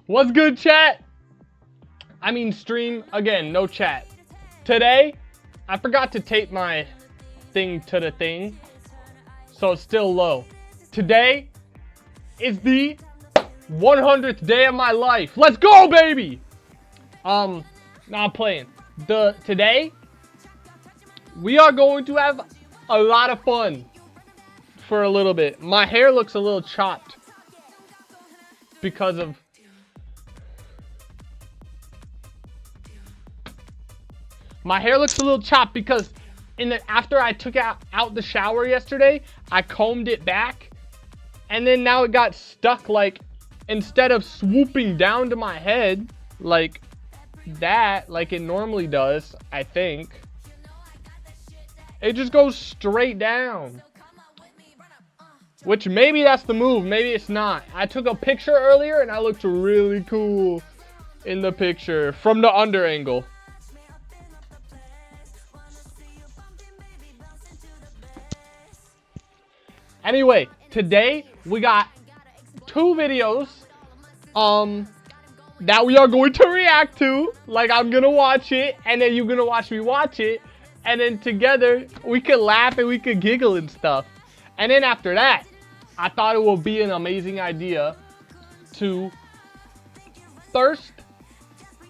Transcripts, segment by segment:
What's good, chat? I mean stream. Again, no chat. Today, I forgot to tape my thing to the thing, so it's still low. Today is the 100th day of my life. Let's go, baby! Nah, I'm playing. Today, we are going to have a lot of fun for a little bit. My hair looks a little chopped because of... My hair looks a little chopped because after I took out the shower yesterday, I combed it back, and then now it got stuck, like, instead of swooping down to my head like that, like it normally does, I think, it just goes straight down. Which maybe that's the move, maybe it's not. I took a picture earlier and I looked really cool in the picture from the under angle. Anyway, today we got 2 videos that we are going to react to. Like, I'm gonna watch it and then you're gonna watch me watch it, and then together we could laugh and we could giggle and stuff. And then after that, I thought it would be an amazing idea to first,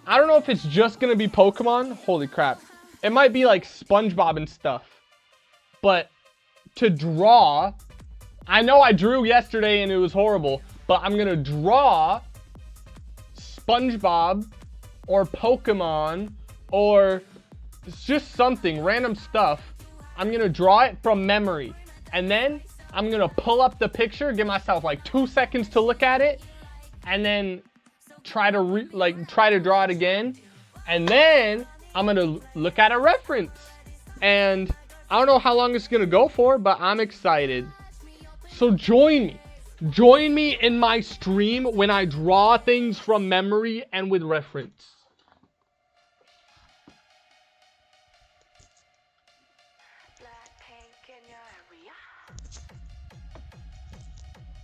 I don't know if it's just gonna be Pokemon. Holy crap. It might be like SpongeBob and stuff. But to draw, I know I drew yesterday and it was horrible, but I'm gonna draw SpongeBob or Pokemon or just something, random stuff. I'm gonna draw it from memory, and then I'm gonna pull up the picture, give myself like 2 seconds to look at it, and then try to draw it again, and then I'm gonna look at a reference. And I don't know how long it's gonna go for, but I'm excited. So join me in my stream when I draw things from memory and with reference.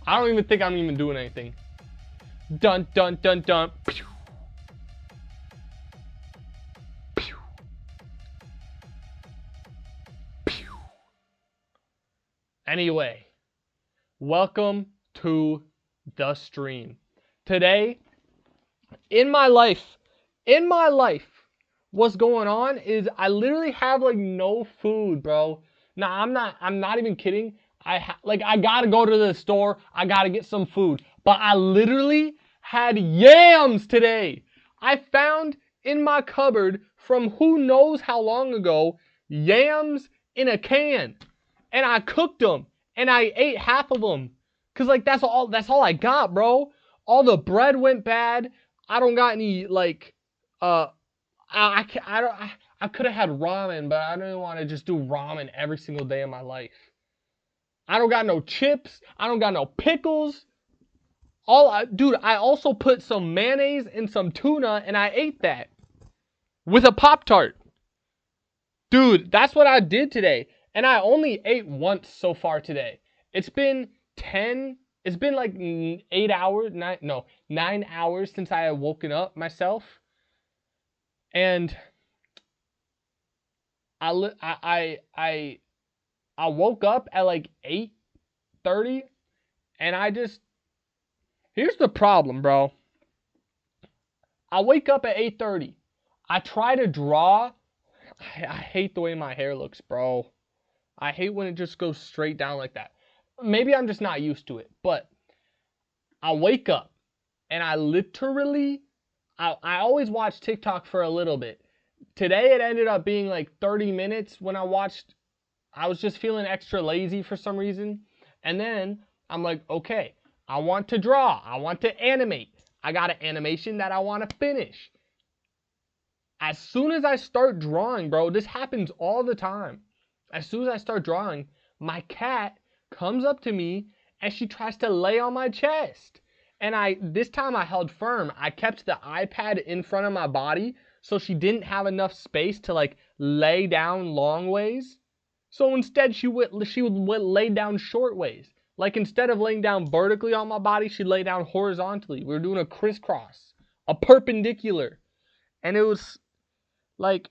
I don't even think I'm even doing anything. Dun dun dun dun. Pew. Pew. Pew. Anyway, welcome to the stream. Today, in my life, what's going on is I literally have like no food, bro. Nah, I'm not even kidding. I gotta go to the store. I gotta get some food. But I literally had yams today. I found in my cupboard from who knows how long ago, yams in a can. And I cooked them. And I ate half of them. Cause like that's all I got, bro. All the bread went bad. I don't got any like I could have had ramen, but I don't want to just do ramen every single day of my life. I don't got no chips. I don't got no pickles. Dude, I also put some mayonnaise and some tuna, and I ate that with a Pop-Tart. Dude, that's what I did today. And I only ate once so far today. It's been like 9 hours since I had woken up myself. And I woke up at like 8:30, and here's the problem, bro. I wake up at 8:30. I try to draw. I hate the way my hair looks, bro. I hate when it just goes straight down like that. Maybe I'm just not used to it, but I wake up and I always watch TikTok for a little bit. Today it ended up being like 30 minutes when I was just feeling extra lazy for some reason. And then I'm like, okay, I want to draw. I want to animate. I got an animation that I want to finish. As soon as I start drawing, bro, this happens all the time. As soon as I start drawing, my cat comes up to me and she tries to lay on my chest. And this time I held firm. I kept the iPad in front of my body so she didn't have enough space to like lay down long ways. So instead she would lay down short ways. Like, instead of laying down vertically on my body, she'd lay down horizontally. We were doing a crisscross, a perpendicular. And it was like,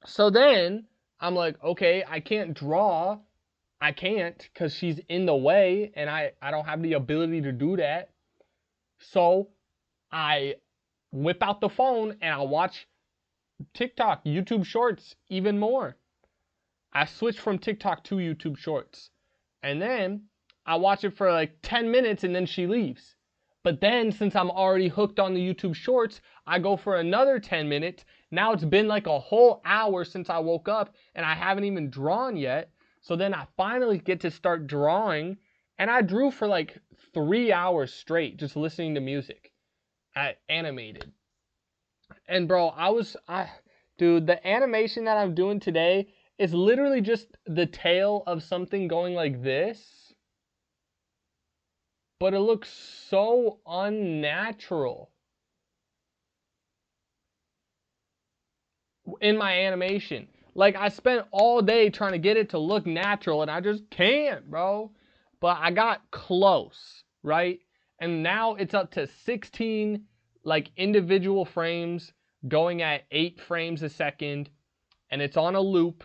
so then I'm like, okay, I can't draw. I can't because she's in the way and I don't have the ability to do that. So I whip out the phone and I watch TikTok, YouTube Shorts even more. I switch from TikTok to YouTube Shorts. And then I watch it for like 10 minutes and then she leaves. But then since I'm already hooked on the YouTube Shorts, I go for another 10 minutes. Now it's been like a whole hour since I woke up and I haven't even drawn yet. So then I finally get to start drawing. And I drew for like 3 hours straight just listening to music. I animated. And bro, dude, the animation that I'm doing today is literally just the tail of something going like this. But it looks so unnatural in my animation. Like, I spent all day trying to get it to look natural, and I just can't, bro. But I got close, right? And now it's up to 16, like, individual frames going at 8 frames a second, and it's on a loop.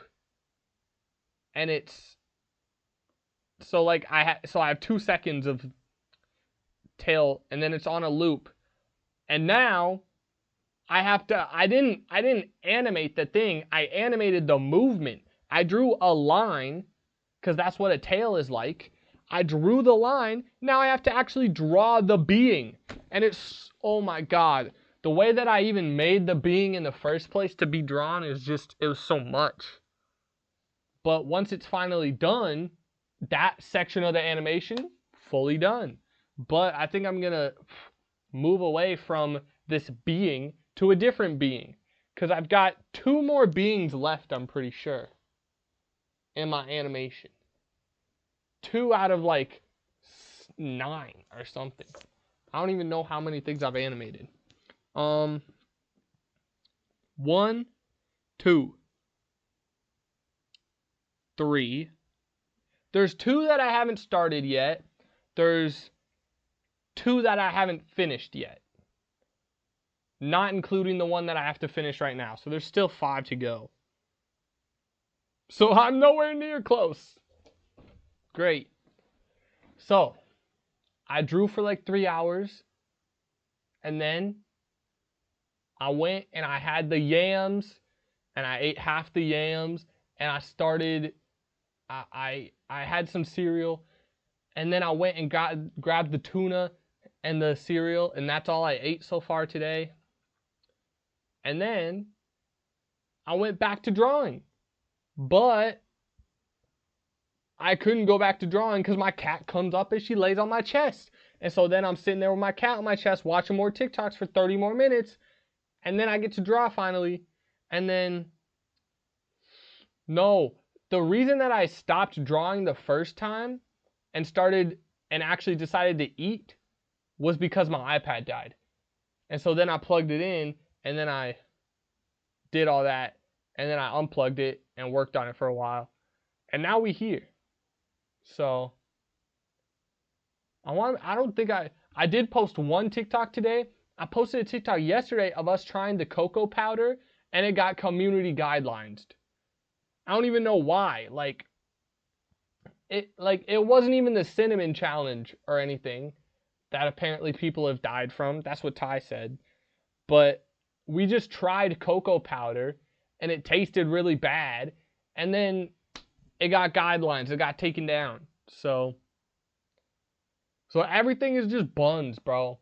And it's, so, like, I have 2 seconds of tail, and then it's on a loop. And now I didn't animate the thing. I animated the movement. I drew a line because that's what a tail is like. I drew the line. Now I have to actually draw the being. And it's, oh my God. The way that I even made the being in the first place to be drawn is just, it was so much. But once it's finally done, that section of the animation, fully done. But I think I'm going to move away from this being to a different being. Because I've got 2 more beings left, I'm pretty sure, in my animation. 2 out of like 9 or something. I don't even know how many things I've animated. 1, 2, 3. There's 2 that I haven't started yet. There's 2 that I haven't finished yet. Not including the one that I have to finish right now. So there's still 5 to go. So I'm nowhere near close. Great. So I drew for like 3 hours. And then I went and I had the yams. And I ate half the yams. And I started, I had some cereal. And then I went and grabbed the tuna and the cereal. And that's all I ate so far today. And then I went back to drawing. But I couldn't go back to drawing because my cat comes up and she lays on my chest. And so then I'm sitting there with my cat on my chest watching more TikToks for 30 more minutes. And then I get to draw finally. And then, no. The reason that I stopped drawing the first time and actually decided to eat was because my iPad died. And so then I plugged it in and then I did all that. And then I unplugged it and worked on it for a while. And now we here. So I did post one TikTok today. I posted a TikTok yesterday of us trying the cocoa powder and it got community guidelines. I don't even know why. It wasn't even the cinnamon challenge or anything that apparently people have died from. That's what Ty said. But we just tried cocoa powder and it tasted really bad. And then it got guidelines. It got taken down. So everything is just buns, bro.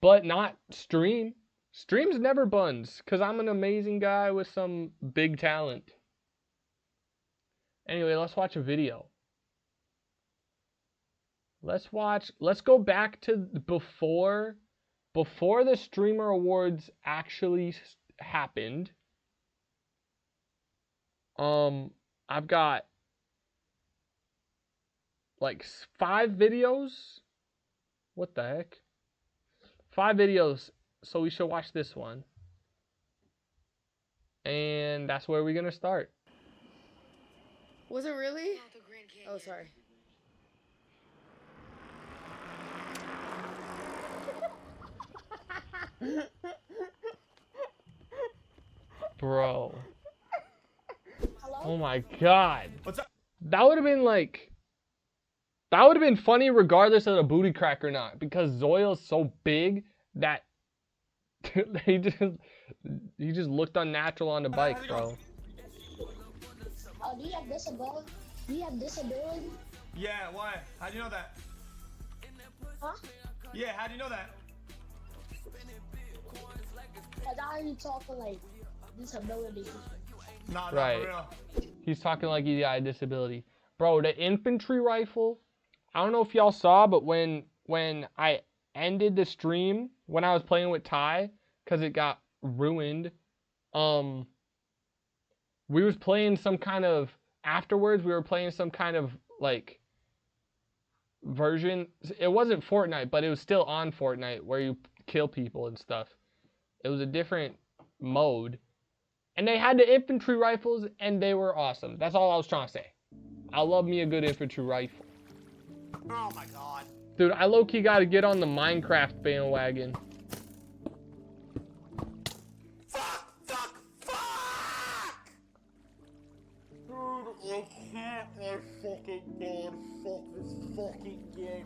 But not stream. Stream's never buns. Because I'm an amazing guy with some big talent. Anyway, let's watch a video. Let's go back to before the streamer awards actually happened. I've got like 5 videos. What the heck? 5 videos. So we should watch this one. And that's where we're gonna start. Was it really? Oh, sorry. Bro. Hello? Oh my god. What's up? That would have been like... That would have been funny regardless of the booty crack or not. Because Zoil's so big that... he just looked unnatural on the bike, bro. Oh, do you have disability? Do you have disability? Yeah, why? How'd you know that? Huh? Yeah, how'd you know that? Cause I heard you talking like disability. Nah, Right. for real. He's talking like he got a disability. Bro, the infantry rifle, I don't know if y'all saw, but when I ended the stream, when I was playing with Ty, because it got ruined, we was playing some kind of, afterwards, we were playing some kind of, like, version. It wasn't Fortnite, but it was still on Fortnite, where you kill people and stuff. It was a different mode. And they had the infantry rifles, and they were awesome. That's all I was trying to say. I love me a good infantry rifle. Oh my god. Dude, I low-key gotta get on the Minecraft bandwagon. Fuck! Dude, I can't, my fucking god. Fuck this fucking game.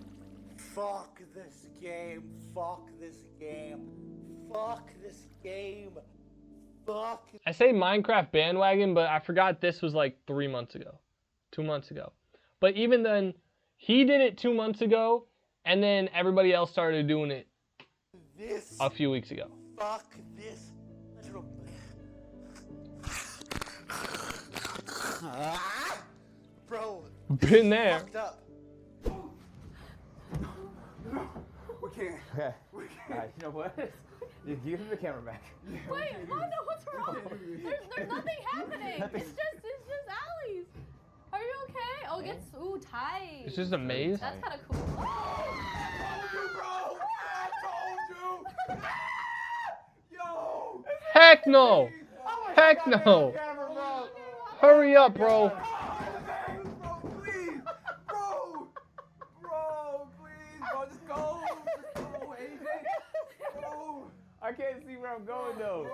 Fuck this game. Fuck this game. Fuck this game. Fuck. I say Minecraft bandwagon, but I forgot this was like 3 months ago. 2 months ago. But even then, he did it 2 months ago, and then everybody else started doing it This. a few weeks ago. Fuck this. Bro. Been there. Fucked up. We can't. You know what? You give him the camera back. Wait, what? No, what's wrong? There's nothing happening. It's just alleys. Are you okay? Oh, it gets tight. It's just a maze. That's kind of cool. Bro, I told you. Yo. Heck no! Heck no! Camera, bro. Hurry up, bro. Bro, please. Bro, please, bro, just go. Just go, AJ. Bro. I can't see where I'm going though.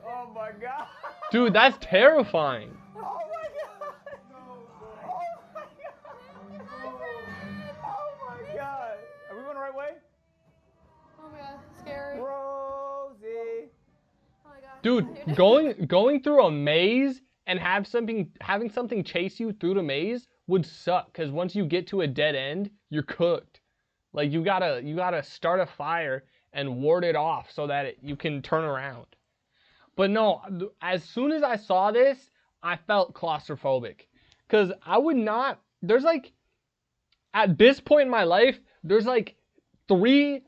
Oh my god. Dude, that's terrifying. Oh my god. Oh my god. Oh my god. Are we going the right way? Oh my god, scary. Rosie. Oh my god. Dude, going through a maze and having something chase you through the maze would suck, because once you get to a dead end, you're cooked. Like you gotta start a fire and ward it off so that you can turn around. But no, as soon as I saw this, I felt claustrophobic, because I would not. There's like, at this point in my life, there's like 3-5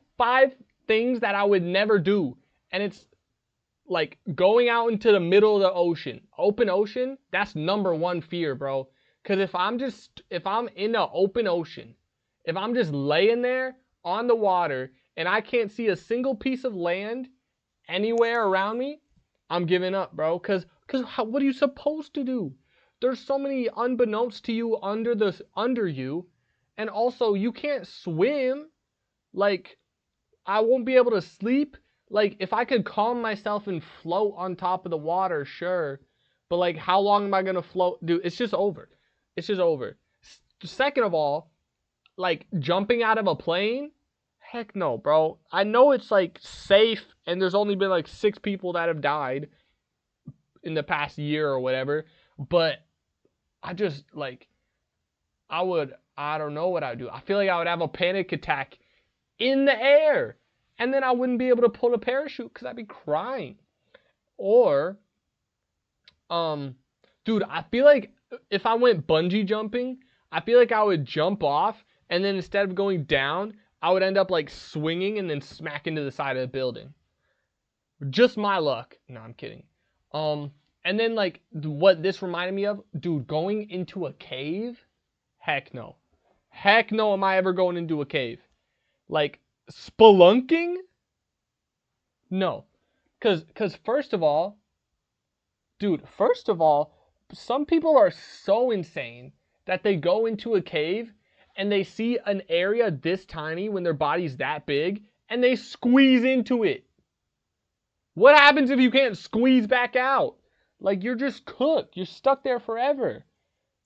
things that I would never do, and it's like going out into the middle of the ocean, open ocean. That's #1 fear, bro. Because if I'm in the open ocean, if I'm just laying there on the water and I can't see a single piece of land anywhere around me, I'm giving up, bro. Because what are you supposed to do? There's so many unbeknownst to you under you, and also you can't swim. Like, I won't be able to sleep. Like, if I could calm myself and float on top of the water, sure. But, like, how long am I going to float? Dude, it's just over. It's just over. Second of all, like, jumping out of a plane? Heck no, bro. I know it's, like, safe, and there's only been, like, 6 people that have died in the past year or whatever. But I just, like, I don't know what I would do. I feel like I would have a panic attack in the air. And then I wouldn't be able to pull a parachute because I'd be crying. Or, dude, I feel like if I went bungee jumping, I feel like I would jump off, and then instead of going down, I would end up like swinging and then smack into the side of the building. Just my luck. No, I'm kidding. And then like what this reminded me of, dude, going into a cave? Heck no. Heck no am I ever going into a cave. Like, spelunking? No. Cause first of all, some people are so insane that they go into a cave and they see an area this tiny when their body's that big and they squeeze into it. What happens if you can't squeeze back out? Like, you're just cooked. You're stuck there forever.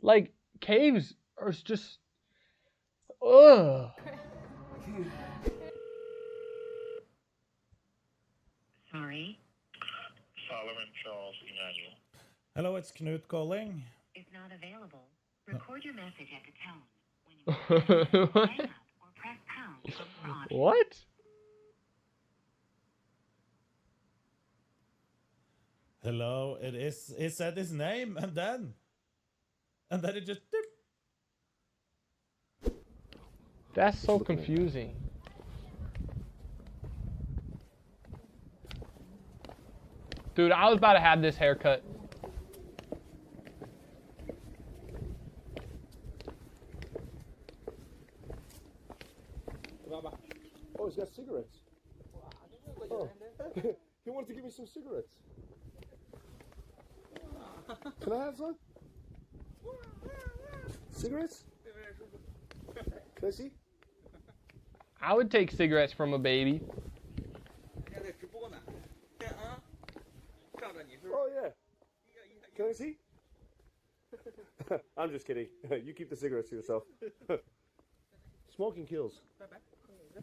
Like, caves are just... Ugh. Sorry. Solomon Charles Emmanuel. Hello, it's Knut calling. Is not available. Record your message at the tone. When you hang up or press pound for more options. What? Hello, it said his name, and then it just... That's so confusing. Dude, I was about to have this haircut. Oh, he's got cigarettes. Oh. He wanted to give me some cigarettes. Can I have some? Cigarettes? Can I see? I would take cigarettes from a baby. Oh, yeah. Can I see? I'm just kidding. You keep the cigarettes to yourself. Smoking kills.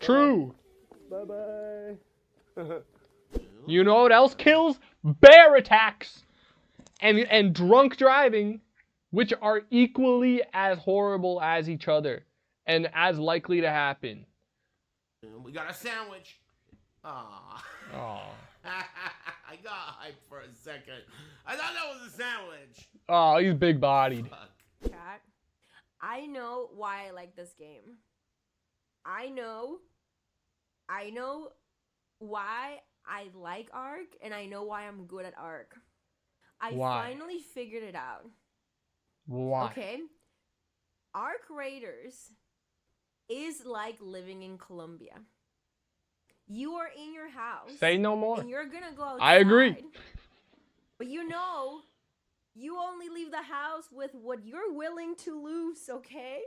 True. Bye-bye. You know what else kills? Bear attacks and drunk driving, which are equally as horrible as each other and as likely to happen. We got a sandwich. Aww. Oh. I got hyped for a second. I thought that was a sandwich. Oh, he's big bodied. Fuck. Chat. I know why I like this game. I know why I like Ark, and I know why I'm good at Ark. I Why? finally figured it out. Why? Okay? Ark Raiders is like living in Colombia. You are in your house. Say no more. And you're gonna go outside. I agree. But you know, you only leave the house with what you're willing to lose, okay?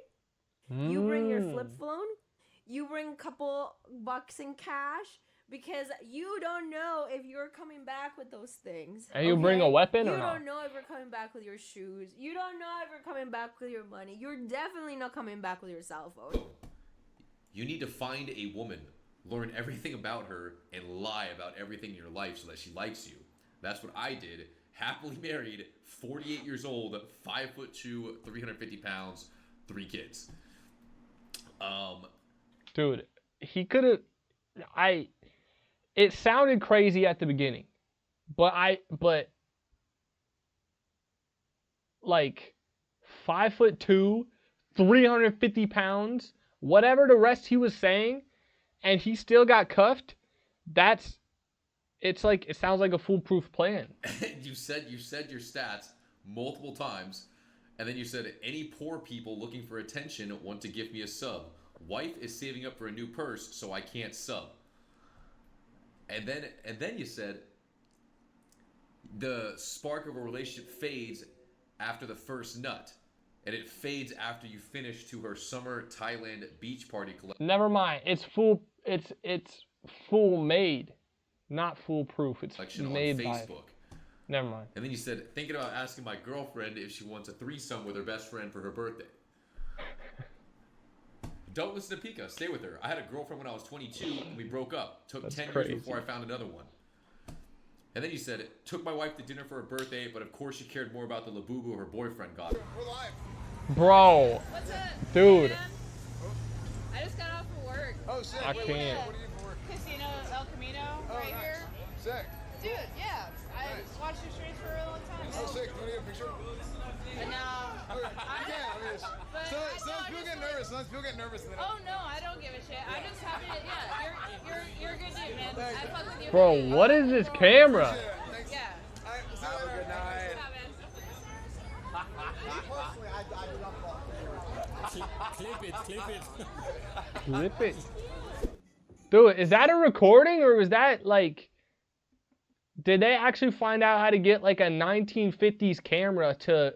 You bring your flip phone, you bring a couple bucks in cash, because you don't know if you're coming back with those things. And you bring a weapon you or not? don't know if you're coming back with your shoes. You don't know if you're coming back with your money. You're definitely not coming back with your cell phone. You need to find a woman, learn everything about her, and lie about everything in your life so that she likes you. That's what I did. Happily married, 48 years old, 5'2", 350 pounds, 3 kids. Dude, he could have... It sounded crazy at the beginning. But like 5'2", 350 pounds, whatever the rest he was saying, and he still got cuffed, it sounds like a foolproof plan. you said your stats multiple times, and then you said any poor people looking for attention want to give me a sub. Wife is saving up for a new purse, so I can't sub. And then you said the spark of a relationship fades after the first nut, and it fades after you finish to her summer Thailand beach party collection. Never mind. It's full made, not foolproof. It's made on by Facebook. Never mind. And then you said, thinking about asking my girlfriend if she wants a threesome with her best friend for her birthday. Don't listen to Pika. Stay with her. I had a girlfriend when I was 22, and we broke up. Took That's 10 crazy. years before I found another one. And then you said, took my wife to dinner for her birthday, but of course she cared more about the labubu her boyfriend got her. We're live. Bro. What's up? Dude. Man? I just got off of work. Oh, sick. I Wait, can't. What do you do for work? Casino El Camino, Oh, right nice. here. Sick. Dude, yeah. I Nice. watched your streams for a long time. Oh, sick. Do you want to get a picture? And now. Okay, you can. I mean, But sometimes I know, people get nervous. Sometimes people get nervous. And they Oh no, I don't give a shit. I'm just happy to. Yeah, you're a good dude, man. I fuck with you. Bro, what is this camera? Yeah, thanks. Yeah. All right, see you later. Good night. Yeah, man. Personally, I do not fuck. Clip it. Dude, is that a recording or was that like... Did they actually find out how to get like a 1950s camera to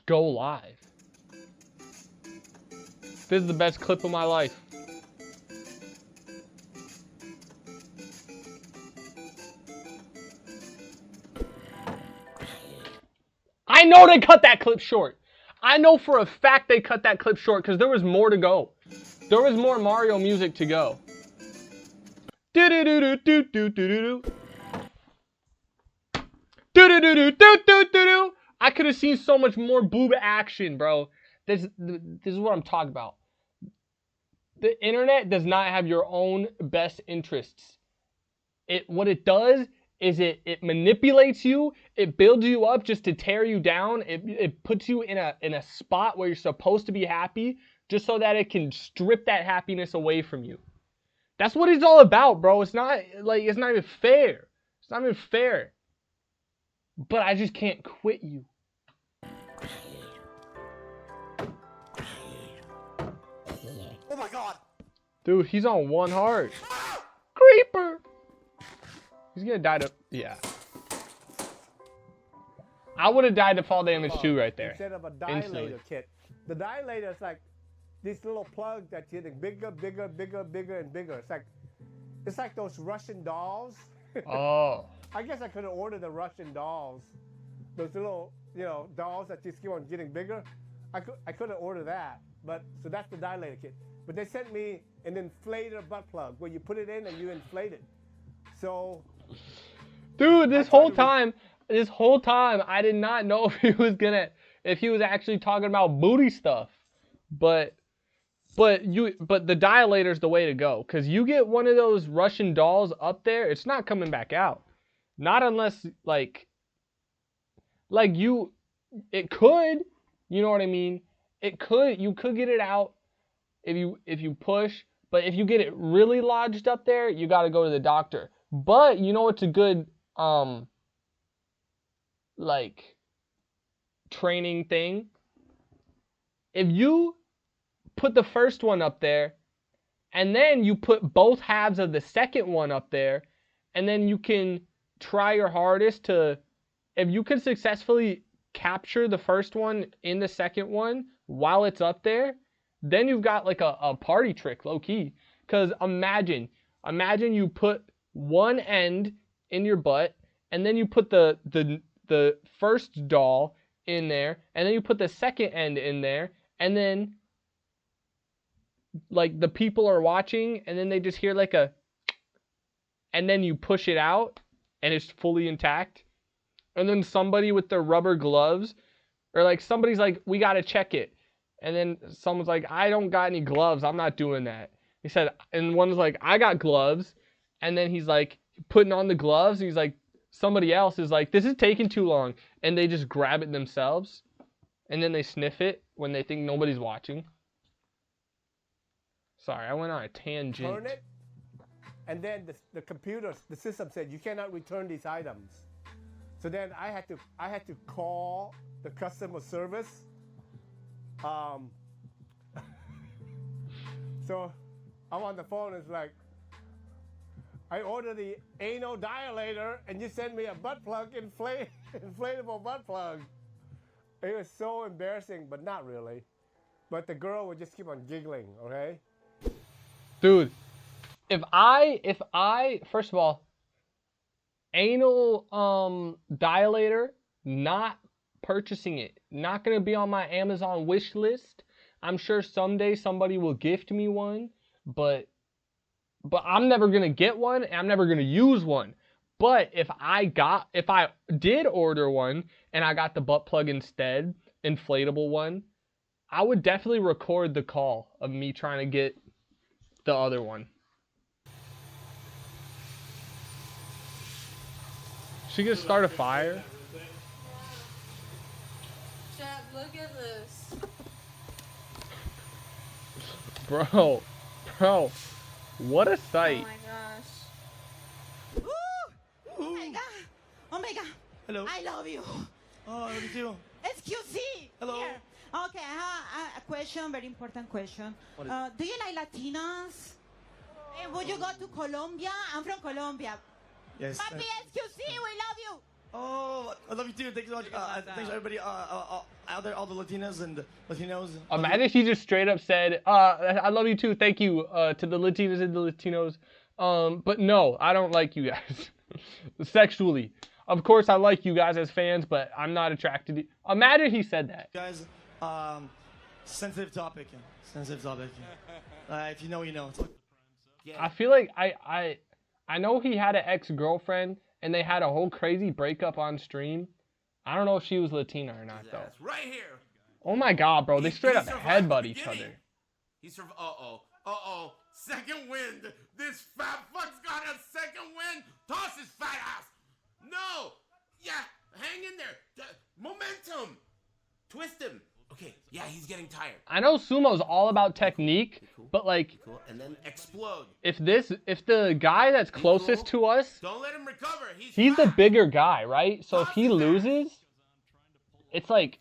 go live? This is the best clip of my life. I know they cut that clip short. I know for a fact they cut that clip short because there was more to go. There was more Mario music to go. Do do do do do do do do. Do do do do do do do. I could have seen so much more boob action, bro. This is what I'm talking about. The internet does not have your own best interests. What it does is it manipulates you. It builds you up just to tear you down. It puts you in a spot where you're supposed to be happy, just so that it can strip that happiness away from you. That's what it's all about, bro. It's not even fair. It's not even fair. But I just can't quit you. Oh my god! Dude, he's on one heart. Creeper! He's gonna die to... Yeah. I would have died to fall damage too right there. Instead of a dilator Instantly. kit. The dilator is like this little plug that's getting bigger, bigger, bigger, bigger, and bigger. It's like those Russian dolls. Oh. I guess I could have ordered the Russian dolls. Those little, dolls that just keep on getting bigger. I could have ordered that. But so that's the dilator kit. But they sent me an inflator butt plug where you put it in and you inflate it. So, dude, this whole time, I did not know if he was actually talking about booty stuff. But the dilator's the way to go, because you get one of those Russian dolls up there, it's not coming back out. Not unless it could, you know what I mean? You could get it out if you push, but if you get it really lodged up there, you got to go to the doctor. But you know what's a good training thing? If you put the first one up there, and then you put both halves of the second one up there, and then you can try your hardest to, if you can successfully capture the first one in the second one while it's up there, then you've got like a party trick, low key. Because imagine you put one end in your butt, and then you put the first doll in there, and then you put the second end in there, and then like the people are watching, and then they just hear like and then you push it out, and it's fully intact. And then somebody with their rubber gloves, or like somebody's like, we gotta check it. And then someone's like, I don't got any gloves, I'm not doing that. He said, and one's like, I got gloves. And then he's like, putting on the gloves, and he's like, somebody else is like, this is taking too long. And they just grab it themselves. And then they sniff it when they think nobody's watching. Sorry, I went on a tangent. Turn it, and then the system said you cannot return these items. So then I had to call the customer service. So I'm on the phone. It's like, I ordered the anal dilator, and you send me a butt plug, inflatable butt plug. It was so embarrassing, but not really. But the girl would just keep on giggling. Okay. Dude, if I first of all, anal dilator, not purchasing it, not gonna be on my Amazon wish list. I'm sure someday somebody will gift me one, but I'm never gonna get one, and I'm never gonna use one. But if I did order one and I got the butt plug instead, inflatable one, I would definitely record the call of me trying to get the other one. She gonna start a fire? Chad, look at this. Bro, what a sight. Oh my gosh. Oh my god! Oh my god! Hello. I love you. Oh, I love you too. Excuse me. Hello. Here. Okay, I have a question, very important question. What is Do you like Latinas? And would you go to Colombia? I'm from Colombia. Yes. Papi, excuse me, we love you. Oh, I love you too. Thanks so much. Thanks everybody out there, all the Latinas and Latinos. Imagine if he just straight up said, I love you too, thank you, to the Latinas and the Latinos. But no, I don't like you guys. Sexually. Of course, I like you guys as fans, but I'm not attracted to. Imagine he said that. Guys, sensitive topic. Sensitive topic. If you know, you know. I feel like I know he had an ex-girlfriend and they had a whole crazy breakup on stream. I don't know if she was Latina or not though. Right here. Oh my god, bro, they straight up headbutt each other. He's uh-oh. Second wind. This fat fuck's got a second wind. Toss his fat ass. No. Yeah, hang in there. Momentum. Twist him. Okay, yeah, he's getting tired. I know sumo's all about technique, but like, and then explode. If the guy that's closest to us, don't let him recover. He's the bigger guy, right? So if he loses, it's like,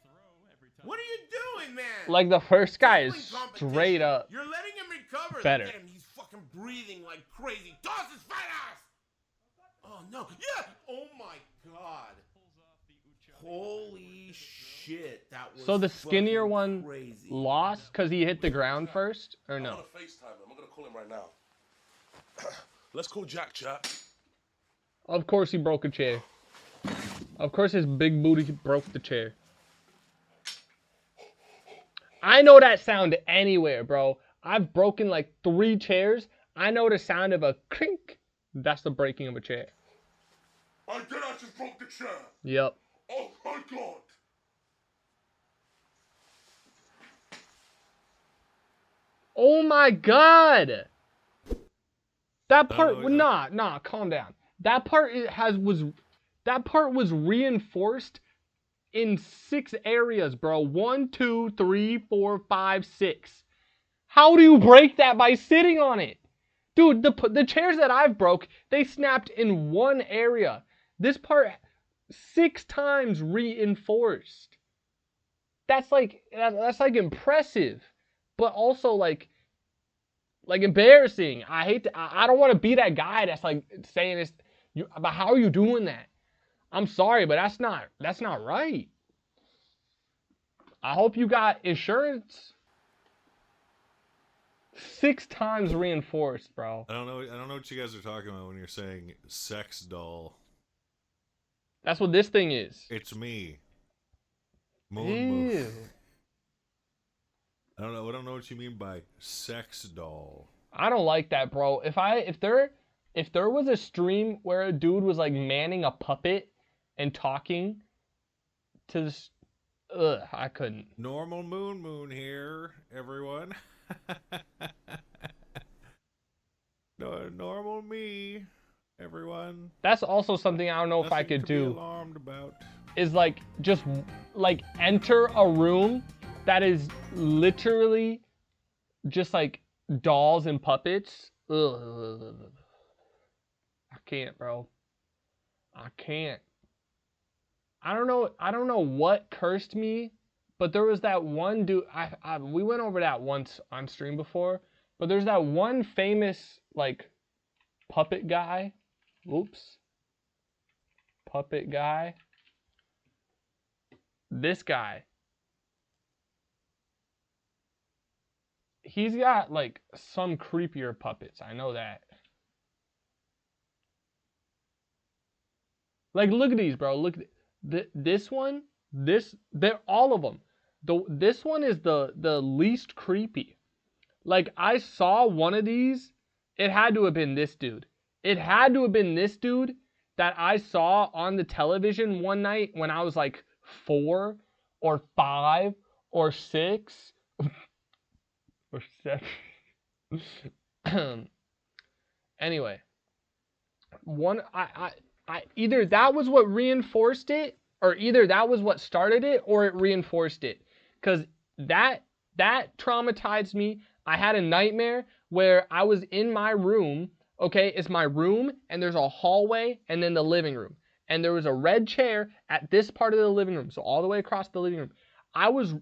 what are you doing, man? Like the first guy is straight up. You're letting him recover. Better. Look at him. He's fucking breathing like crazy. Toss his fat ass. Oh no. Yeah. Oh my god. Holy shit. That was so the skinnier one crazy. lost because he hit the ground first, or no? I'm gonna FaceTime him. I'm gonna call him right now. Let's call Jack, chat. Of course he broke a chair. Of course his big booty broke the chair. I know that sound anywhere, bro. I've broken like 3 chairs. I know the sound of a clink. That's the breaking of a chair. I just broke the chair. Yep. Oh my god. Oh my god. That part, nah, calm down. That part was reinforced in 6 areas, bro. 1, 2, 3, 4, 5, 6. How do you break that by sitting on it? Dude, the chairs that I've broke, they snapped in 1 area. This part 6 times reinforced. That's like impressive, but also like embarrassing. I don't want to be that guy that's like saying this. But how are you doing that? I'm sorry, but that's not right. I hope you got insurance. 6 times reinforced, bro. I don't know what you guys are talking about when you're saying sex doll. That's what this thing is. It's me. Moon. I don't know what you mean by sex doll. I don't like that, bro. If there was a stream where a dude was like manning a puppet and talking to this, I couldn't. Normal moon here, everyone. No, normal me, everyone. That's also something I don't know if I could do. Alarmed about. Is like just like enter a room that is literally just like dolls and puppets. Ugh. I can't, bro. I can't. I don't know what cursed me, but there was that one dude. We went over that once on stream before, but there's that one famous like puppet guy. Oops. Puppet guy. This guy. He's got like some creepier puppets. I know that. Like, look at these, bro. Look at this one. They're all of them. This one is the least creepy. Like, I saw one of these. It had to have been this dude. It had to have been this dude that I saw on the television one night when I was like 4 or 5 or 6 or 7. Anyway, I either that was what reinforced it, or either that was what started it, or it reinforced it. Because that traumatized me. I had a nightmare where I was in my room. Okay, it's my room, and there's a hallway, and then the living room. And there was a red chair at this part of the living room, so all the way across the living room. I was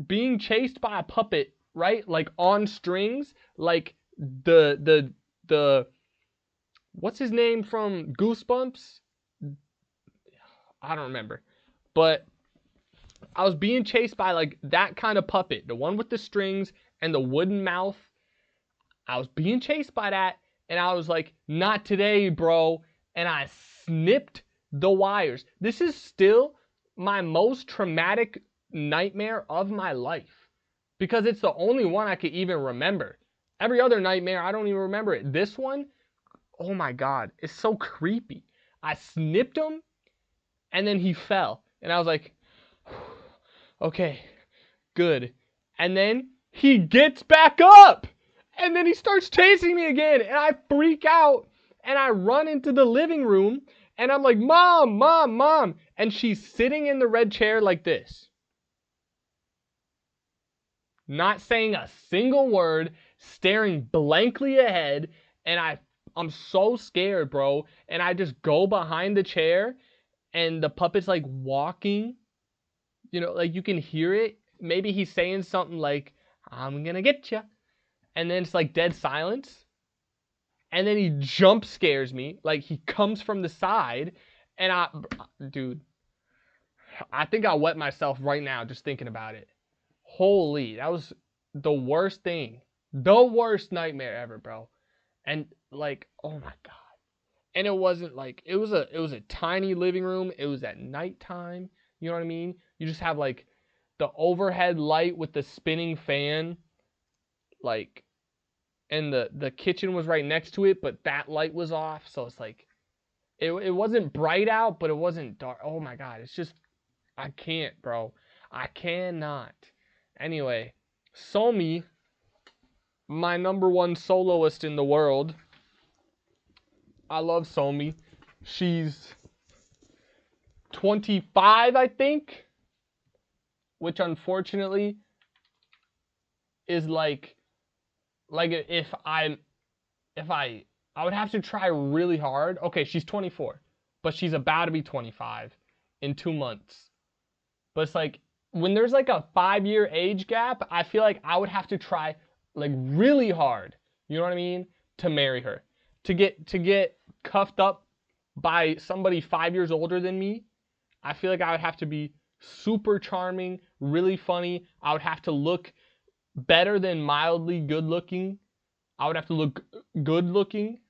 being chased by a puppet, right? Like on strings, like the what's his name from Goosebumps? I don't remember. But I was being chased by like that kind of puppet, the one with the strings and the wooden mouth. I was being chased by that, and I was like, not today, bro. And I snipped the wires. This is still my most traumatic nightmare of my life because it's the only one I could even remember. Every other nightmare, I don't even remember it. This one, oh my God, it's so creepy. I snipped him and then he fell. And I was like, okay, good. And then he gets back up and then he starts chasing me again. And I freak out and I run into the living room and I'm like, Mom, Mom, Mom. And she's sitting in the red chair like this. Not saying a single word, staring blankly ahead. And I'm so scared, bro. And I just go behind the chair and the puppet's like walking. You know, like you can hear it. Maybe he's saying something like, I'm gonna get you. And then it's like dead silence. And then he jump scares me. Like he comes from the side. And dude, I think I'll wet myself right now just thinking about it. Holy, that was the worst thing. The worst nightmare ever, bro. And like, oh my God. And it wasn't like, it was a tiny living room. It was at nighttime. You know what I mean? You just have like the overhead light with the spinning fan. Like, and the kitchen was right next to it, but that light was off. So it's like, it wasn't bright out, but it wasn't dark. Oh my God. It's just, I can't, bro. I cannot. Anyway, Somi, my #1 soloist in the world. I love Somi. She's 25, I think, which unfortunately is like if I would have to try really hard. Okay, she's 24, but she's about to be 25 in 2 months. But it's like when there's like a 5-year age gap, I feel like I would have to try like really hard. You know what I mean? To marry her. To get cuffed up by somebody 5 years older than me, I feel like I would have to be super charming, really funny. I would have to look better than mildly good looking. I would have to look good looking,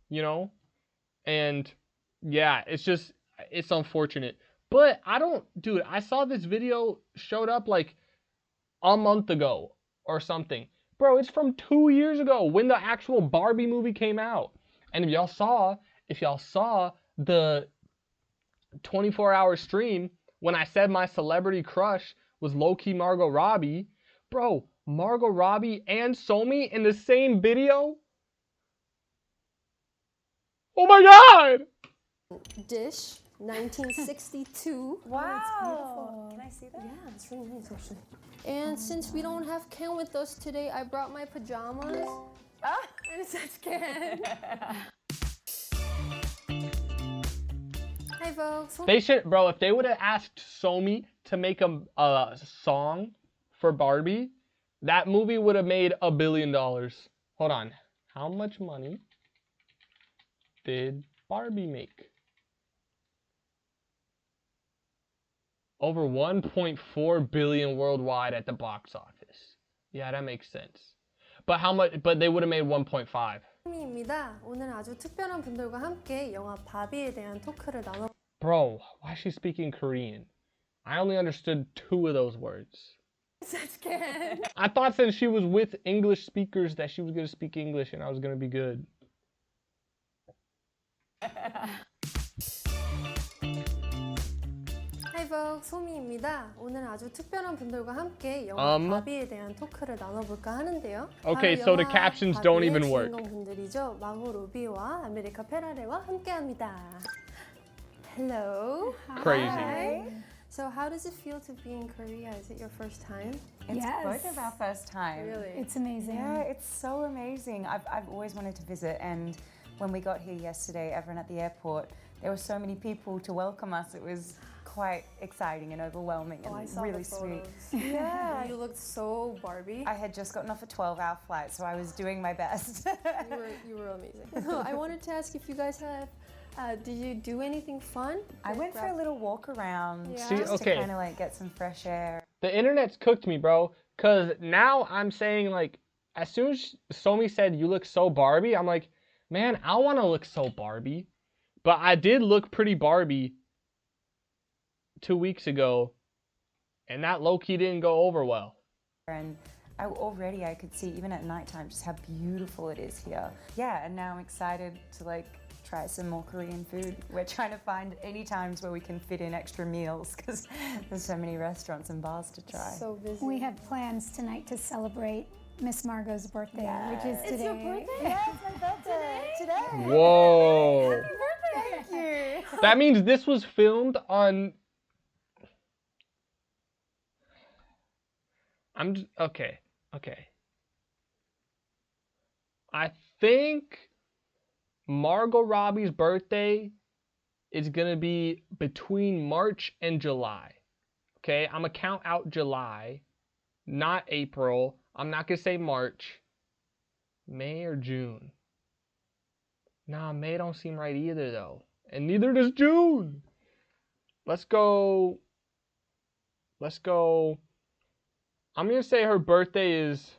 you know? And yeah, it's unfortunate. But dude, I saw this video showed up like a month ago or something. Bro, it's from 2 years ago when the actual Barbie movie came out. And if y'all saw the 24-hour stream when I said my celebrity crush was low-key Margot Robbie, bro, Margot Robbie and Somi in the same video? Oh my God! Dish, 1962. Wow. It's beautiful. Can I see that? Yeah, it's really nice actually. And since we don't have Ken with us today, I brought my pajamas. Ah. And it says Ken. Hi, folks. They should, bro, if they would have asked Somi to make a song for Barbie, that movie would have made $1 billion. Hold on. How much money did Barbie make? Over 1.4 billion worldwide at the box office. Yeah, that makes sense. But how much? But they would have made 1.5. 소미입니다. 오늘 아주 특별한 분들과 함께 영화 바비에 대한 토크를 나눠. Bro, why is she speaking Korean? I only understood 2 of those words. I thought since she was with English speakers that she was going to speak English and I was going to be good. Hi folks, 소미입니다. 오늘 아주 특별한 분들과 함께 영화 바비에 대한 토크를 나눠볼까 하는데요. Okay, so the captions don't even work. 주인공분들이죠. 마고 로비와 아메리카 페라레와 함께합니다. Hello. Crazy. Hi. So how does it feel to be in Korea? Is it your first time? It's both of our first time. Really? It's amazing. Yeah, it's so amazing. I've always wanted to visit, and when we got here yesterday, everyone at the airport, there were so many people to welcome us. It was quite exciting and overwhelming and I saw really the sweet. photos. Yeah, you looked so Barbie. I had just gotten off a 12-hour flight, so I was doing my best. You were amazing. I wanted to ask if you guys have, did you do anything fun? I went for a little walk around Yeah. See, just okay. to kind of like get some fresh air. The internet's cooked me, bro. Because now I'm saying, like, as soon as Somi said, you look so Barbie, I'm like, man, I want to look so Barbie. But I did look pretty Barbie 2 weeks ago, and that low-key didn't go over well. And already I could see, even at nighttime, just how beautiful it is here. Yeah, and now I'm excited to like try some more Korean food. We're trying to find any times where we can fit in extra meals because there's so many restaurants and bars to try. So busy. We have plans tonight to celebrate Miss Margot's birthday, which is today. It's your birthday? Yeah, it's my birthday. Today. Whoa. Happy birthday. Thank you. That means this was filmed on... Okay. I think Margot Robbie's birthday is gonna be between March and July. Okay, I'm gonna count out July, not April. I'm not gonna say March. May or June. Nah, May don't seem right either though. And neither does June. Let's go. I'm gonna say her birthday is...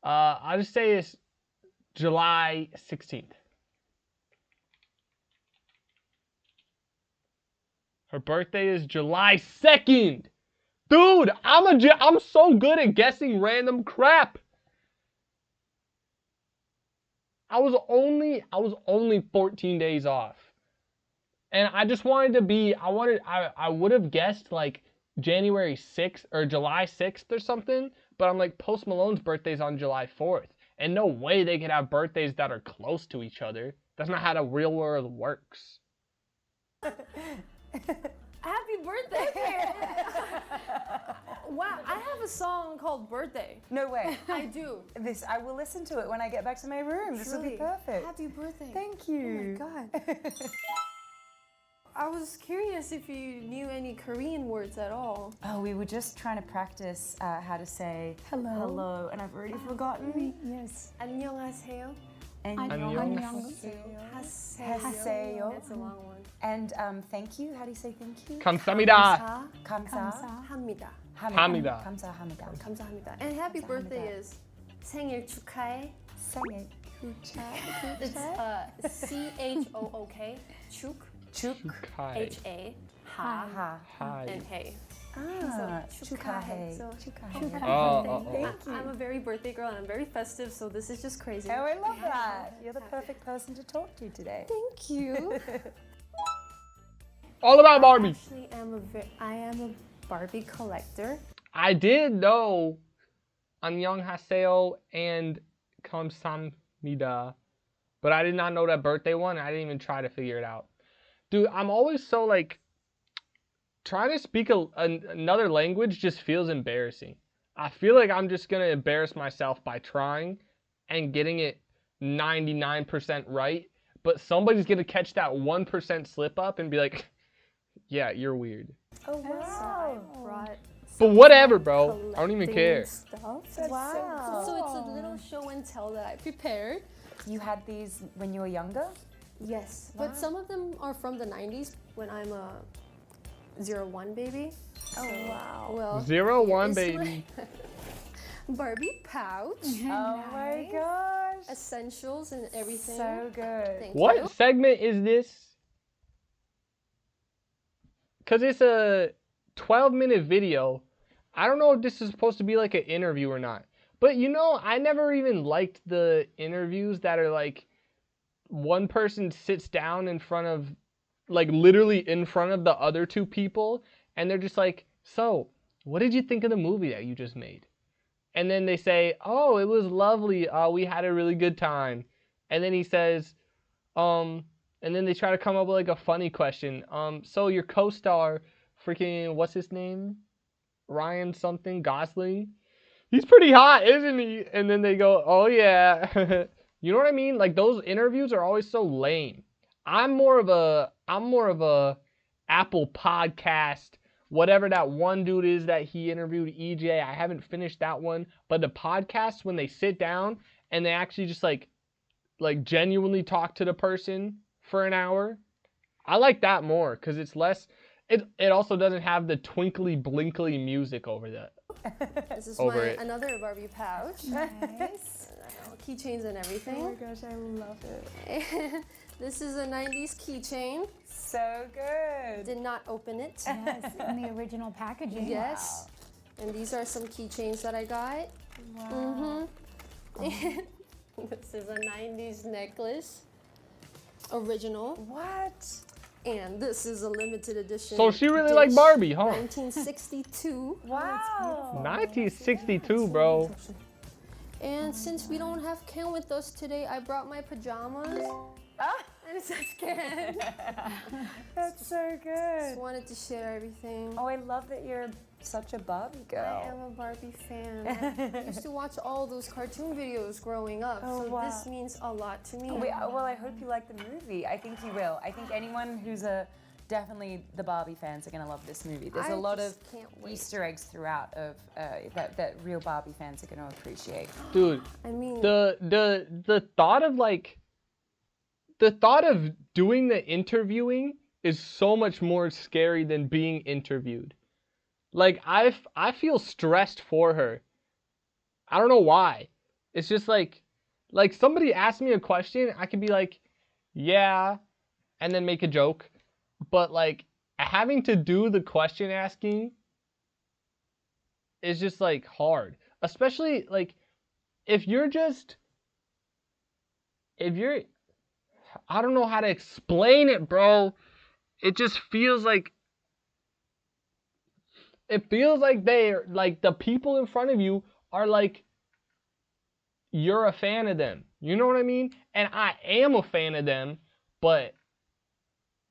I'll just say it's July 16th. Her birthday is July 2nd. Dude, I'm so good at guessing random crap. I was only 14 days off. And I just wanted to be, I would have guessed like January 6th or July 6th or something, but I'm like, Post Malone's birthday's on July 4th. And no way they could have birthdays that are close to each other. That's not how the real world works. Happy birthday! Wow, I have a song called Birthday. No way. I do. I will listen to it when I get back to my room. This will be perfect. Happy birthday. Thank you. Oh my god. I was curious if you knew any Korean words at all. Oh, we were just trying to practice how to say hello, and I've already forgotten. Yes. 안녕하세요. 안녕하세요. 하세요. That's a long one. And thank you. How do you say thank you? 감사합니다. 감사합니다. 합니다. 감사합니다. 감사합니다. And happy birthday is 생일 축하해. 생일 It's CHOOK. Chuk. HA. Ha. And hey. So, 축하해. So, Thank you. I'm a very birthday girl and I'm very festive, so this is just crazy. Oh, I love that. You're the perfect person to talk to today. Thank you. All about Barbie. Actually, I am a Barbie collector. I did know 안녕하세요 and 감사합니다, but I did not know that birthday one. I didn't even try to figure it out. Dude, I'm always so like, trying to speak another language just feels embarrassing. I feel like I'm just gonna embarrass myself by trying and getting it 99% right, but somebody's gonna catch that 1% slip up and be like, yeah, you're weird. Oh wow. So I brought But whatever, bro. I don't even care. Stuff. Wow. So it's a little show and tell that I prepared. You had these when you were younger? Yes, Wow. but some of them are from the 90s when I'm a 01 baby. Oh, wow. Well, 01 here's baby. my Barbie pouch. Oh my gosh. Essentials and everything. So good. Thank What you. segment is this? Because it's a 12-minute video. I don't know if this is supposed to be like an interview or not. But you know, I never even liked the interviews that are like one person sits down in front of, like literally in front of the other two people, and they're just like, so, what did you think of the movie that you just made? And then they say, oh, it was lovely. We had a really good time. And then he says, and then they try to come up with like a funny question. So your co-star, freaking, what's his name? Ryan something, Gosling. He's pretty hot, isn't he? And then they go, oh yeah. You know what I mean? Like those interviews are always so lame. I'm more of a Apple podcast, whatever that one dude is that he interviewed, EJ. I haven't finished that one, but the podcasts when they sit down and they actually just like genuinely talk to the person for an hour, I like that more because it's less. It also doesn't have the twinkly blinkly music over that. This is over it. another Barbie pouch. Nice. keychains and everything. Oh my gosh, I love it. This is a 90s keychain. So good. Did not open it. Yes, in the original packaging. Yes. And these are some keychains that I got. Wow. This is a 90s necklace. Original. What? And this is a limited edition. So she really liked Barbie, huh? 1962. Wow. 1962, bro. And since we don't have Ken with us today, I brought my pajamas. And it says Ken. That's so good. Just wanted to share everything. Oh, I love that you're such a Barbie girl. I am a Barbie fan. I used to watch all those cartoon videos growing up, so wow. this means a lot to me. Well, I hope you like the movie. I think you will. I think anyone who's definitely the Barbie fans are gonna love this movie. There's a lot of Easter eggs throughout of that real Barbie fans are gonna appreciate. Dude, I mean, the thought of like, the thought of doing the interviewing is so much more scary than being interviewed. Like, I feel stressed for her. I don't know why. It's just like somebody asked me a question, I could be like, yeah, and then make a joke. But like, having to do the question asking is just like hard. Especially like, if you're, I don't know how to explain it, bro. It just feels like, they're like, the people in front of you are like, you're a fan of them. You know what I mean? And I am a fan of them, but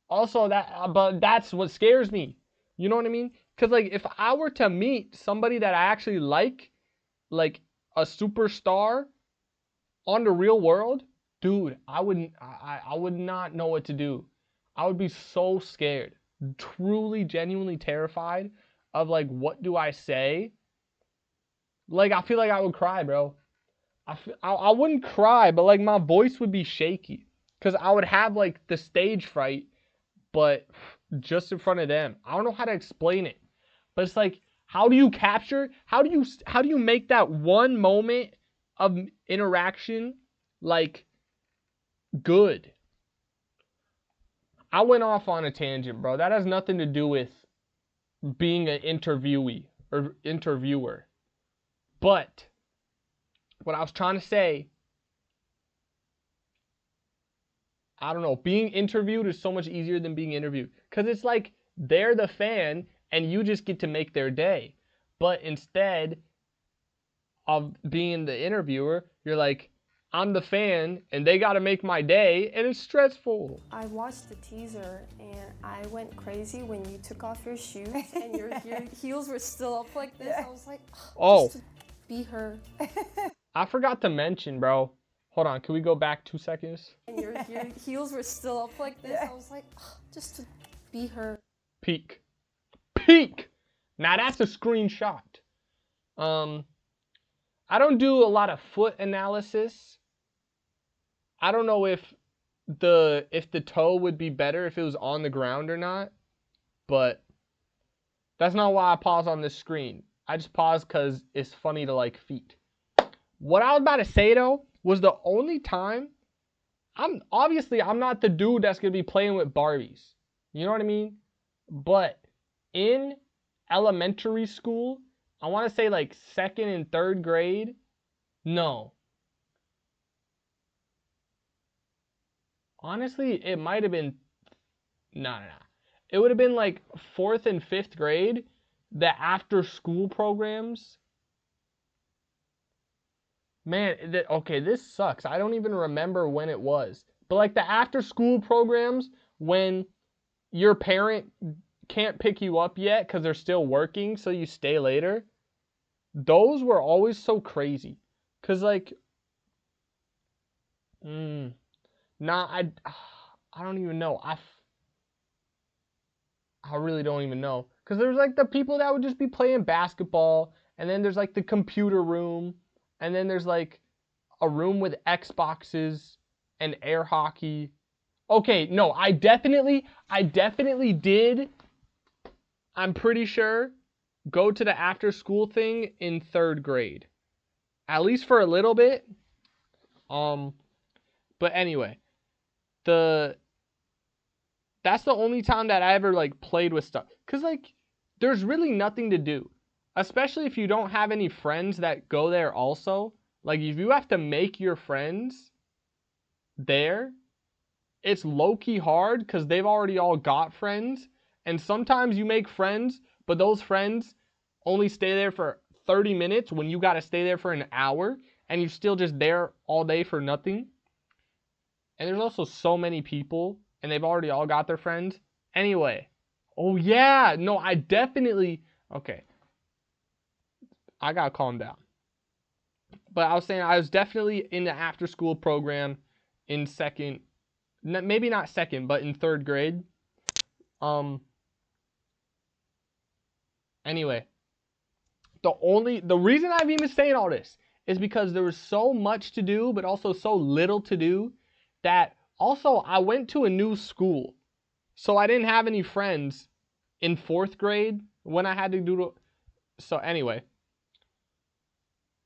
also that's what scares me. You know what I mean? Because like, if I were to meet somebody that I actually like a superstar on the real world, dude, I would not know what to do. I would be so scared, truly, genuinely terrified of like, what do I say? Like, I feel like I would cry, bro. I wouldn't cry, but like, my voice would be shaky because I would have like the stage fright, but just in front of them. I don't know how to explain it, but it's like, how do you make that one moment of interaction like good? I went off on a tangent, bro. That has nothing to do with being an interviewee or interviewer. But what I was trying to say, I don't know, being interviewed is so much easier than being interviewed. Because it's like, they're the fan and you just get to make their day. But instead of being the interviewer, you're like, I'm the fan and they got to make my day, and it's stressful. I watched the teaser and I went crazy when you took off your shoes and your heels were still up like this. I was like, oh, just to be her. I forgot to mention, bro. Hold on, can we go back 2 seconds? And your heels were still up like this. I was like, just to be her. Peak. Now that's a screenshot. I don't do a lot of foot analysis. I don't know if the toe would be better if it was on the ground or not, but that's not why I pause on this screen. I just pause because it's funny to like feet. What I was about to say though was the only time I'm not the dude that's gonna be playing with Barbies. You know what I mean? But in elementary school, I want to say like 2nd and 3rd grade. No. Honestly, it might have been, no. It would have been like 4th and 5th grade, the after school programs. Man, okay, this sucks. I don't even remember when it was. But like the after school programs when your parent can't pick you up yet because they're still working, so you stay later. Those were always so crazy. Because like, I don't even know. I really don't even know. Because there's like the people that would just be playing basketball, and then there's like the computer room, and then there's like a room with Xboxes and air hockey. Okay, no, I definitely did, I'm pretty sure, go to the after school thing in 3rd grade. At least for a little bit. But anyway, that's the only time that I ever like played with stuff. Cause like there's really nothing to do. Especially if you don't have any friends that go there also. Like if you have to make your friends there, it's low-key hard because they've already all got friends. And sometimes you make friends, but those friends only stay there for 30 minutes when you got to stay there for an hour. And you're still just there all day for nothing. And there's also so many people. And they've already all got their friends. Anyway. Oh, yeah. No, I definitely... Okay. I got to calm down. But I was saying I was definitely in the after-school program in second... Maybe not second, but in third grade. Anyway. The reason I'm even saying all this is because there was so much to do, but also so little to do, that also I went to a new school. So I didn't have any friends in fourth grade when I had to do... So anyway.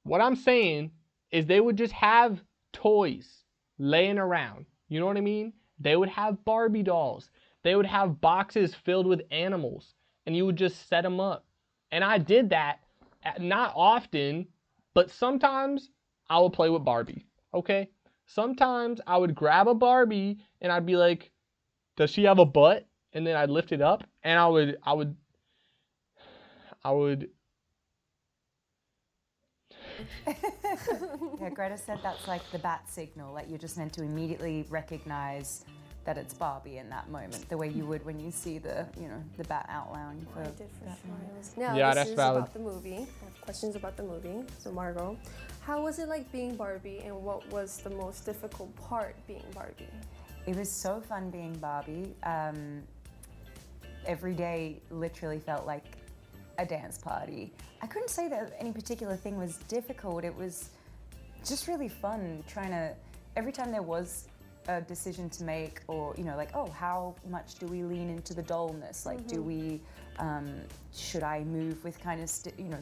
What I'm saying is they would just have toys laying around. You know what I mean? They would have Barbie dolls. They would have boxes filled with animals. And you would just set them up. And I did that. Not often, but sometimes I would play with Barbie, okay? Sometimes I would grab a Barbie and I'd be like, does she have a butt? And then I'd lift it up and I would Yeah, Greta said that's like the bat signal, like you're just meant to immediately recognize that it's Barbie in that moment, the way you would when you see the, the bat outline. I did for sure. Now, yeah, this that's is valid. about the movie. I have questions about the movie. So, Margot, how was it like being Barbie, and what was the most difficult part being Barbie? It was so fun being Barbie. Every day literally felt like a dance party. I couldn't say that any particular thing was difficult. It was just really fun every time there was a decision to make, or like, oh, how much do we lean into the dollness? Like, do we should I move with kind of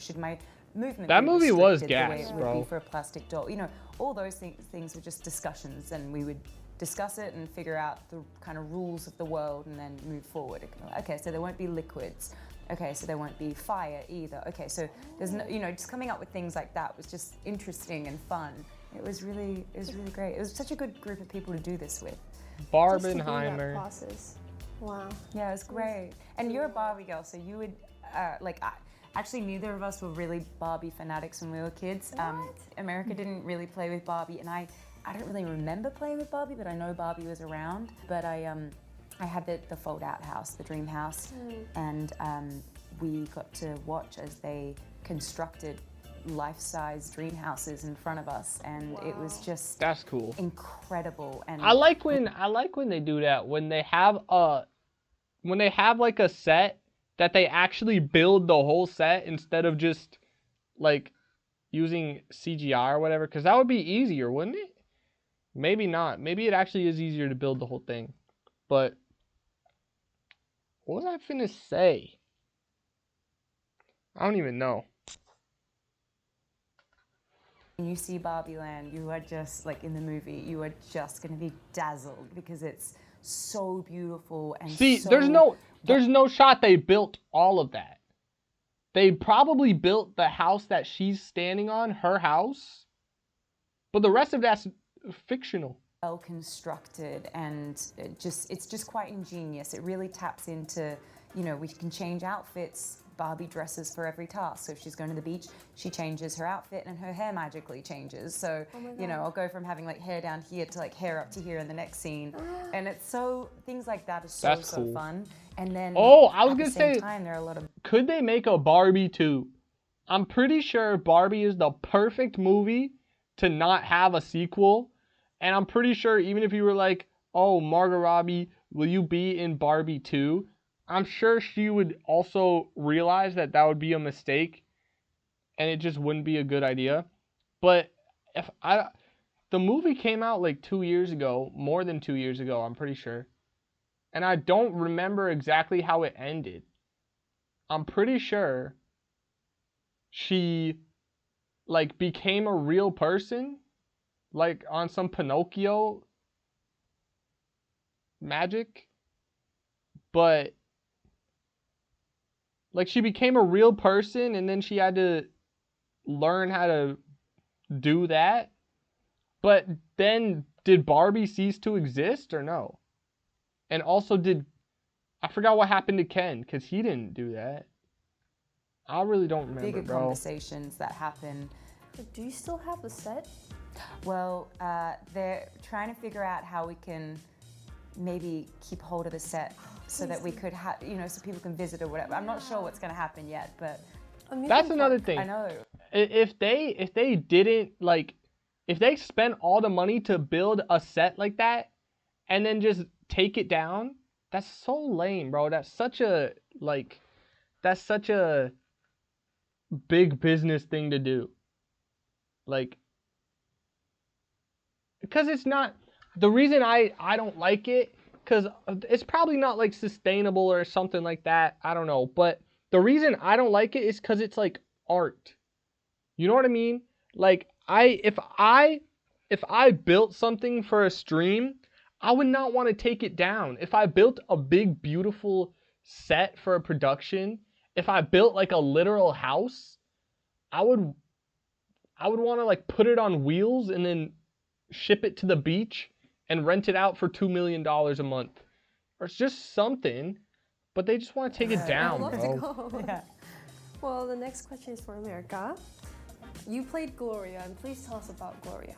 should my movement that be movie was restricted gas, the way it would bro. be for a plastic doll? All those things were just discussions, and we would discuss it and figure out the kind of rules of the world and then move forward. Okay, so there won't be liquids. Okay, so there won't be fire either. Okay, so there's no, just coming up with things like that was just interesting and fun. It was really great. It was such a good group of people to do this with. Barbenheimer. Process. Wow. Yeah, it was great. And you're a Barbie girl, so you would actually neither of us were really Barbie fanatics when we were kids. America didn't really play with Barbie, and I don't really remember playing with Barbie, but I know Barbie was around. But I had the fold-out house, the dream house, and we got to watch as they constructed life-size dream houses in front of us, and it was just that's cool, incredible. And I like when they do that, when they have like a set that they actually build the whole set instead of just like using CGI or whatever, because that would be easier, wouldn't it? Maybe not. Maybe it actually is easier to build the whole thing. But what was I finna say? I don't even know. When you see Barbie Land, you are just, like in the movie, you are just going to be dazzled because it's so beautiful and see, so... there's no shot they built all of that. They probably built the house that she's standing on, her house, but the rest of that's fictional. Well constructed, and it's just quite ingenious. It really taps into, we can change outfits. Barbie dresses for every task. So if she's going to the beach, she changes her outfit and her hair magically changes. So, I'll go from having like hair down here to like hair up to here in the next scene. And it's things like that is That's so cool. fun. And then I was at gonna the same say, time, there are a lot of... Could they make a Barbie 2? I'm pretty sure Barbie is the perfect movie to not have a sequel. And I'm pretty sure even if you were like, oh, Margot Robbie, will you be in Barbie 2? I'm sure she would also realize that that would be a mistake and it just wouldn't be a good idea. But the movie came out like 2 years ago, more than 2 years ago, I'm pretty sure. And I don't remember exactly how it ended. I'm pretty sure she like became a real person like on some Pinocchio magic, but like she became a real person and then she had to learn how to do that. But then did Barbie cease to exist or no? And also I forgot what happened to Ken because he didn't do that. I really don't remember, Bigger bro. conversations that happen. Do you still have the set? Well, they're trying to figure out how we can maybe keep hold of the set so that we could have, you know, so people can visit or whatever. I'm not sure what's going to happen yet, but That's another thing. I know. If they didn't like, if they spent all the money to build a set like that and then just take it down, that's so lame, bro. That's such a big business thing to do. Like, because it's not, the reason I don't like it, because it's probably not like sustainable or something like that. I don't know. But the reason I don't like it is because it's like art. You know what I mean? Like, if I built something for a stream, I would not want to take it down. If I built a big, beautiful set for a production, if I built like a literal house, I would want to like put it on wheels and then ship it to the beach and rent it out for $2 million a month. Or it's just something, but they just want to take it down, I'd love bro. to go. Yeah. Well, the next question is for America. You played Gloria, and please tell us about Gloria.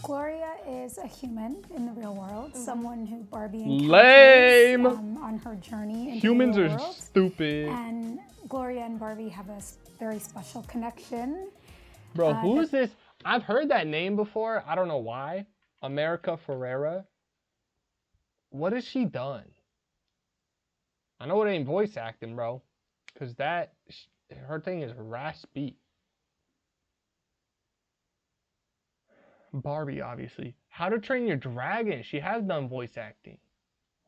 Gloria is a human in the real world, someone who Barbie Lame. encounters on her journey into Humans the real are world. stupid. And Gloria and Barbie have a very special connection. Bro, who is this? I've heard that name before. I don't know why. America Ferrera. What has she done? I know it ain't voice acting, bro. Because her thing is raspy. Barbie, obviously. How to Train Your Dragon. She has done voice acting.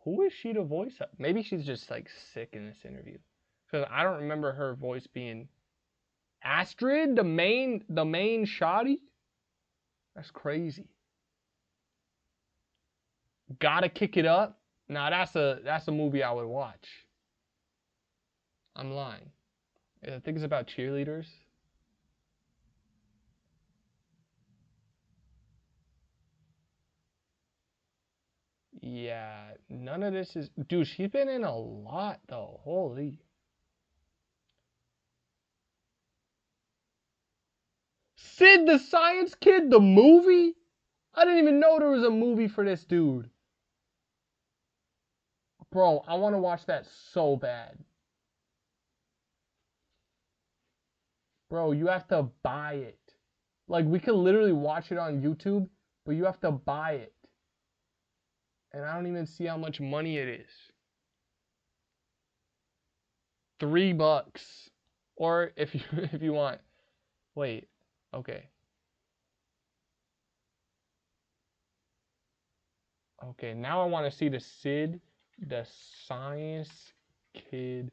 Who is she to voice up? Maybe she's just like sick in this interview. Because I don't remember her voice being Astrid, the main shotty. That's crazy. Gotta Kick It Up. Nah, that's a movie I would watch. I'm lying. I think it's about cheerleaders. Yeah, none of this is... Dude, she's been in a lot, though. Holy. Sid the Science Kid, the movie? I didn't even know there was a movie for this dude. Bro, I want to watch that so bad. Bro, you have to buy it. Like, we could literally watch it on YouTube, but you have to buy it. And I don't even see how much money it is. $3. Or if you want. Wait. Okay. Okay, now I want to see the Sid the Science Kid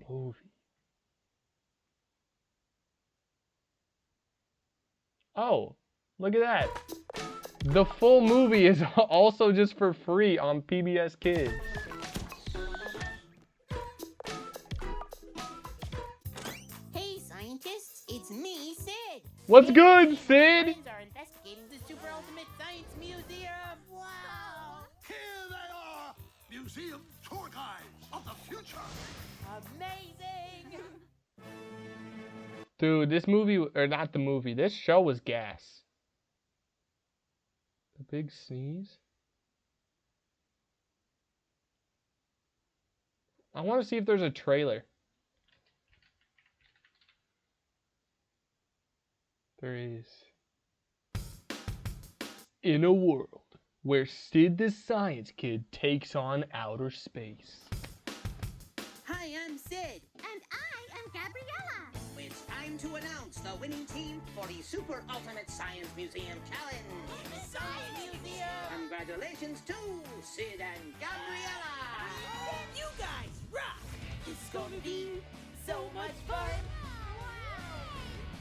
movie. Oh, look at that. The full movie is also just for free on PBS Kids. Hey, scientists, it's me, Sid. What's good, Sid? Friends are investigating the Super Ultimate Science Museum. Wow! Here they are, museum tour guides of the future. Amazing! Dude, this movie, or not the movie, this show was gas. The big sneeze? I want to see if there's a trailer. There is. In a world where Sid the Science Kid takes on outer space. Hi, I'm Sid. And I am Gabriella. It's time to announce the winning team for the Super Ultimate Science Museum Challenge. Science Museum! Congratulations to Sid and Gabriella! You guys rock! It's gonna be so much fun!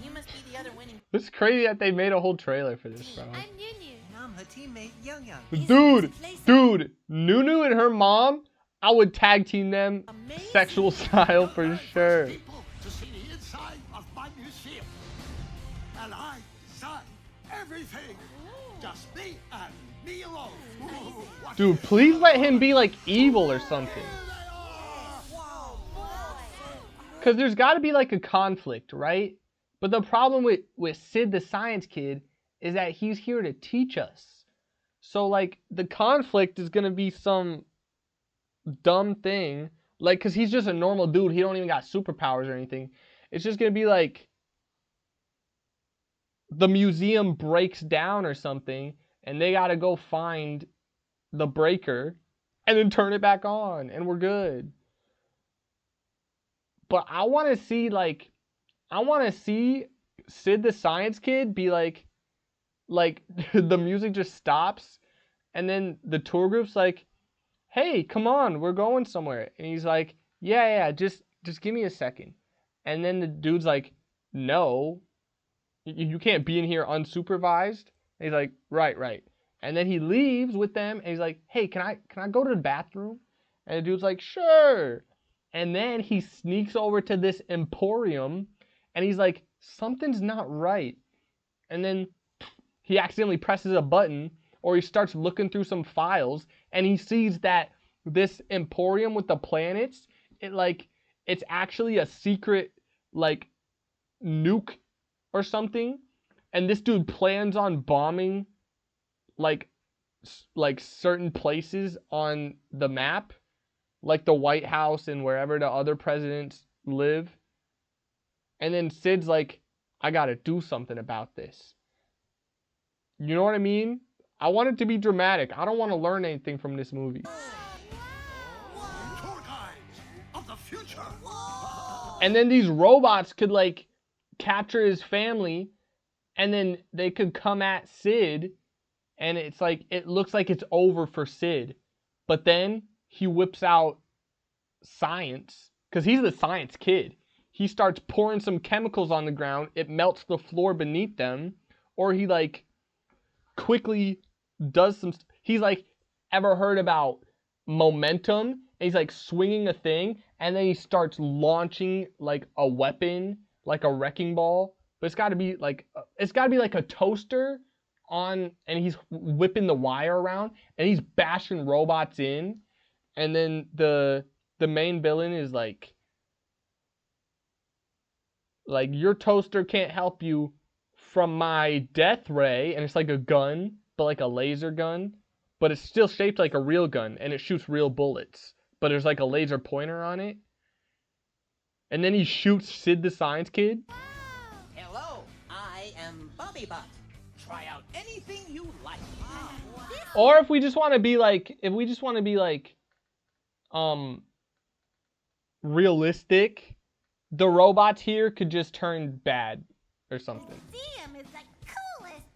You must be the other winning. It's crazy that they made a whole trailer for this, bro. I'm Nunu. And I'm her teammate, Young Young. Dude, Nunu and her mom, I would tag team them sexual style for sure. To see the inside of my museum. And I design everything. Just me and me alone. Dude, please let him be like evil or something. Because there's got to be like a conflict, right? But the problem with Sid the Science Kid is that he's here to teach us. So like the conflict is going to be some dumb thing. Like, because he's just a normal dude. He don't even got superpowers or anything. It's just going to be like the museum breaks down or something. And they got to go find the breaker and then turn it back on. And we're good. But I want to see, like, I want to see Sid the Science Kid be like the music just stops. And then the tour group's like, hey, come on, we're going somewhere. And he's like, yeah, just give me a second. And then the dude's like, no, you can't be in here unsupervised. And he's like, right. And then he leaves with them. And he's like, hey, can I go to the bathroom? And the dude's like, sure. And then he sneaks over to this emporium. And he's like, something's not right. And then he accidentally presses a button. Or he starts looking through some files. And he sees that this emporium with the planets, it's actually a secret, like, nuke or something. And this dude plans on bombing, like certain places on the map. Like the White House and wherever the other presidents live. And then Sid's like, I gotta do something about this. You know what I mean? I want it to be dramatic. I don't want to learn anything from this movie. Tour guides of the future. And then these robots could like capture his family. And then they could come at Sid. And it's like, it looks like it's over for Sid. But then he whips out science, because he's the science kid. He starts pouring some chemicals on the ground. It melts the floor beneath them. Or he like quickly does some... He's like, ever heard about momentum? And he's like swinging a thing. And then he starts launching like a weapon, like a wrecking ball. But it's got to be like a toaster on, and he's whipping the wire around. And he's bashing robots in. And then the main villain is like your toaster can't help you from my death ray. And it's like a gun, but like a laser gun. But it's still shaped like a real gun. And it shoots real bullets. But there's like a laser pointer on it. And then he shoots Sid the Science Kid. Hello, I am Bobby Butt. Try out anything you like. Or if we just want to be like, realistic, the robots here could just turn bad or something. Museum is the coolest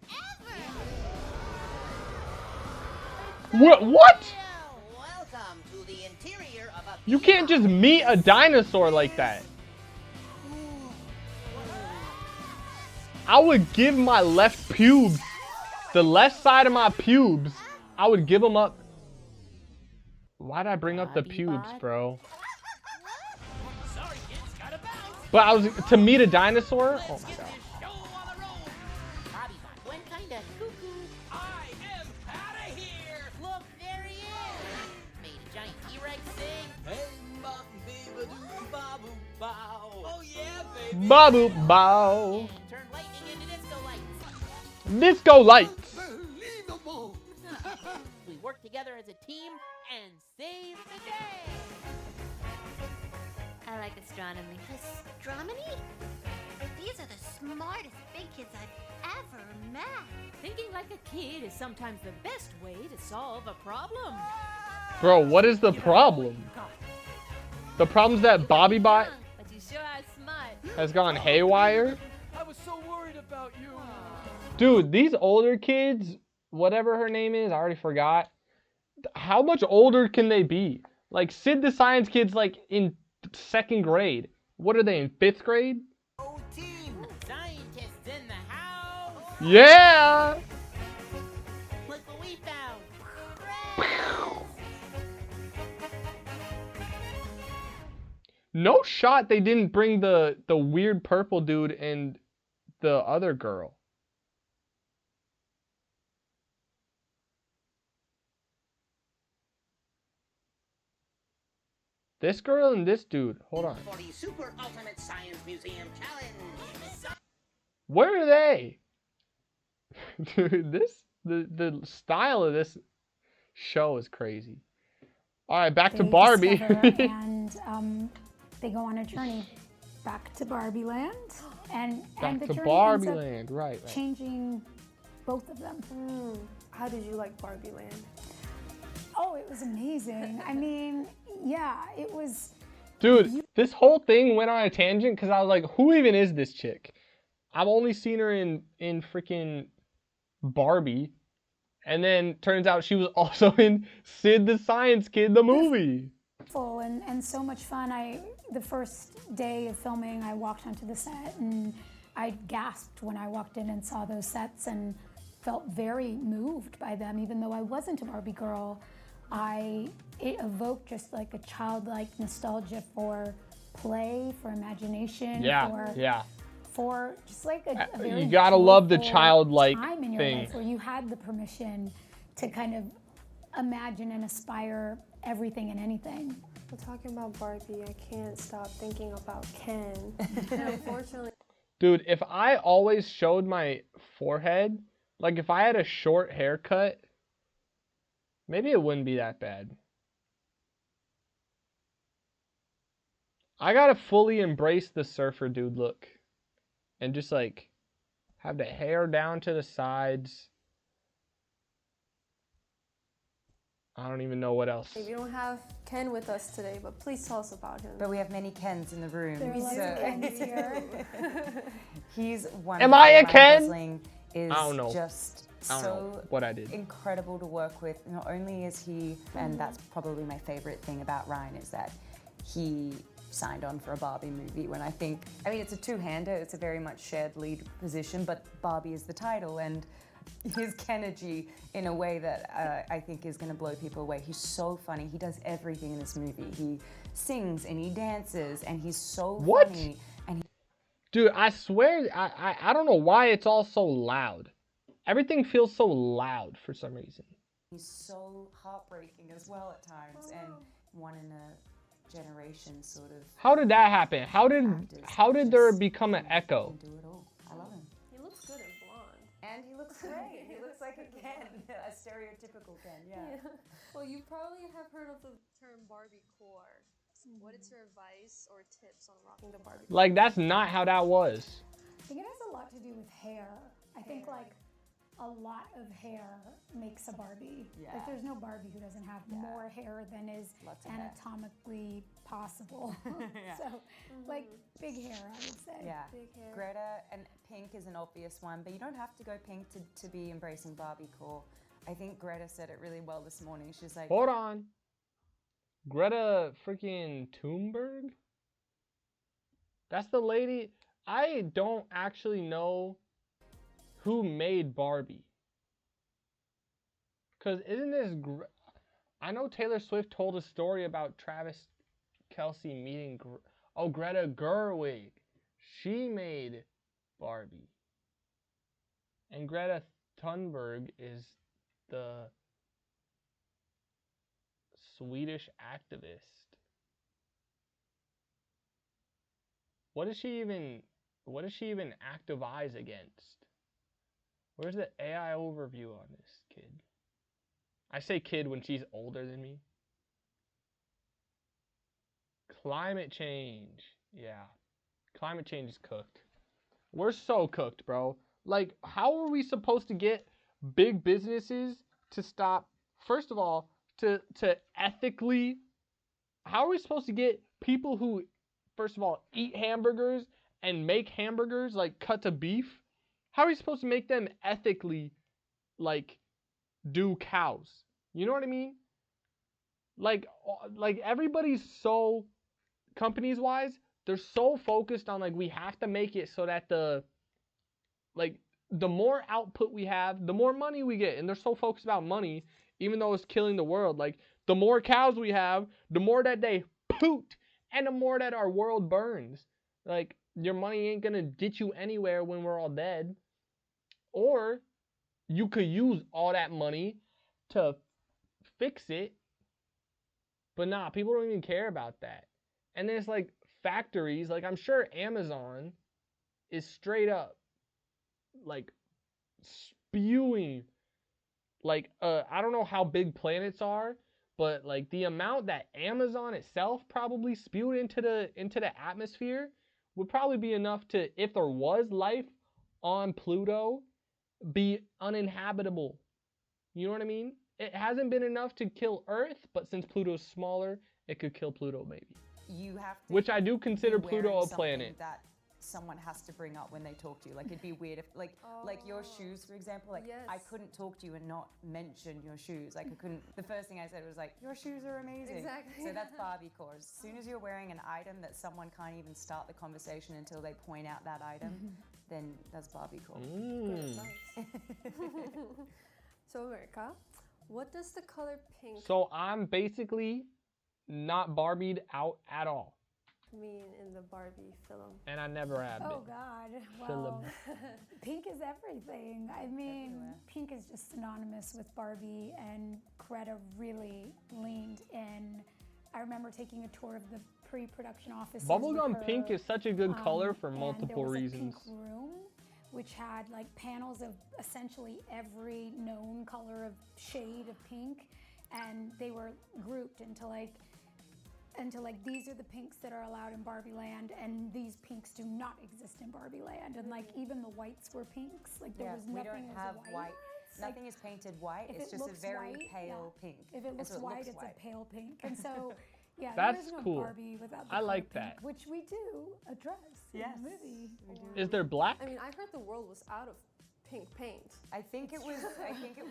ever. What? Welcome to the interior of a... You can't just meet a dinosaur like that. I would give my left pubes, the left side of my pubes, I would give them up. Why'd I bring up the pubes, bro? But to meet a dinosaur? Oh my god. When kinda cuckoo. I am outta here. Look, there he is. Made a giant T-Rex sing. Hey, baby, babu, bow. Oh yeah, baby. Babu, bow. Turn lightning into disco lights. Disco lights. Unbelievable. We work together as a team and save the day. I like astronomy. Astronomy? These are the smartest big kids I've ever met. Thinking like a kid is sometimes the best way to solve a problem. Bro, what is the problem? The problem's that Bobby Bot But you sure are smart. has gone haywire. I was so worried about you. Dude, these older kids, whatever her name is, I already forgot. How much older can they be? Like, Sid the Science Kid's like in 2nd grade. What are they, in 5th grade? Oh, team. Science Yeah. Look what we found. No shot they didn't bring the weird purple dude and the other girl. This girl and this dude. Hold on. For the Super Ultimate Science Museum Challenge. Where are they? Dude, the style of this show is crazy. All right, back to They Barbie. discover and they go on a journey back to Barbie Land, and Back the to journey Barbie ends up Land, right? changing both of them. How did you like Barbie Land? Oh, it was amazing. I mean, yeah, it was. Dude, this whole thing went on a tangent because I was like, who even is this chick? I've only seen her in freaking Barbie. And then turns out she was also in Sid the Science Kid, the movie. Full and so much fun. The first day of filming, I walked onto the set and I gasped when I walked in and saw those sets and felt very moved by them. Even though I wasn't a Barbie girl, it evoked just like a childlike nostalgia for play, for imagination, for just like a very you gotta love the joyful childlike time in your thing. life where you had the permission to kind of imagine and aspire everything and anything. We're talking about Barbie. I can't stop thinking about Ken. Unfortunately. Dude, if I always showed my forehead, like if I had a short haircut, maybe it wouldn't be that bad. I gotta fully embrace the surfer dude look. And just like have the hair down to the sides. I don't even know what else. We don't have Ken with us today, but please tell us about him. But we have many Kens in the room. There are lots of Kens here. He's one. Am I a Ryan Ken? Gosling is I don't know. just I don't know so what I did. incredible to work with. Not only is he, and that's probably my favorite thing about Ryan, is that he signed on for a Barbie movie when I mean, it's a two-hander, it's a very much shared lead position, but Barbie is the title, and his Kenergy in a way that I think is going to blow people away. He's so funny. He does everything in this movie. He sings and he dances and he's so funny. And Dude, I swear, I don't know why it's all so loud. Everything feels so loud for some reason. he's so heartbreaking as well at times, and one in a generation sort of. How did that happen? How did there become an echo? Do it all. I love him. He looks good in blonde. And he looks great. He looks like a Ken, a stereotypical Ken, yeah. Well, you probably have heard of the term Barbie core. What is your advice or tips on rocking the Barbie? Like, that's not how that was. I think it has a lot to do with hair. I think like a lot of hair makes a Barbie. Yeah. Like there's no Barbie who doesn't have more hair than is anatomically possible. So like big hair, I would say. Yeah. Big hair. Greta and pink is an obvious one, but you don't have to go pink to be embracing Barbie core. I think Greta said it really well this morning. She's like, Hold on. Greta freaking Thunberg? That's the lady. I don't actually know who made Barbie. Because isn't this... I know Taylor Swift told a story about Travis Kelce meeting... Greta Gerwig. She made Barbie. And Greta Thunberg is the Swedish activist. What does she even activize against? Where's the AI overview on this kid? I say kid when she's older than me. Climate change. Yeah. Climate change is cooked. We're so cooked, bro. Like, how are we supposed to get big businesses to stop, first of all, to ethically, how are we supposed to get people who, first of all, eat hamburgers and make hamburgers, like cut to beef? How are we supposed to make them ethically, like, do cows? You know what I mean? Like everybody's so, companies-wise, they're so focused on, like, we have to make it so that the, like, the more output we have, the more money we get. And they're so focused about money, even though it's killing the world. Like, the more cows we have, the more that they poot, and the more that our world burns. Like, your money ain't gonna get you anywhere when we're all dead. Or you could use all that money to fix it. But nah, people don't even care about that. And there's like factories, like I'm sure Amazon is straight up like spewing, like I don't know how big planets are, but like the amount that Amazon itself probably spewed into the atmosphere would probably be enough to, if there was life on Pluto, be uninhabitable. You know what I mean? It hasn't been enough to kill Earth, but since Pluto's smaller, it could kill Pluto maybe. You have to. Which I do consider be wearing Pluto a something planet. that someone has to bring up when they talk to you. Like, it'd be weird if, like your shoes, for example. Like, I couldn't talk to you and not mention your shoes. Like, I couldn't. The first thing I said was like, "Your shoes are amazing." Exactly. So that's Barbie core. As soon as you're wearing an item that someone can't even start the conversation until they point out that item, then that's Barbie core. Good advice. So America, what does the color pink So I'm basically not Barbied out at all. mean in the Barbie film? And I never have been. Oh God, Film. well, pink is everything. I mean, pink is just synonymous with Barbie, and Greta really leaned in. I remember taking a tour of the pre-production offices. Bubblegum pink is such a good color for and multiple there was reasons. A pink room, which had like panels of essentially every known color of shade of pink, and they were grouped into like these are the pinks that are allowed in Barbie Land, and these pinks do not exist in Barbie Land. And like even the whites were pinks. Like there was we nothing don't was have white. Nothing is painted white. If It's it just a looks very white, pale pink. If it looks so white, looks it's white. a pale pink. And so, yeah, That's there is no cool. Barbie without the I color like pink, that. which we do address in the movie. Is there black? I mean, I heard the world was out of pink paint. I think it was.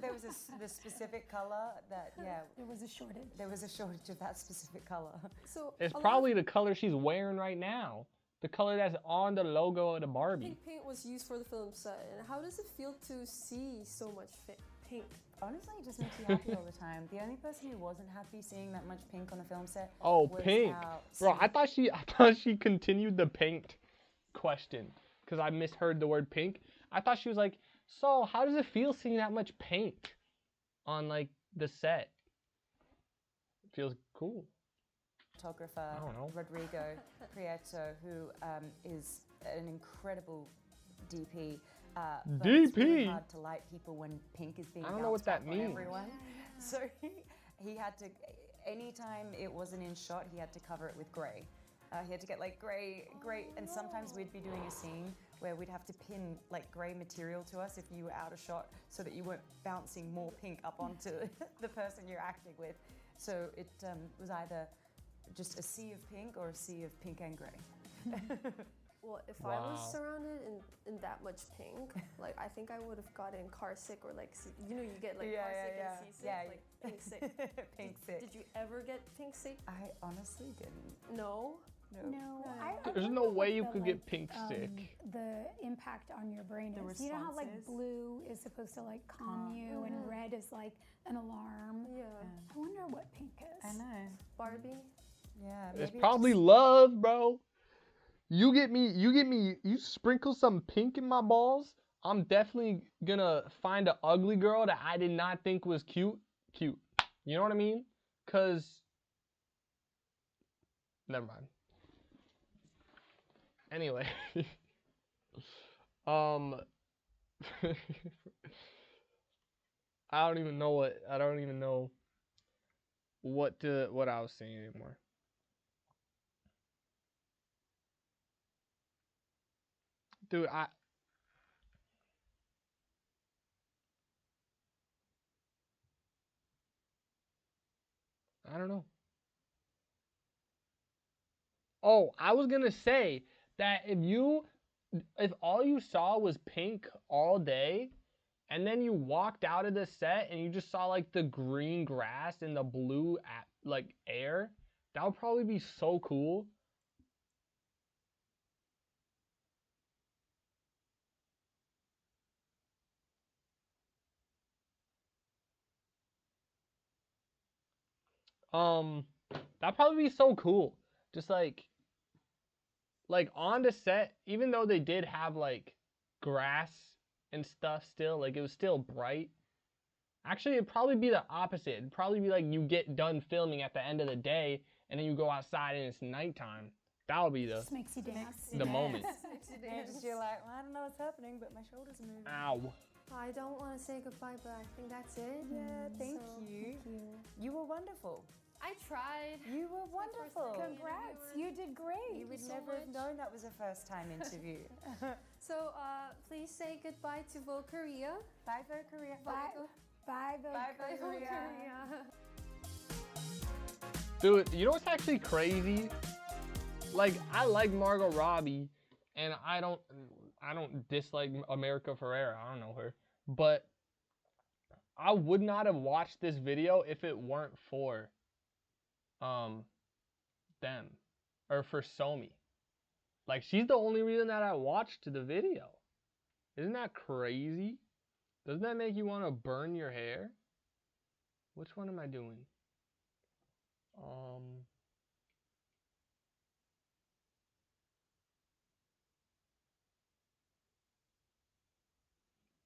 There was the specific color that There was a shortage. There was a shortage of that specific color. So It's probably the color she's wearing right now. The color that's on the logo of the Barbie. pink paint was used for the film set. And how does it feel to see so much pink? Honestly, it just makes you happy all the time. The only person who wasn't happy seeing that much pink on the film set Oh, was pink. how Bro, I thought she continued the paint question because I misheard the word pink. I thought she was like, so how does it feel seeing that much paint on like the set? It feels cool. photographer I don't know. Rodrigo Prieto, who is an incredible DP. But it's really DP? hard to light people when pink is being I don't know what bounced that back on means. everyone. So he had to, anytime it wasn't in shot, he had to cover it with gray. He had to get like gray, and sometimes we'd be doing a scene where we'd have to pin like gray material to us if you were out of shot so that you weren't bouncing more pink up onto the person you're acting with. So it was either just a sea of pink or a sea of pink and gray. Well, if I was surrounded in that much pink, like I think I would have gotten car sick or like you get like car sick and seasick, like pink sick. Pink sick. Did you ever get pink sick? I honestly didn't. No. No, There's no way you could get pink sick. The impact on your brain The is. You know how like responses. blue is supposed to like calm you, and red is like an alarm. Yeah. I wonder what pink is. I know. Barbie. Yeah. It's maybe probably love, bro. You you sprinkle some pink in my balls, I'm definitely gonna find an ugly girl that I did not think was cute. You know what I mean? Cause, never mind. Anyway, I don't even know what I was saying anymore. Dude, I don't know. Oh, I was gonna say that if all you saw was pink all day, and then you walked out of the set and you just saw like the green grass and the blue like air, that would probably be so cool. That'd probably be so cool. Just like on the set, even though they did have like grass and stuff still, like it was still bright. Actually, it'd probably be the opposite. It'd probably be like you get done filming at the end of the day and then you go outside and it's nighttime. That would be Just makes you dance. the moment. Because you're like, well, I don't know what's happening, but my shoulders are moving. Ow. I don't want to say goodbye, but I think that's it. Yeah, thank So, you. Thank you. You were wonderful. I tried. You were wonderful. Congrats, you did great. You would so never have much. known that was a first time interview. So, please say goodbye to Vogue Korea. Bye, Vogue Korea. Bye. Bye, Vogue Bye, Vogue Vogue Korea. Korea. Dude, you know what's actually crazy? Like, I like Margot Robbie, and I don't dislike America Ferrera. I don't know her. But I would not have watched this video if it weren't for them. Or for Somi. Like, she's the only reason that I watched the video. Isn't that crazy? Doesn't that make you want to burn your hair? Which one am I doing?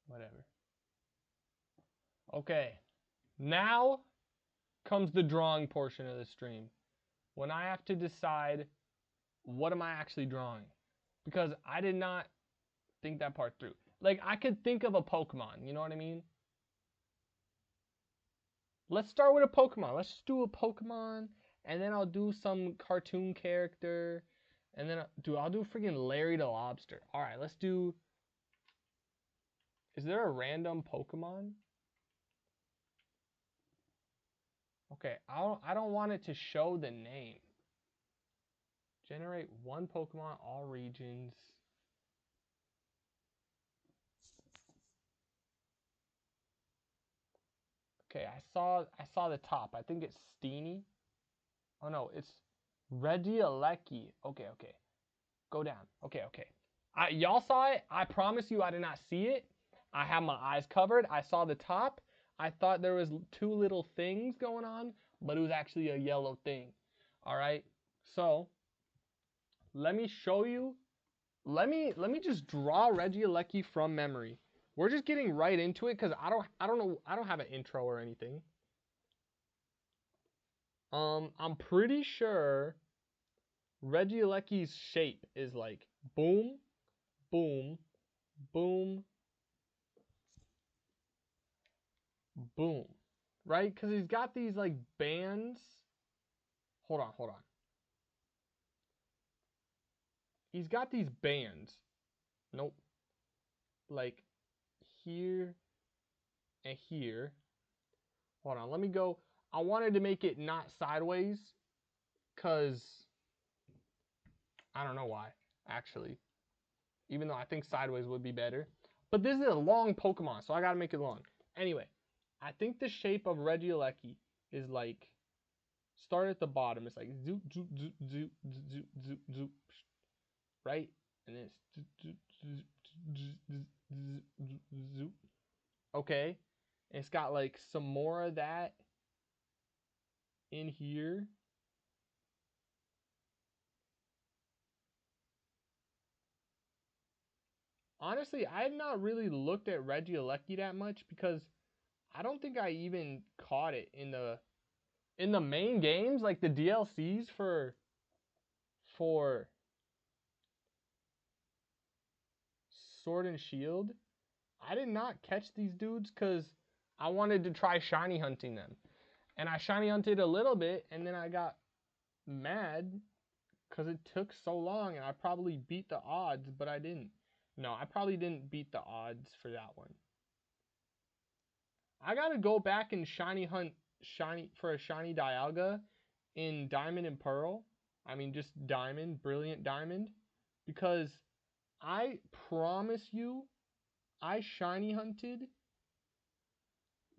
Whatever. Okay. Now comes the drawing portion of the stream. When I have to decide what am I actually drawing. Because I did not think that part through. Like, I could think of a Pokemon, you know what I mean? Let's start with a Pokemon. Let's just do a Pokemon, and then I'll do some cartoon character, and then I'll do freaking Larry the Lobster. All right, let's do. Is there a random Pokemon? Okay, I don't want it to show the name. Generate one Pokemon, all regions. Okay, I saw the top. I think it's Steenie. Oh no, it's Regieleki. Okay. Go down. Okay. Y'all saw it. I promise you I did not see it. I have my eyes covered. I saw the top. I thought there was two little things going on, but it was actually a yellow thing. All right. So, let me show you. Let me just draw Regieleki from memory. We're just getting right into it because I don't know. I don't have an intro or anything. I'm pretty sure Regieleki's shape is like boom, boom, boom, boom, right? Because he's got these like bands. Hold on. He's got these bands. Nope. Like here and here. Hold on, let me go. I wanted to make it not sideways because I don't know why, actually. Even though I think sideways would be better. But this is a long Pokemon, so I gotta make it long. Anyway, I think the shape of Regieleki is like, start at the bottom. It's like zoop, zoop, zoop, zoop, zoop, zoop, zoop, right? And then it's zoop, zoop, zoop, zoop, zoop. Okay. And it's got like some more of that in here. Honestly, I have not really looked at Regieleki that much because I don't think I even caught it in the main games, like the DLCs for Sword and Shield. I did not catch these dudes because I wanted to try shiny hunting them. And I shiny hunted a little bit, and then I got mad because it took so long, and I probably beat the odds, but I didn't. No, I probably didn't beat the odds for that one. I gotta go back and shiny hunt for a shiny Dialga in Diamond and Pearl. I mean, just Diamond, Brilliant Diamond. Because I promise you, I shiny hunted.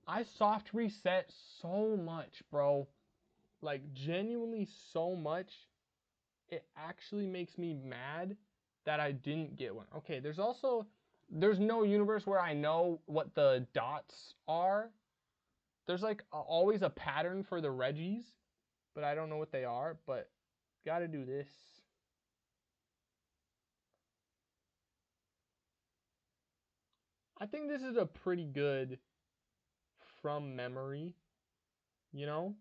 I soft reset so much, bro. Like, genuinely so much. It actually makes me mad that I didn't get one. Okay, there's no universe where I know what the dots are. There's like always a pattern for the Regis. but I don't know what they are, but gotta do this. I think this is a pretty good from memory, you know?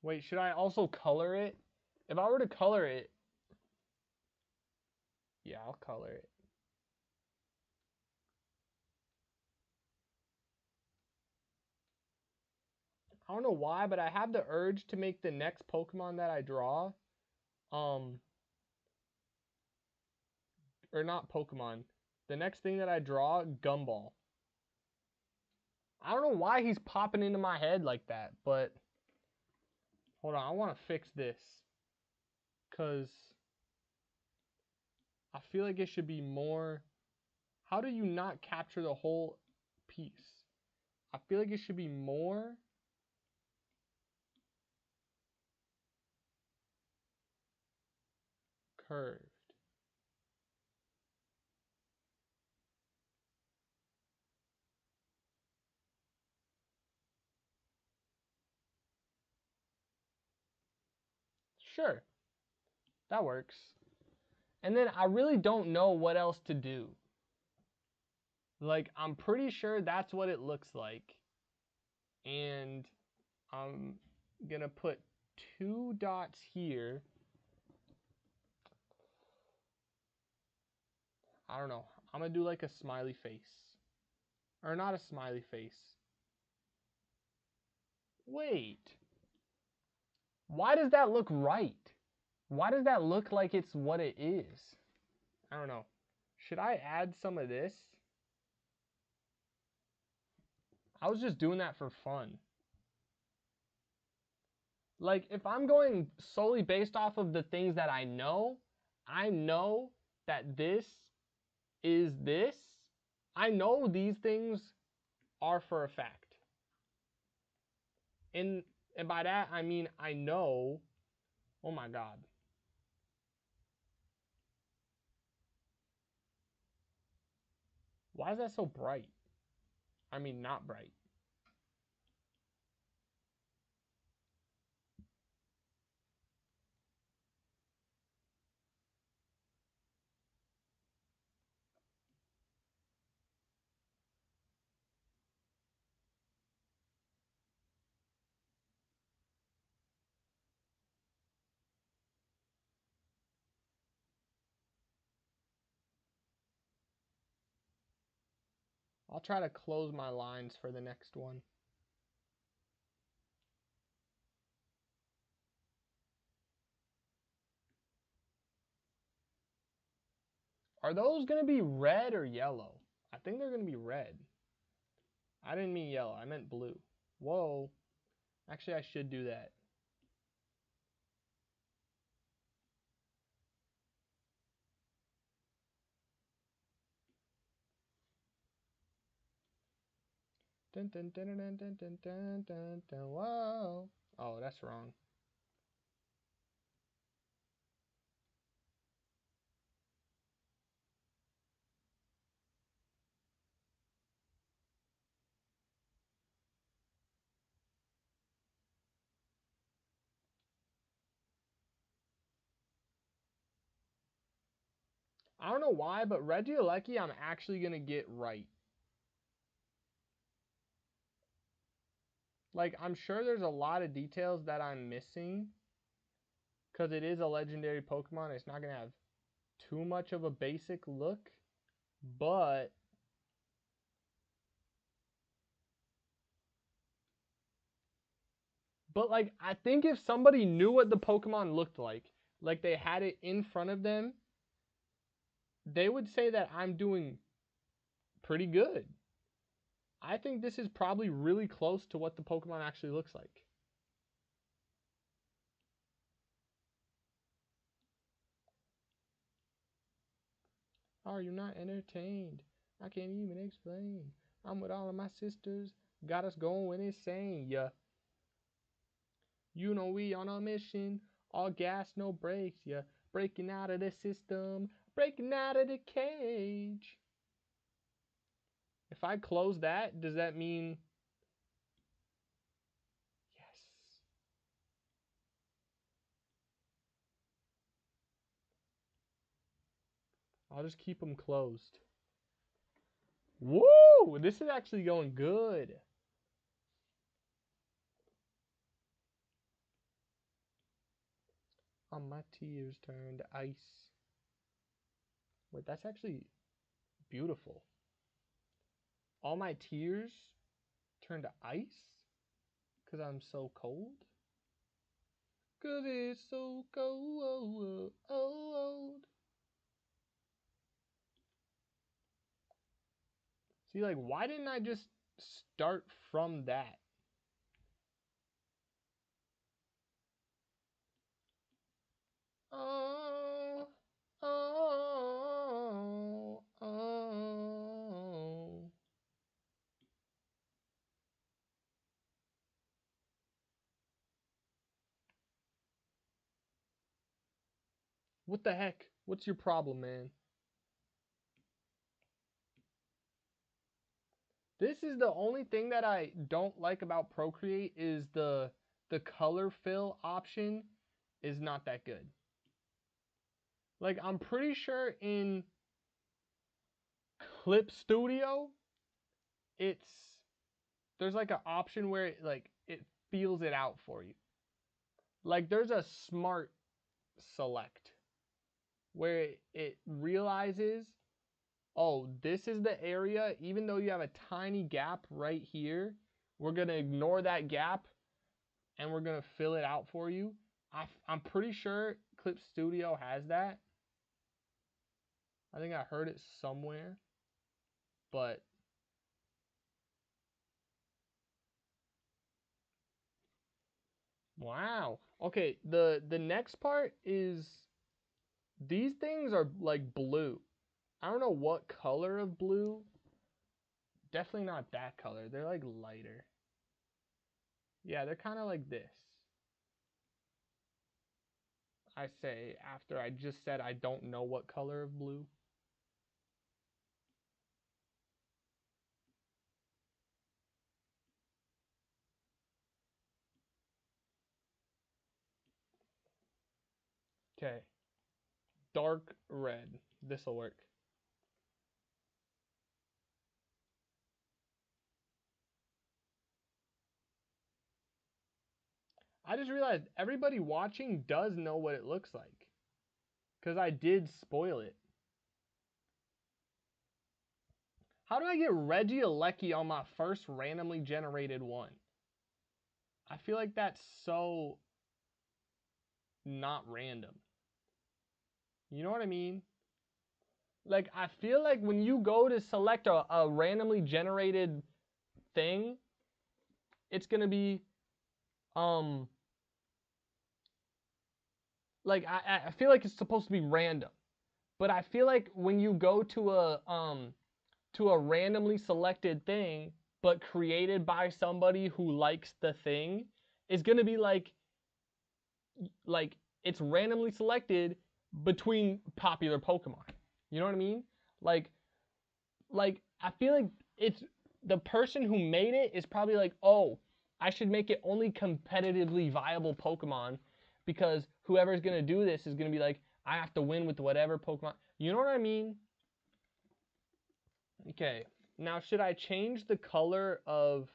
Wait, should I also color it? If I were to color it, yeah, I'll color it. I don't know why, but I have the urge to make the next Pokemon that I draw, or not Pokemon, the next thing that I draw, Gumball. I don't know why he's popping into my head like that, but hold on, I want to fix this, because I feel like it should be more. How do you not capture the whole piece? I feel like it should be more curved. Sure, that works. And then I really don't know what else to do. Like, I'm pretty sure that's what it looks like. And I'm gonna put 2 dots here. I don't know. I'm gonna do like a smiley face. Or not a smiley face. Wait. Why does that look right? Why does that look like it's what it is? I don't know. Should I add some of this? I was just doing that for fun. Like, if I'm going solely based off of the things that I know that this is this. I know these things are for a fact. And by that, I mean I know. Oh my God. Why is that so bright? I mean, not bright. I'll try to close my lines for the next one. Are those going to be red or yellow? I think they're going to be red. I didn't mean yellow. I meant blue. Whoa. Actually, I should do that. Dun, dun, dun, dun, dun, dun, dun, dun, dun, whoa. Oh, that's wrong. I don't know why, but Regieleki I'm actually going to get right. Like, I'm sure there's a lot of details that I'm missing. Because it is a legendary Pokemon. It's not going to have too much of a basic look. But like, I think if somebody knew what the Pokemon looked like they had it in front of them, they would say that I'm doing pretty good. I think this is probably really close to what the Pokemon actually looks like. Are you not entertained? I can't even explain. I'm with all of my sisters. Got us going insane, yeah. You know we on a mission. All gas, no brakes, yeah. Breaking out of the system. Breaking out of the cage. If I close that, does that mean... Yes. I'll just keep them closed. Woo! This is actually going good. All my tears turned to ice. Wait, that's actually beautiful. All my tears turned to ice? Because I'm so cold? Because it's so cold. See, like, why didn't I just start from that? Oh, oh, oh. What the heck? What's your problem, man? This is the only thing that I don't like about Procreate is the color fill option is not that good. Like, I'm pretty sure in Clip Studio, there's like an option where it feels it out for you. Like, there's a smart select where it realizes, oh, this is the area, even though you have a tiny gap right here, we're going to ignore that gap and we're going to fill it out for you. I'm pretty sure Clip Studio has that. I think I heard it somewhere, but wow. Okay, the next part is these things are like blue. I don't know what color of blue. Definitely not that color. They're like lighter. Yeah, they're kind of like this. I say after I just said I don't know what color of blue. Okay. Dark red. This'll work. I just realized everybody watching does know what it looks like. Because I did spoil it. How do I get Reggie Alecki on my first randomly generated one? I feel like that's so not random. You know what I mean? Like, I feel like when you go to select a randomly generated thing, it's going to be, like, I feel like it's supposed to be random. But I feel like when you go to a randomly selected thing, but created by somebody who likes the thing, it's going to be like it's randomly selected between popular Pokemon. You know what I mean? Like I feel like it's the person who made it is probably like, oh, I should make it only competitively viable Pokemon because whoever's gonna do this is gonna be like, I have to win with whatever Pokemon. You know what I mean? Okay. Now should I change the color of?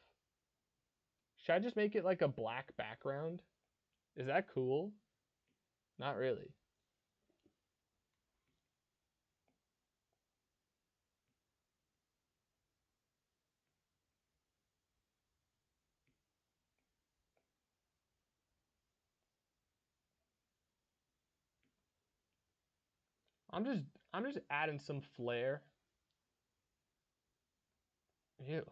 Should I just make it like a black background? Is that cool? Not really. I'm just adding some flair. Ew.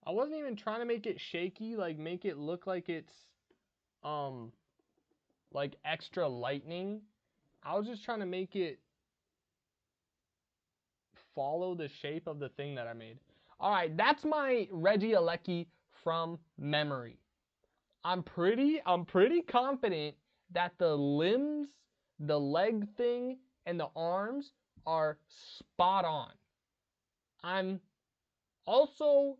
I wasn't even trying to make it shaky, like make it look like it's like extra lightning. I was just trying to make it follow the shape of the thing that I made. All right, that's my Reggie Alecki from memory. I'm pretty confident that the limbs, the leg thing, and the arms are spot on. I'm also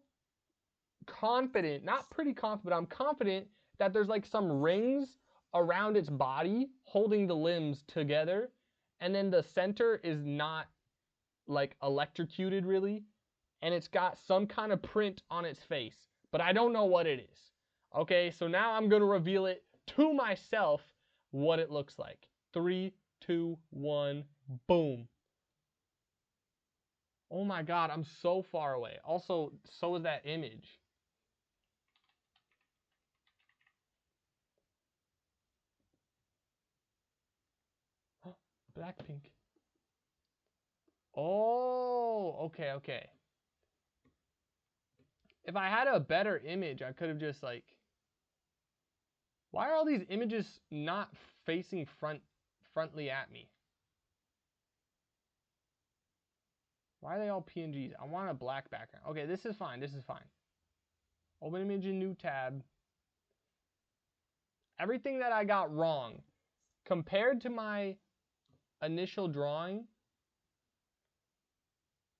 confident, not pretty confident, but I'm confident that there's like some rings around its body holding the limbs together, and then the center is not like electrocuted really, and it's got some kind of print on its face, but I don't know what it is. Okay, so now I'm gonna reveal it to myself what it looks like. 3, 2, 1, boom. Oh my god, I'm so far away. Also, so is that image. Blackpink. Oh, okay. If I had a better image, I could have just like... Why are all these images not facing frontly at me? Why are they all PNGs? I want a black background. Okay, this is fine. Open image in new tab. Everything that I got wrong compared to my initial drawing.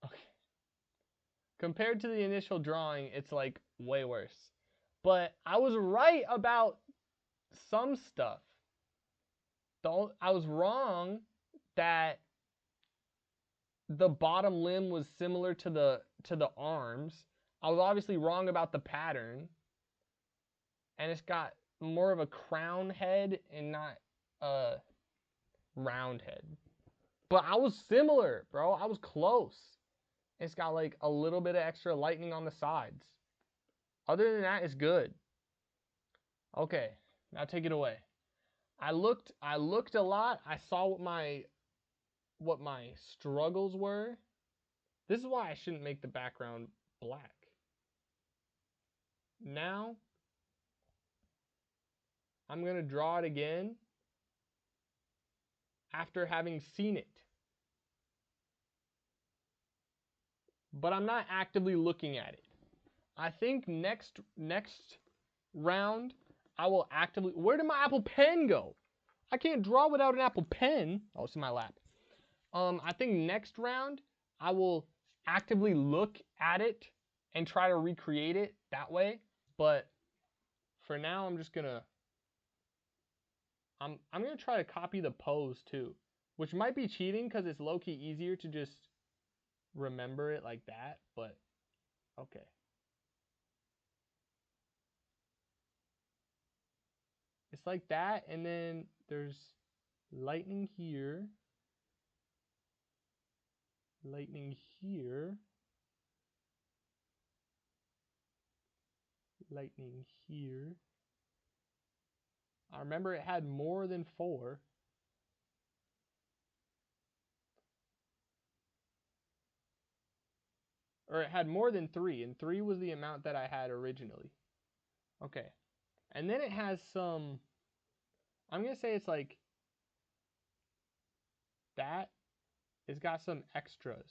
Okay. Compared to the initial drawing, it's like way worse. But I was right about some stuff. I was wrong that the bottom limb was similar to the arms. I was obviously wrong about the pattern. And it's got more of a crown head and not a round head. But I was similar, bro. I was close. It's got like a little bit of extra lightning on the sides. Other than that, it's good. Okay, now take it away. I looked a lot. I saw what my struggles were. This is why I shouldn't make the background black. Now, I'm going to draw it again after having seen it. But I'm not actively looking at it. I think next round, I will actively... Where did my Apple Pen go? I can't draw without an Apple Pen. Oh, it's in my lap. I think next round, I will actively look at it and try to recreate it that way. But for now, I'm just gonna... I'm gonna try to copy the pose too, which might be cheating because it's low-key easier to just remember it like that, but okay. It's like that, and then there's lightning here, lightning here, lightning here. I remember it had more than 4. Or it had more than 3, and 3 was the amount that I had originally. Okay. And then it has some... I'm going to say it's like... That. It's got some extras.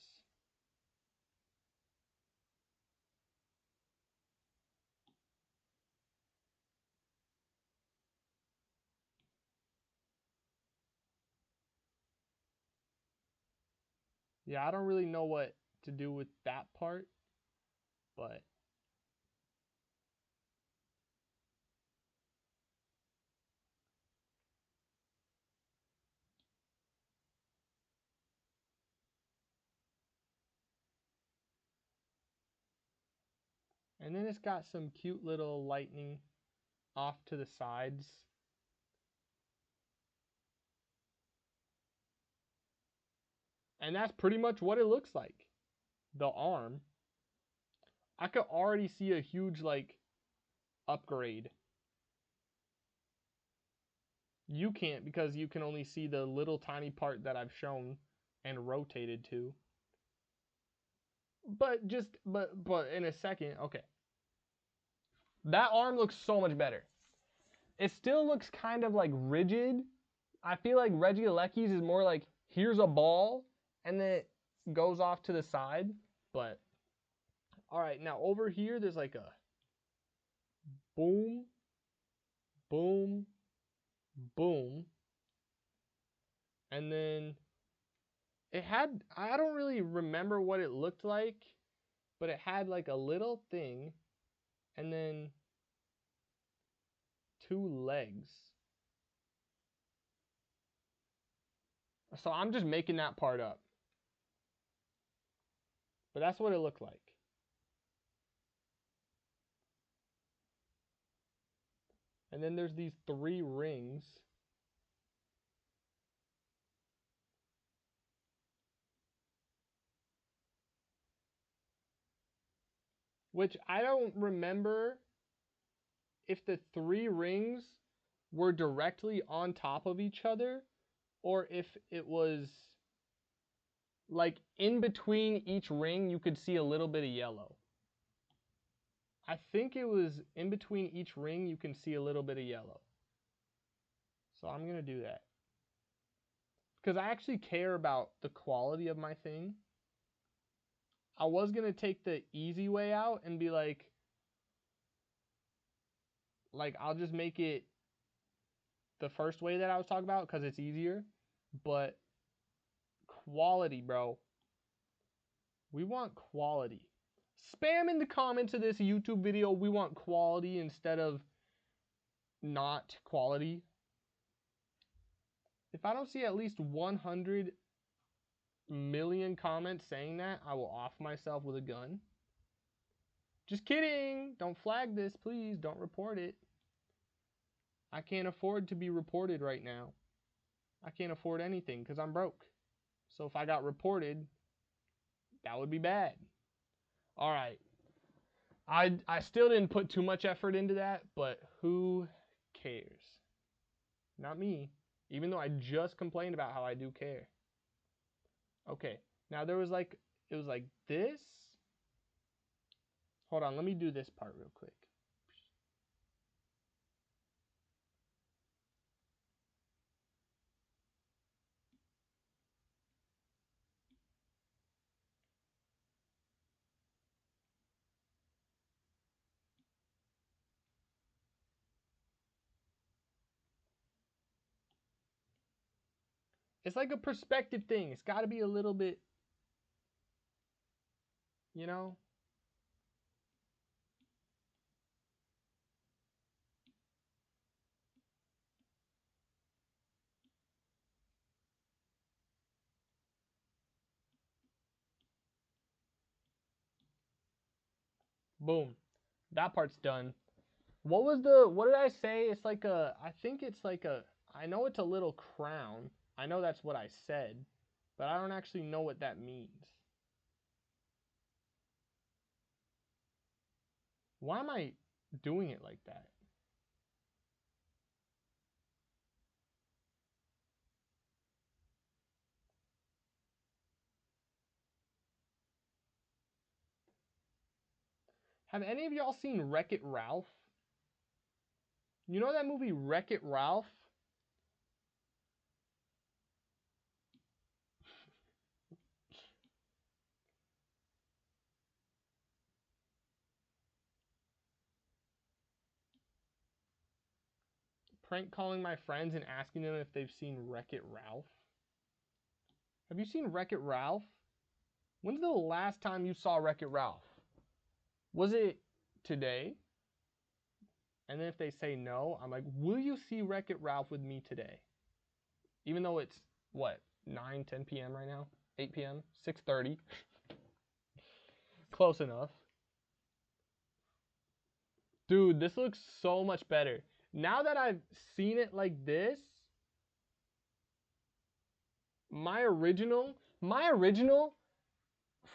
Yeah, I don't really know what to do with that part, but and then it's got some cute little lightning off to the sides. And that's pretty much what it looks like. The arm. I could already see a huge like upgrade. You can't because you can only see the little tiny part that I've shown and rotated to. But in a second, okay. That arm looks so much better. It still looks kind of like rigid. I feel like Reggie Alecki's is more like, here's a ball, and then it goes off to the side. But, all right, now over here, there's like a boom, boom, boom. And then it had, I don't really remember what it looked like, but it had like a little thing, and then 2 legs. So I'm just making that part up. But that's what it looked like. And then there's these 3 rings. Which I don't remember if the 3 rings were directly on top of each other, or if it was like in between each ring you could see a little bit of yellow. I think it was in between each ring you can see a little bit of yellow. So I'm going to do that. Because I actually care about the quality of my thing. I was going to take the easy way out and be like I'll just make it the first way that I was talking about because it's easier. But quality, bro. We want quality. Spam in the comments of this YouTube video, we want quality instead of not quality. If I don't see at least 100 million comments saying that, I will off myself with a gun. Just kidding. Don't flag this, please. Don't report it. I can't afford to be reported right now. I can't afford anything because I'm broke. So if I got reported, that would be bad. All right. I still didn't put too much effort into that, but who cares? Not me. Even though I just complained about how I do care. Okay. Now there was like, it was like this. Hold on, let me do this part real quick. It's like a perspective thing. It's got to be a little bit, you know? Boom. That part's done. What did I say? It's like I think it's like I know it's a little crown. I know that's what I said, but I don't actually know what that means. Why am I doing it like that? Have any of y'all seen Wreck-It Ralph? You know that movie Wreck-It Ralph? Prank calling my friends and asking them if they've seen Wreck-It Ralph. Have you seen Wreck-It Ralph? When's the last time you saw Wreck-It Ralph? Was it today? And then if they say no, I'm like, will you see Wreck-It Ralph with me today? Even though it's, what, 9, 10 p.m. right now? 8 p.m.? 6:30? Close enough. Dude, this looks so much better. Now that I've seen it like this, my original,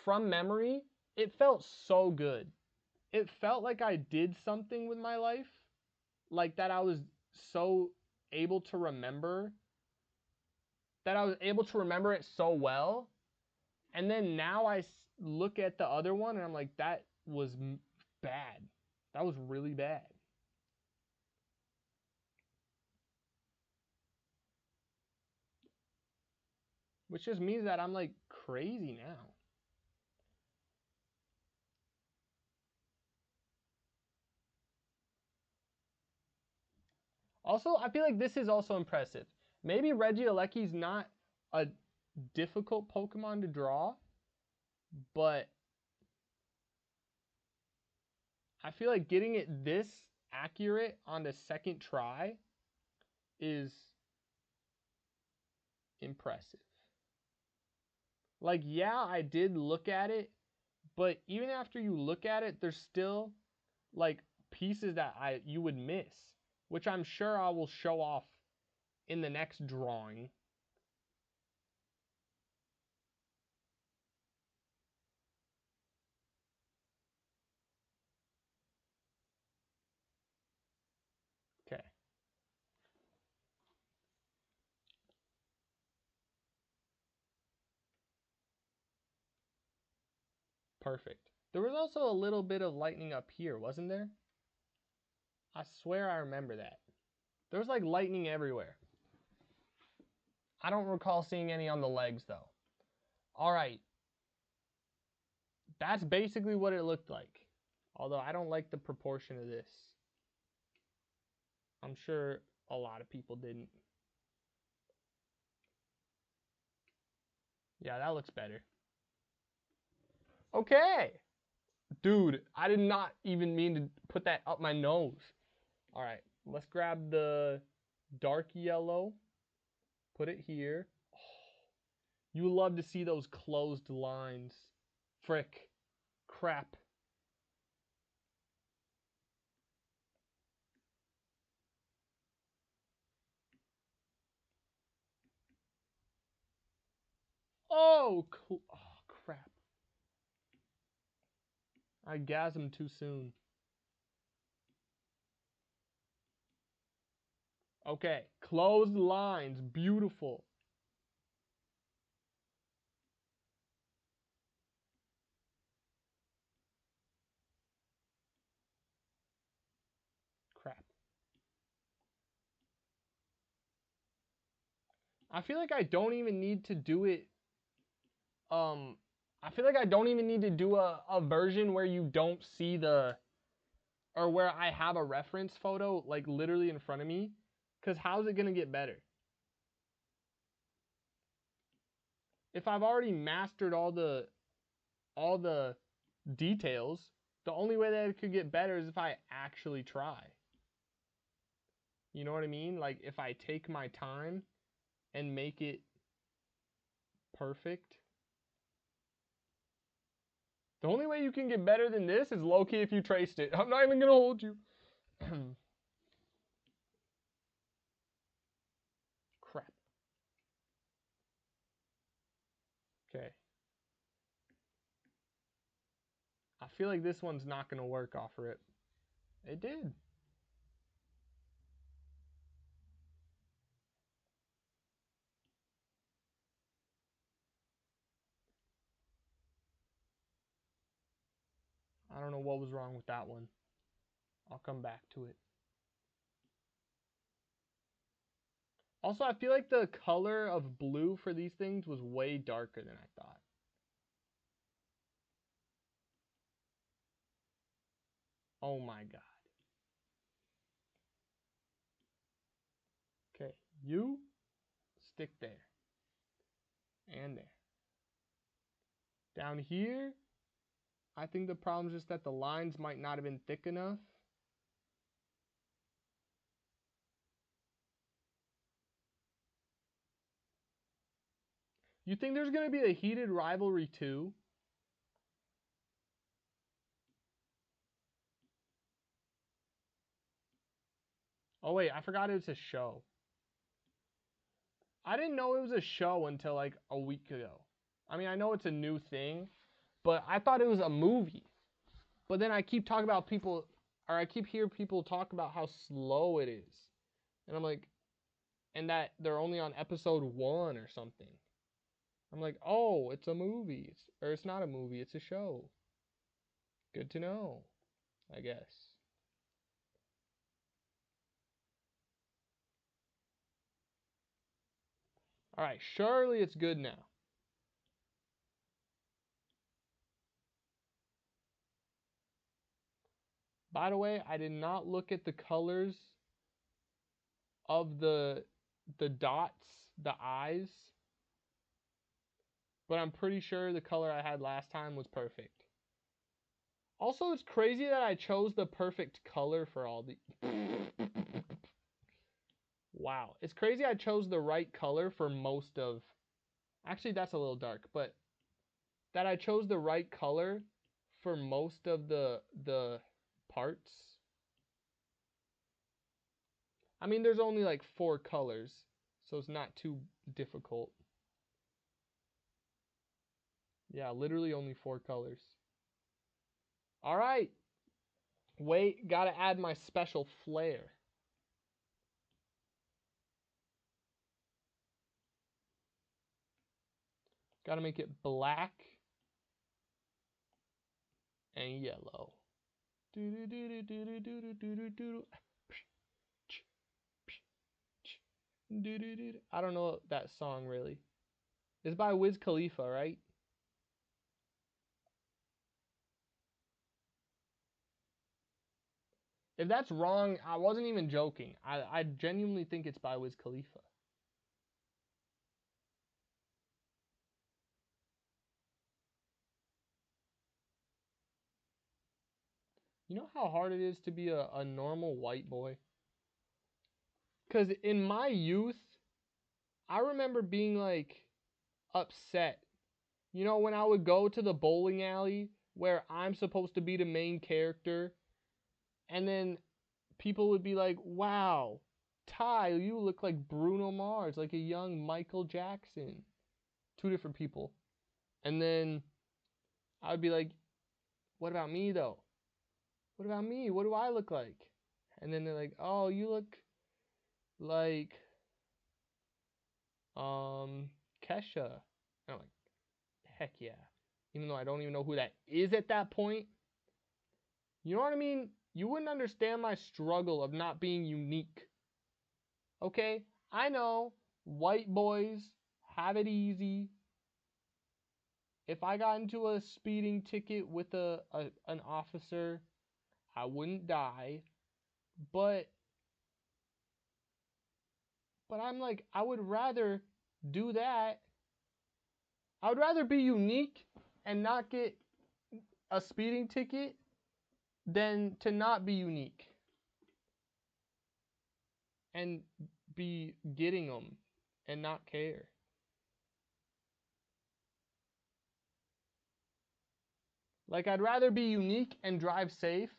from memory, it felt so good. It felt like I did something with my life. Like that I was so able to remember. That I was able to remember it so well. And then now I look at the other one and I'm like, that was bad. That was really bad. Which just means that I'm like crazy now. Also, I feel like this is also impressive. Maybe Regieleki's not a difficult Pokemon to draw, but I feel like getting it this accurate on the second try is impressive. Like, yeah, I did look at it, but even after you look at it, there's still like pieces that you would miss, which I'm sure I will show off in the next drawing. Okay. Perfect. There was also a little bit of lightning up here, wasn't there? I swear I remember that. There was like lightning everywhere. I don't recall seeing any on the legs though. All right. That's basically what it looked like. Although I don't like the proportion of this. I'm sure a lot of people didn't. Yeah, that looks better. Okay. Dude, I did not even mean to put that up my nose. All right, let's grab the dark yellow. Put it here. Oh, you love to see those closed lines. Frick. Crap. Oh, crap. I gasmed too soon. Okay, closed lines. Beautiful. Crap. I feel like I don't even need to do it. I feel like I don't even need to do a version where you don't see the, or where I have a reference photo like literally in front of me. Because how's it going to get better? If I've already mastered all the details, the only way that it could get better is if I actually try. You know what I mean? Like if I take my time and make it perfect. The only way you can get better than this is low-key if you traced it. I'm not even going to hold you. Crap. Okay. I feel like this one's not going to work off rip. It did. I don't know what was wrong with that one. I'll come back to it. Also, I feel like the color of blue for these things was way darker than I thought. Oh my god. Okay, you stick there. And there. Down here, I think the problem is just that the lines might not have been thick enough. You think there's going to be a heated rivalry too? Oh wait, I forgot it was a show. I didn't know it was a show until like a week ago. I mean, I know it's a new thing, but I thought it was a movie. But then I keep talking about people, or I keep hearing people talk about how slow it is. And I'm like, and that they're only on episode 1 or something. I'm like, oh, it's a movie. Or it's not a movie, it's a show. Good to know, I guess. All right, surely it's good now. By the way, I did not look at the colors of the dots, the eyes, but I'm pretty sure the color I had last time was perfect. Also, it's crazy that I chose the perfect color for all the... Wow. It's crazy I chose the right color for most of... Actually, that's a little dark, but that I chose the right color for most of the parts. I mean, there's only like 4 colors, so it's not too difficult. Yeah, literally only 4 colors. All right. Wait, gotta add my special flair. Gotta make it black and yellow. I don't know that song really. It's by Wiz Khalifa, right? If that's wrong, I wasn't even joking. I genuinely think it's by Wiz Khalifa. You know how hard it is to be a normal white boy? Because in my youth, I remember being like upset. You know, when I would go to the bowling alley where I'm supposed to be the main character, and then people would be like, wow, Ty, you look like Bruno Mars, like a young Michael Jackson. 2 different people. And then I would be like, what about me though? What about me? What do I look like? And then they're like, oh, you look like Kesha. And I'm like, heck yeah. Even though I don't even know who that is at that point. You know what I mean? You wouldn't understand my struggle of not being unique. Okay? I know white boys have it easy. If I got into a speeding ticket with an officer, I wouldn't die. But I'm like, I would rather do that. I would rather be unique and not get a speeding ticket than to not be unique and be getting them and not care. Like, I'd rather be unique and drive safe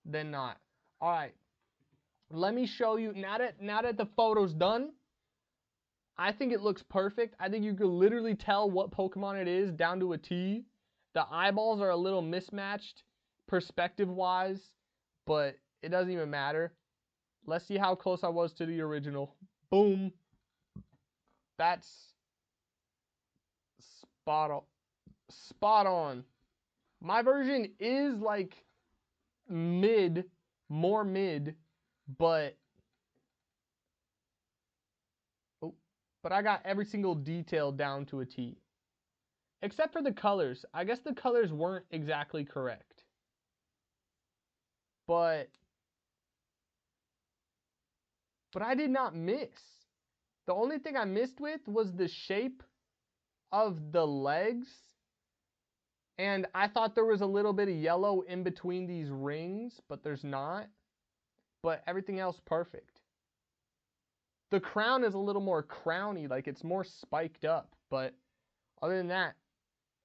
than not. All right, let me show you. Now that the photo's done, I think it looks perfect. I think you could literally tell what Pokemon it is down to a T. The eyeballs are a little mismatched perspective-wise, but it doesn't even matter. Let's see how close I was to the original. Boom. That's spot on. My version is like more mid, but I got every single detail down to a T. Except for the colors. I guess the colors weren't exactly correct. But I did not miss. The only thing I missed with was the shape of the legs. And I thought there was a little bit of yellow in between these rings, but there's not. But everything else perfect. The crown is a little more crowny, like it's more spiked up, but other than that,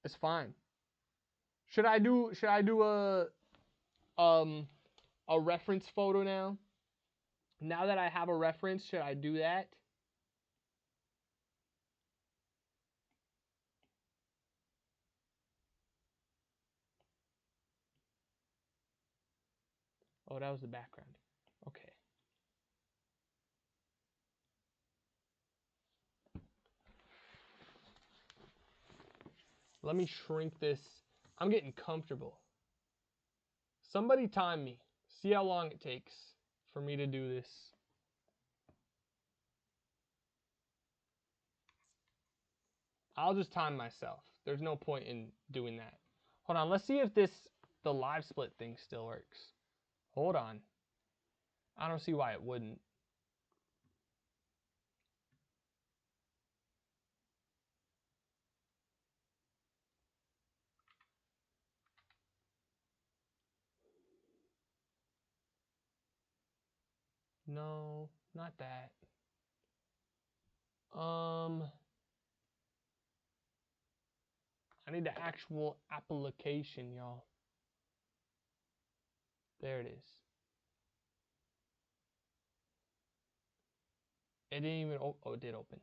it's fine. Should I do a reference photo now? Now that I have a reference, should I do that? Oh, that was the background. Okay. Let me shrink this. I'm getting comfortable. Somebody time me. See how long it takes for me to do this. I'll just time myself. There's no point in doing that. Hold on, let's see if the live split thing still works. Hold on. I don't see why it wouldn't. No, not that. I need the actual application, y'all. There it is. It didn't even oh, it did open.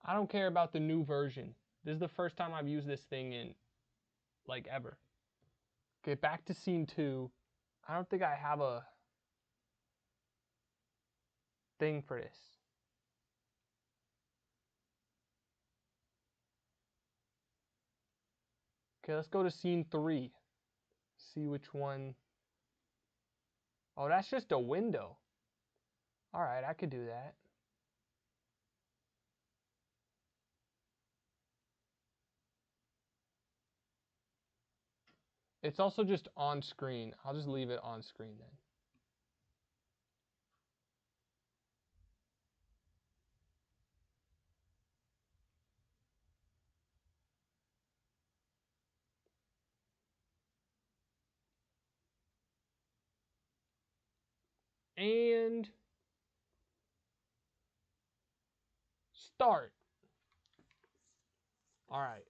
I don't care about the new version. This is the first time I've used this thing in like ever. Okay, back to scene 2. I don't think I have a thing for this. Okay, let's go to scene 3. See which one. Oh, that's just a window. All right, I could do that. It's also just on screen. I'll just leave it on screen then. And start. All right.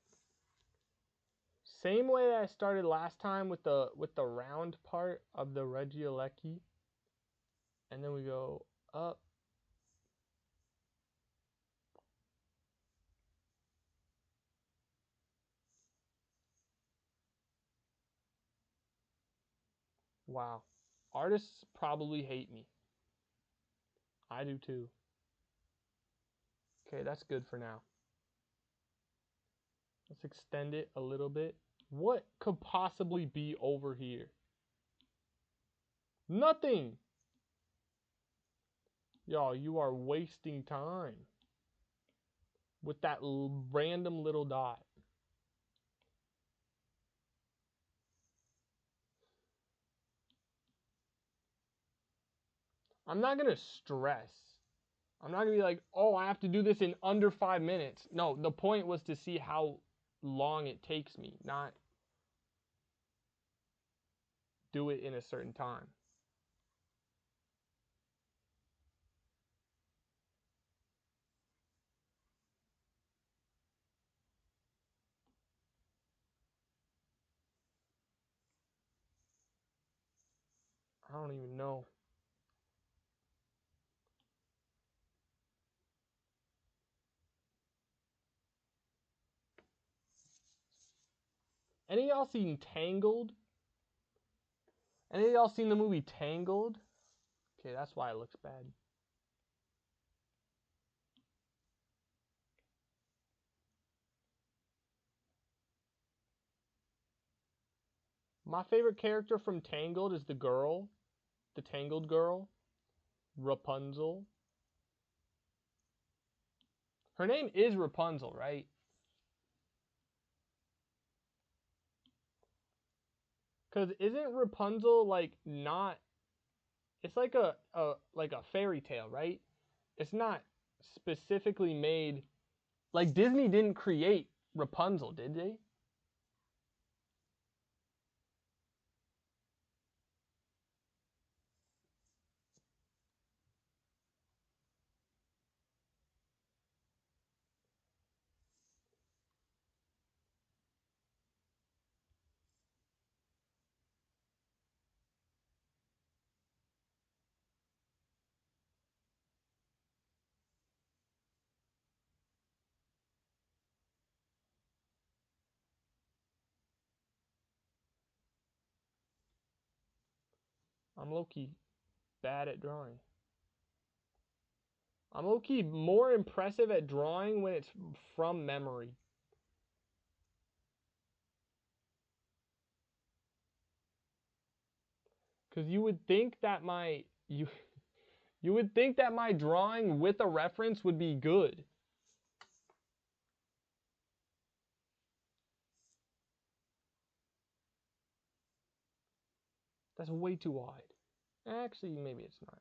Same way that I started last time with the round part of the Regiolecki. And then we go up. Wow. Artists probably hate me. I do too. Okay, that's good for now. Let's extend it a little bit. What could possibly be over here? Nothing. Y'all, you are wasting time with that random little dot. I'm not going to stress. I'm not going to be like, oh, I have to do this in under 5 minutes. No, the point was to see how long it takes me, not do it in a certain time. I don't even know. Any of y'all seen Tangled? Any of y'all seen the movie Tangled? Okay, that's why it looks bad. My favorite character from Tangled is the girl. The Tangled girl. Rapunzel. Her name is Rapunzel, right? Because isn't Rapunzel like not... It's like a fairy tale, right? It's not specifically made... Like Disney didn't create Rapunzel, did they? I'm low-key bad at drawing. I'm low-key more impressive at drawing when it's from memory. Because you would think that my drawing with a reference would be good. That's way too wide. Actually, maybe it's not.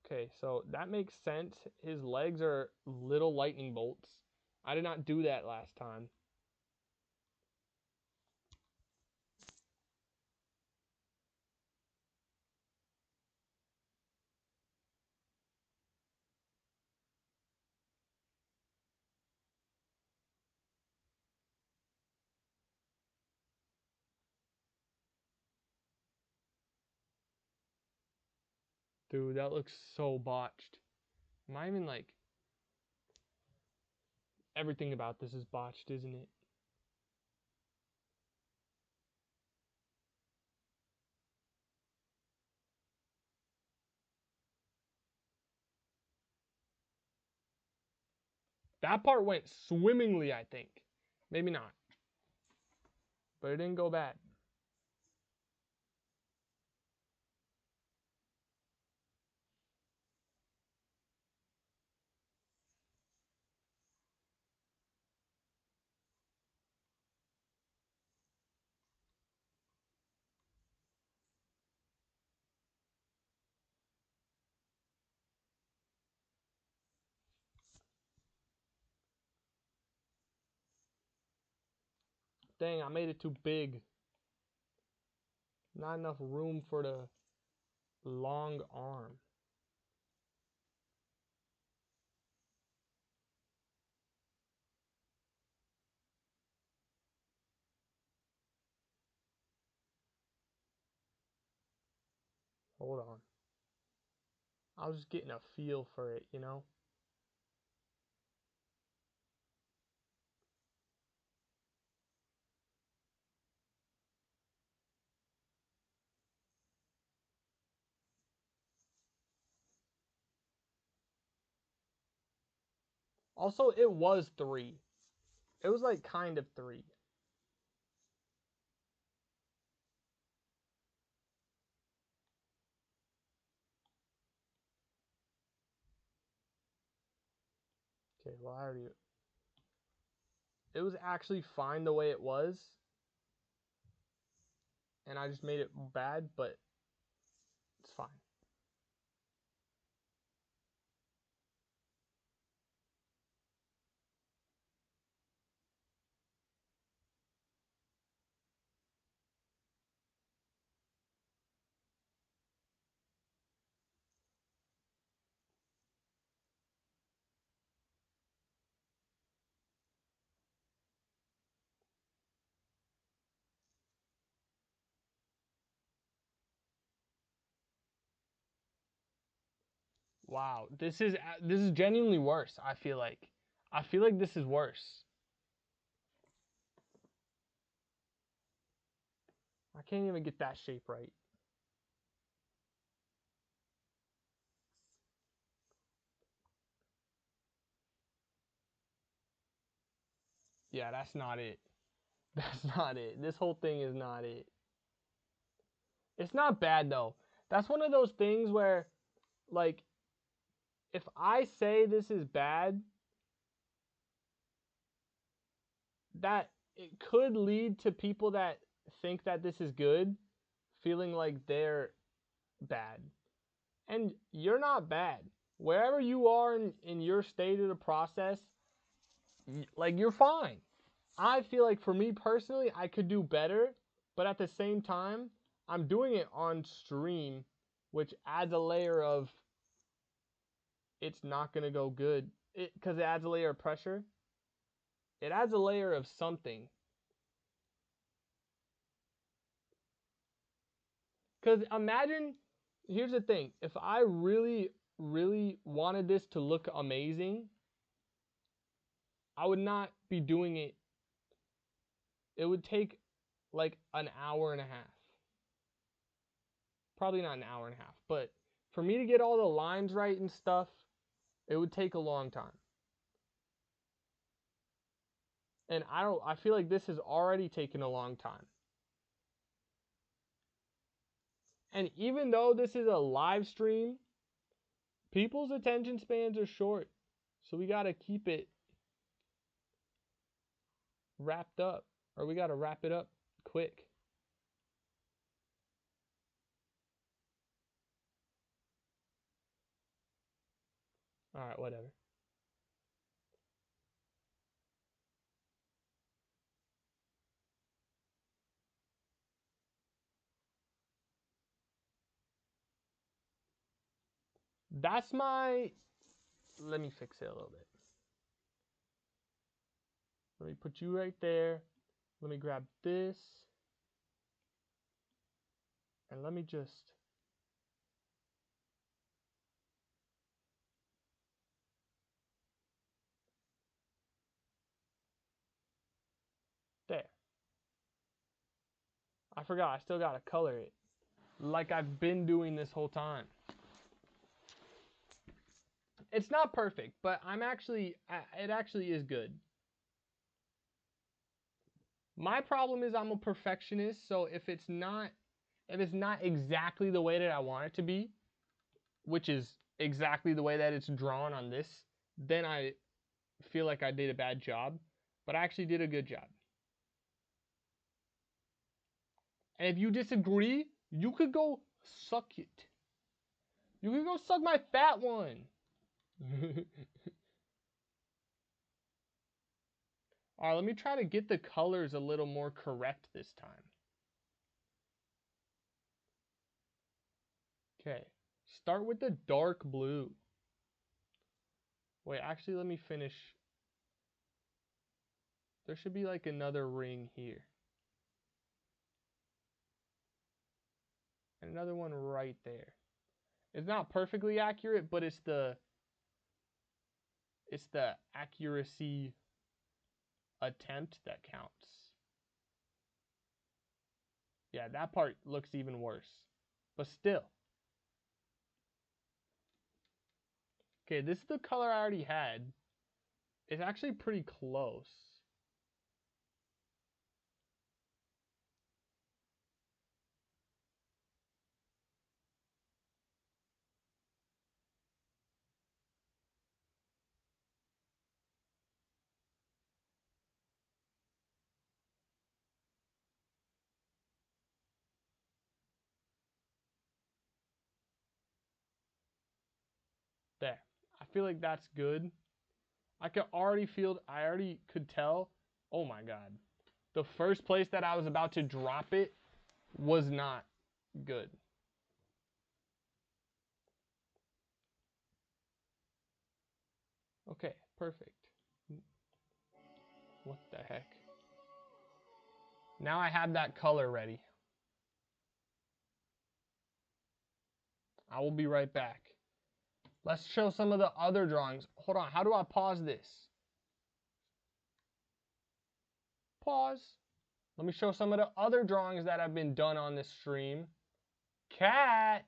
Okay, so that makes sense. His legs are little lightning bolts. I did not do that last time. Dude, that looks so botched. Am I even like... Everything about this is botched, isn't it? That part went swimmingly, I think. Maybe not. But it didn't go bad. Dang, I made it too big. Not enough room for the long arm. Hold on. I was just getting a feel for it, you know? Also, it was 3. It was like kind of 3. Okay, well, I already... It was actually fine the way it was. And I just made it bad, but it's fine. Wow, this is genuinely worse, I feel like. I feel like this is worse. I can't even get that shape right. Yeah, that's not it. That's not it. This whole thing is not it. It's not bad though. That's one of those things where, like, if I say this is bad, that it could lead to people that think that this is good feeling like they're bad. And you're not bad. Wherever you are in your state of the process, like, you're fine. I feel like for me personally, I could do better, but at the same time, I'm doing it on stream, which adds a layer of it's not going to go good. Because it adds a layer of pressure. It adds a layer of something. Because imagine, here's the thing. If I really, really wanted this to look amazing, I would not be doing it. It would take like an hour and a half. Probably not an hour and a half. But for me to get all the lines right and stuff, it would take a long time. And I feel like this has already taken a long time. And even though this is a live stream, people's attention spans are short. So we got to keep it wrapped up. Or we got to wrap it up quick. Alright, whatever. That's my... Let me fix it a little bit. Let me put you right there. Let me grab this. And let me just... There. I forgot, I still gotta color it. Like I've been doing this whole time. It's not perfect, but it actually is good. My problem is I'm a perfectionist, so if it's not exactly the way that I want it to be, which is exactly the way that it's drawn on this, then I feel like I did a bad job, but I actually did a good job. And if you disagree, you could go suck it. You could go suck my fat one. Alright, let me try to get the colors a little more correct this time. Okay, start with the dark blue. Wait, actually, let me finish. There should be like another ring here. And another one right there. It's not perfectly accurate, but it's the accuracy attempt that counts. Yeah, that part looks even worse. But still. Okay, this is the color I already had. It's actually pretty close. There. I feel like that's good. I already could tell. Oh my god. The first place that I was about to drop it was not good. Okay, perfect. What the heck? Now I have that color ready. I will be right back. Let's show some of the other drawings. Hold on, how do I pause this? Pause. Let me show some of the other drawings that have been done on this stream. Cat!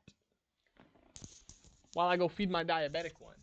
While I go feed my diabetic one.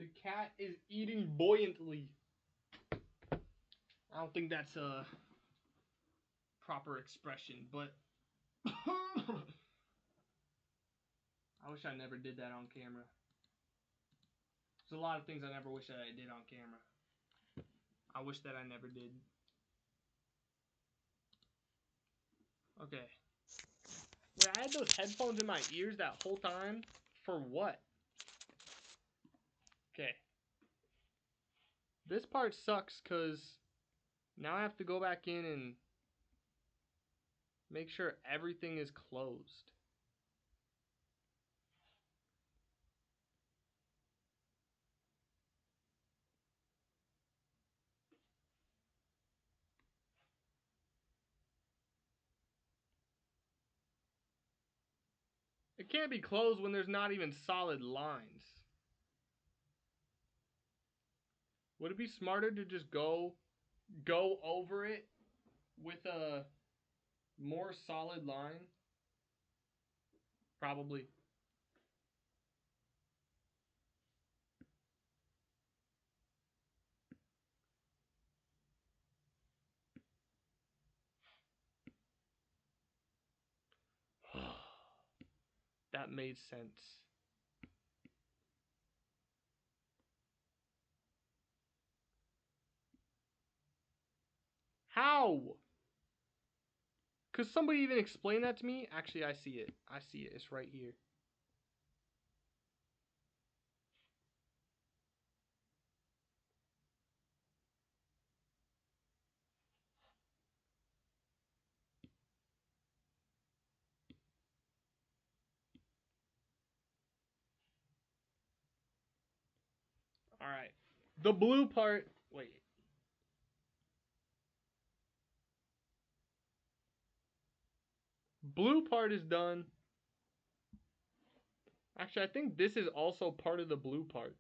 The cat is eating buoyantly. I don't think that's a proper expression, but I wish I never did that on camera. There's a lot of things I never wish that I did on camera. I wish that I never did. Okay. Wait, I had those headphones in my ears that whole time? For what? Okay. This part sucks because now I have to go back in and make sure everything is closed. It can't be closed when there's not even solid lines. Would it be smarter to just go over it with a more solid line? Probably. That made sense. How? Could somebody even explain that to me? Actually, I see it. I see it. It's right here. Alright. The blue part. Wait. Blue part is done. Actually, I think this is also part of the blue part.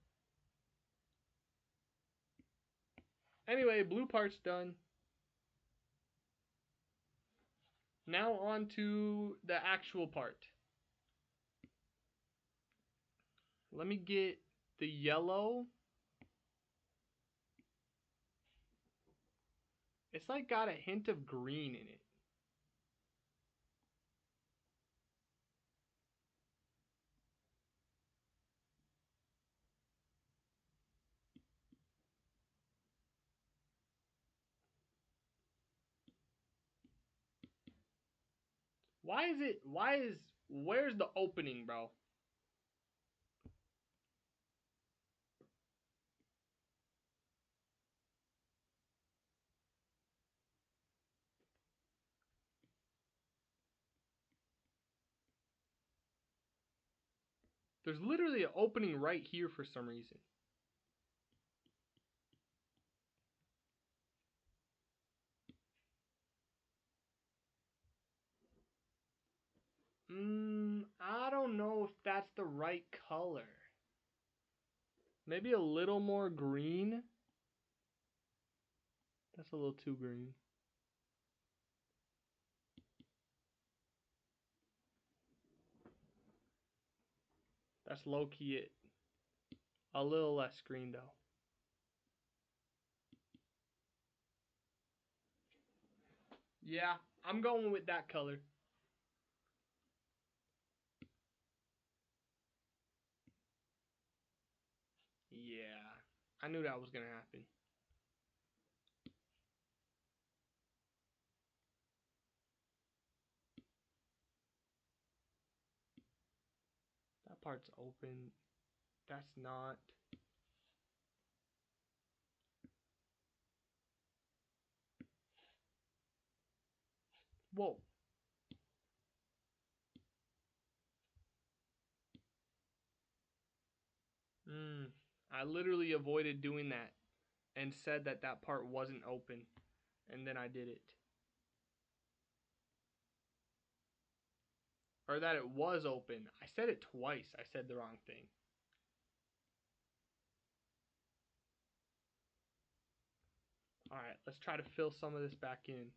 Anyway, blue part's done. Now on to the actual part. Let me get the yellow. It's like got a hint of green in it. Where's the opening, bro? There's literally an opening right here for some reason. I don't know if that's the right color. Maybe a little more green. That's a little too green. That's low-key it. A little less green though. Yeah, I'm going with that color. Yeah, I knew that was gonna happen. That part's open. That's not. Whoa. I literally avoided doing that and said that that part wasn't open, and then I did it. Or that it was open. I said it twice. I said the wrong thing. Alright, let's try to fill some of this back in.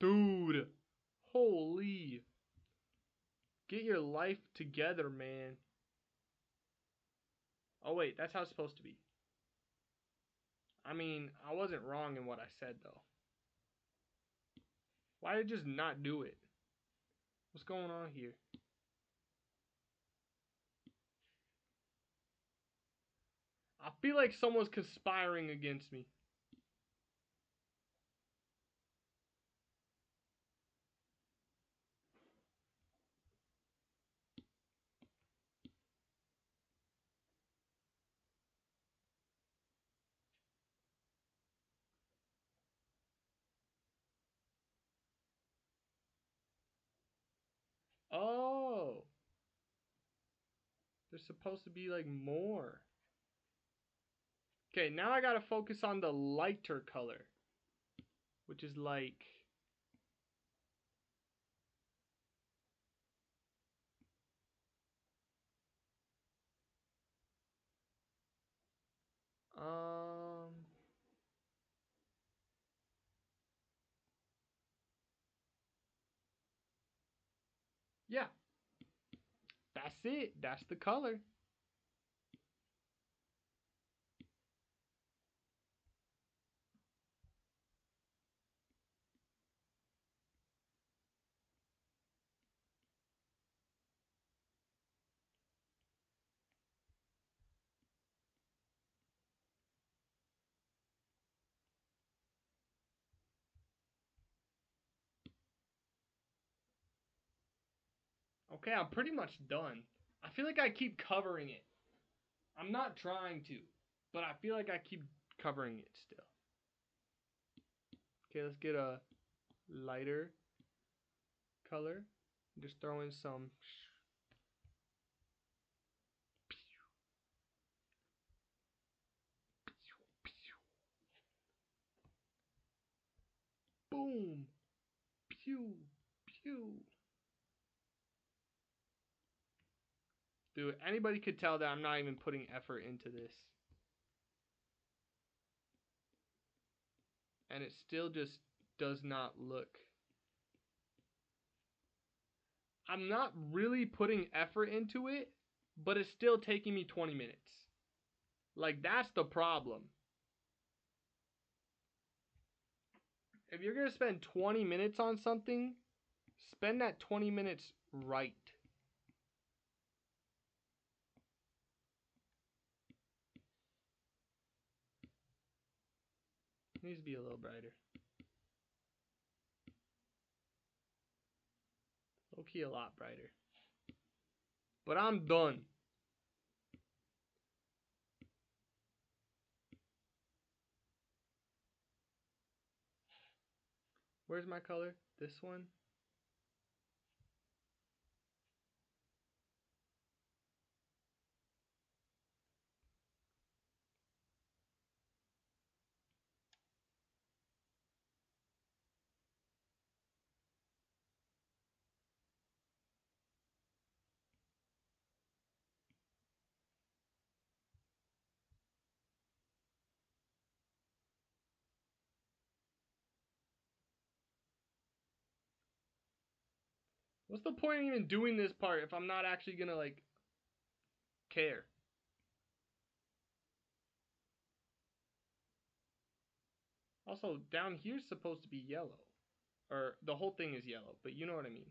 Dude. Holy. Get your life together, man. Oh, wait. That's how it's supposed to be. I mean, I wasn't wrong in what I said, though. Why did it just not do it? What's going on here? I feel like someone's conspiring against me. Oh. There's supposed to be like more. Okay, now I gotta focus on the lighter color. Which is like... Yeah. That's it. That's the color. Okay, I'm pretty much done. I feel like I keep covering it. I'm not trying to, but I feel like I keep covering it still. Okay, let's get a lighter color. Just throw in some. Boom. Pew. Pew. Dude, anybody could tell that I'm not even putting effort into this. And it still just does not look. I'm not really putting effort into it, but it's still taking me 20 minutes. Like, that's the problem. If you're going to spend 20 minutes on something, spend that 20 minutes right. It needs to be a little brighter. Low key a lot brighter. But I'm done. Where's my color? This one? What's the point of even doing this part if I'm not actually gonna, like, care? Also, down here's supposed to be yellow. Or, the whole thing is yellow, but you know what I mean.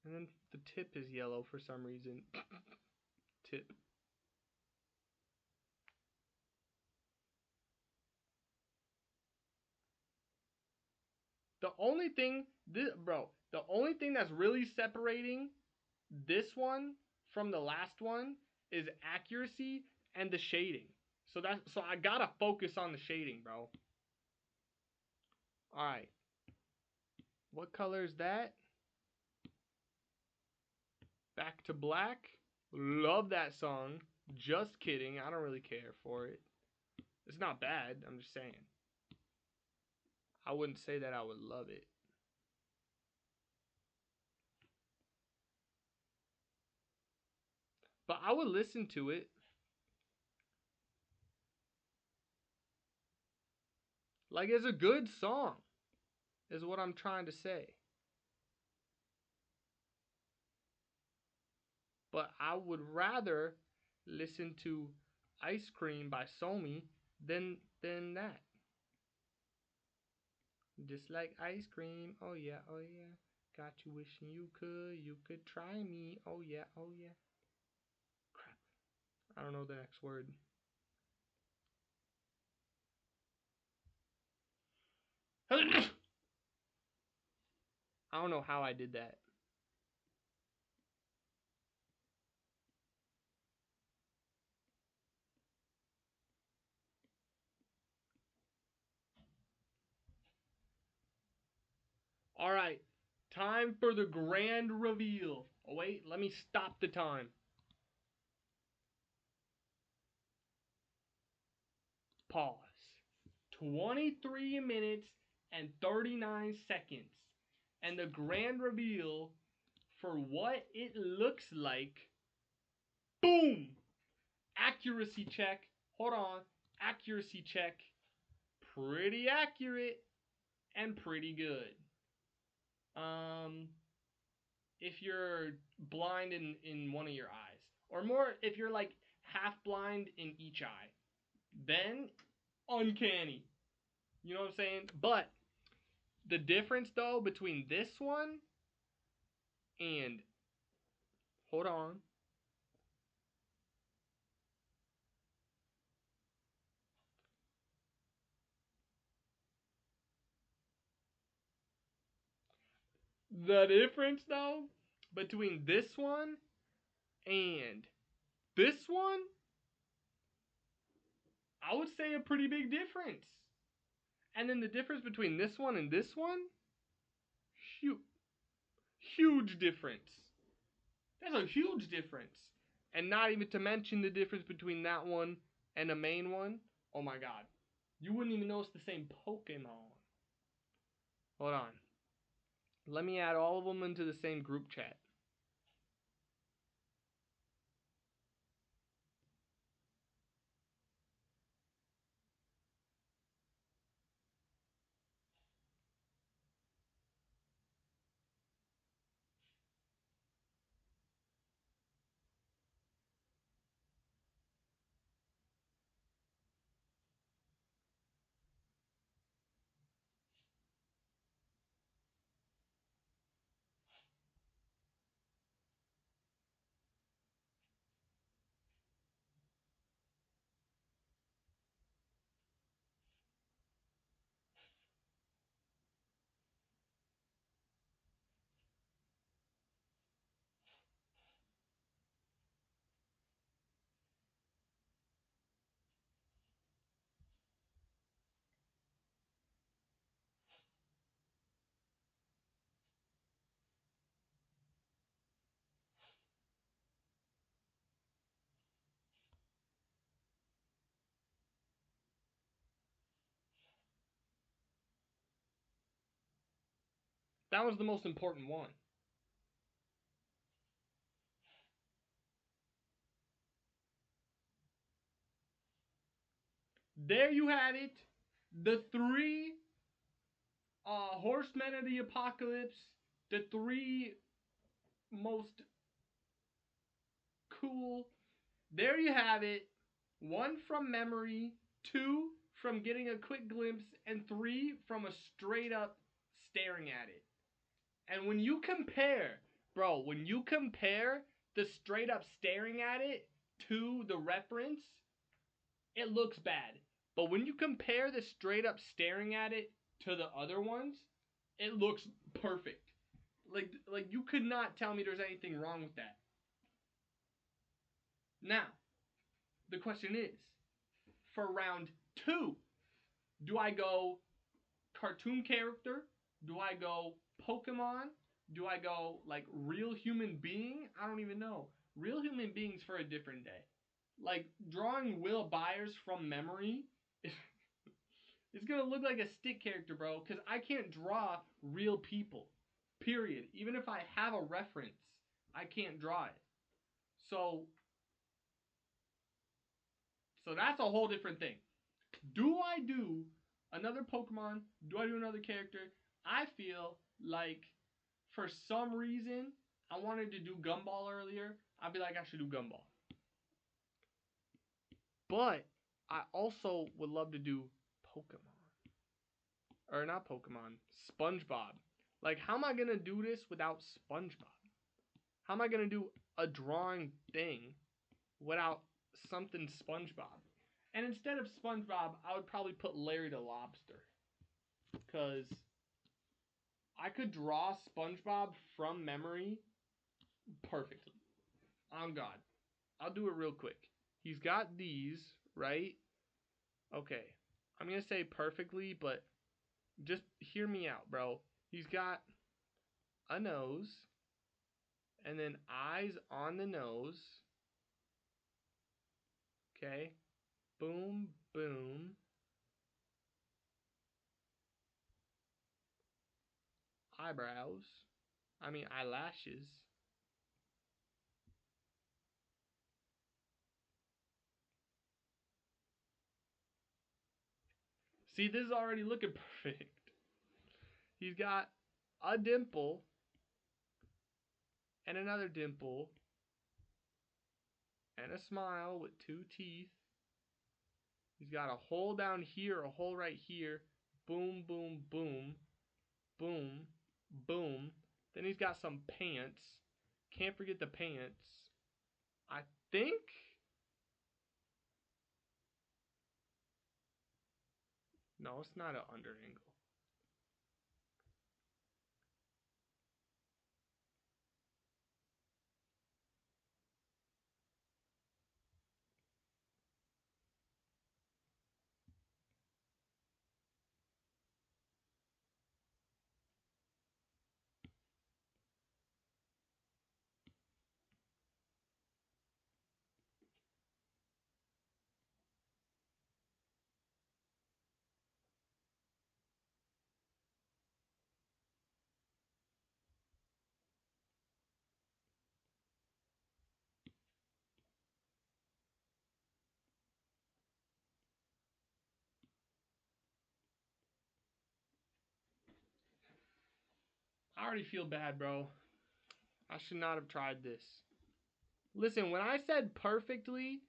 And then the tip is yellow for some reason. Tip. The only thing, the only thing that's really separating this one from the last one is accuracy and the shading. So I gotta focus on the shading, bro. Alright. What color is that? Back to Black. Love that song. Just kidding. I don't really care for it. It's not bad. I'm just saying. I wouldn't say that I would love it. But I would listen to it. Like, it's a good song, is what I'm trying to say. But I would rather listen to Ice Cream by Somi than that. Just like ice cream, oh yeah, oh yeah. Got you wishing you could try me, oh yeah, oh yeah. Crap. I don't know the next word. I don't know how I did that. All right, time for the grand reveal. Oh wait, let me stop the time. Pause. 23 minutes and 39 seconds. And the grand reveal for what it looks like. Boom! Accuracy check. Hold on. Accuracy check. Pretty accurate and pretty good. If you're blind in one of your eyes, or more if you're like half blind in each eye, then uncanny. You know what I'm saying? But the difference though between this one and, hold on, the difference though between this one and this one, I would say a pretty big difference. And then the difference between this one and this one, huge difference. There's a huge difference. And not even to mention the difference between that one and the main one. Oh my god. You wouldn't even know it's the same Pokemon. Hold on. Let me add all of them into the same group chat. That was the most important one. There you have it. The three horsemen of the apocalypse. The three most cool. There you have it. 1 from memory, 2 from getting a quick glimpse, and 3 from a straight up staring at it. And when you compare, bro, when you compare the straight up staring at it to the reference, it looks bad. But when you compare the straight up staring at it to the other ones, it looks perfect. Like you could not tell me there's anything wrong with that. Now, the question is, for round 2, do I go cartoon character? Do I go Pokemon? Do I go like real human being? I don't even know. Real human beings for a different day. Like drawing Will Byers from memory it's gonna look like a stick character, bro, because I can't draw real people. Period. Even if I have a reference, I can't draw it. So that's a whole different thing. Do I do another Pokemon? Do I do another character? I feel like for some reason I wanted to do Gumball earlier. I'd be like, I should do Gumball. But I also would love to do Pokemon. Or not Pokemon, SpongeBob. Like, how am I going to do this without SpongeBob? How am I going to do a drawing thing without something SpongeBob? And instead of SpongeBob, I would probably put Larry the Lobster. Because I could draw SpongeBob from memory perfectly. On God. I'll do it real quick. He's got these, right? Okay. I'm going to say perfectly, but just hear me out, bro. He's got a nose, and then eyes on the nose. Okay. Boom, boom. Eyebrows. Eyelashes. See, this is already looking perfect. He's got a dimple and another dimple and a smile with 2 teeth. He's got a hole down here, a hole right here. Boom, boom, boom. Boom, boom. Then he's got some pants. Can't forget the pants. I think... No, it's not an under angle. I already feel bad, bro. I should not have tried this. Listen, when I said perfectly,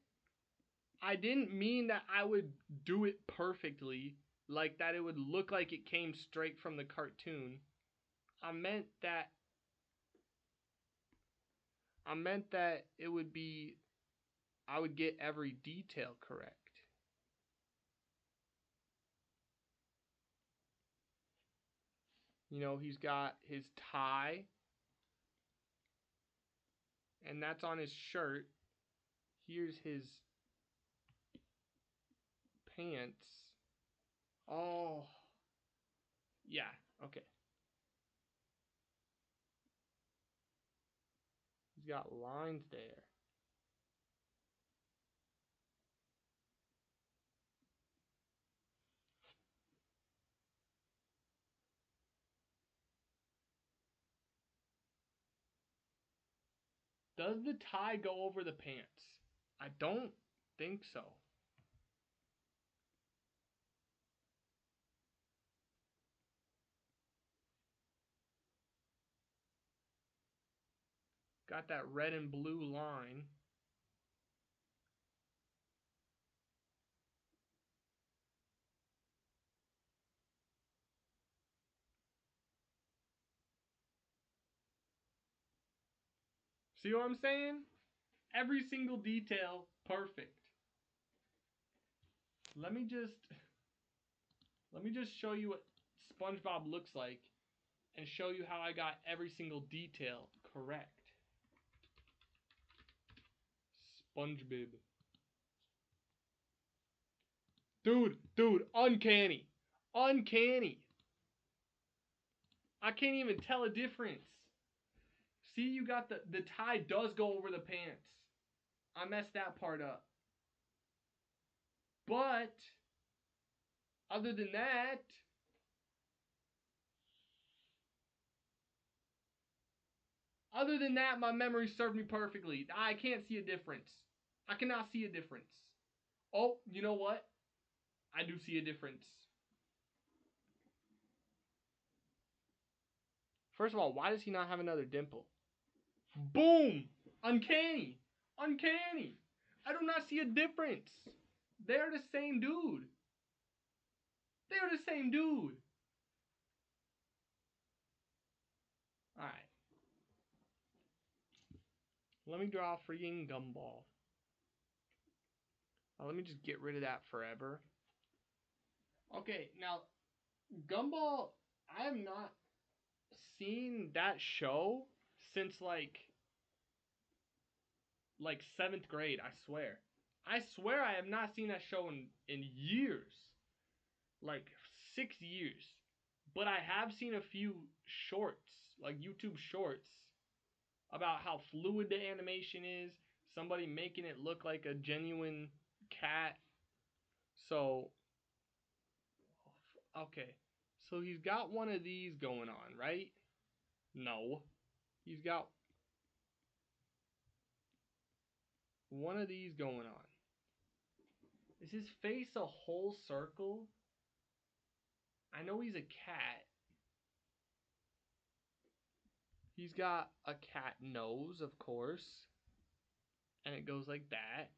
I didn't mean that I would do it perfectly, like that it would look like it came straight from the cartoon. I meant that it would be, I would get every detail correct. You know, he's got his tie, and that's on his shirt. Here's his pants. Oh, yeah, okay. He's got lines there. Does the tie go over the pants? I don't think so. Got that red and blue line. See what I'm saying? Every single detail, perfect. Let me just show you what SpongeBob looks like and show you how I got every single detail correct. SpongeBob. Dude, uncanny. Uncanny. I can't even tell a difference. See, you got the tie does go over the pants. I messed that part up. But other than that, my memory served me perfectly. I can't see a difference. I cannot see a difference. Oh, you know what? I do see a difference. First of all, why does he not have another dimple? Boom! Uncanny! Uncanny! I do not see a difference. They're the same dude. They're the same dude. Alright. Let me draw a freaking gumball. Let me just get rid of that forever. Okay, now, Gumball, I have not seen that show since like 7th grade, I swear. I swear I have not seen that show in years. Like 6 years. But I have seen a few shorts, like YouTube shorts, about how fluid the animation is. Somebody making it look like a genuine cat. So, okay. So he's got one of these going on, right? No. He's got one of these going on. Is his face a whole circle? I know he's a cat. He's got a cat nose, of course. And it goes like that.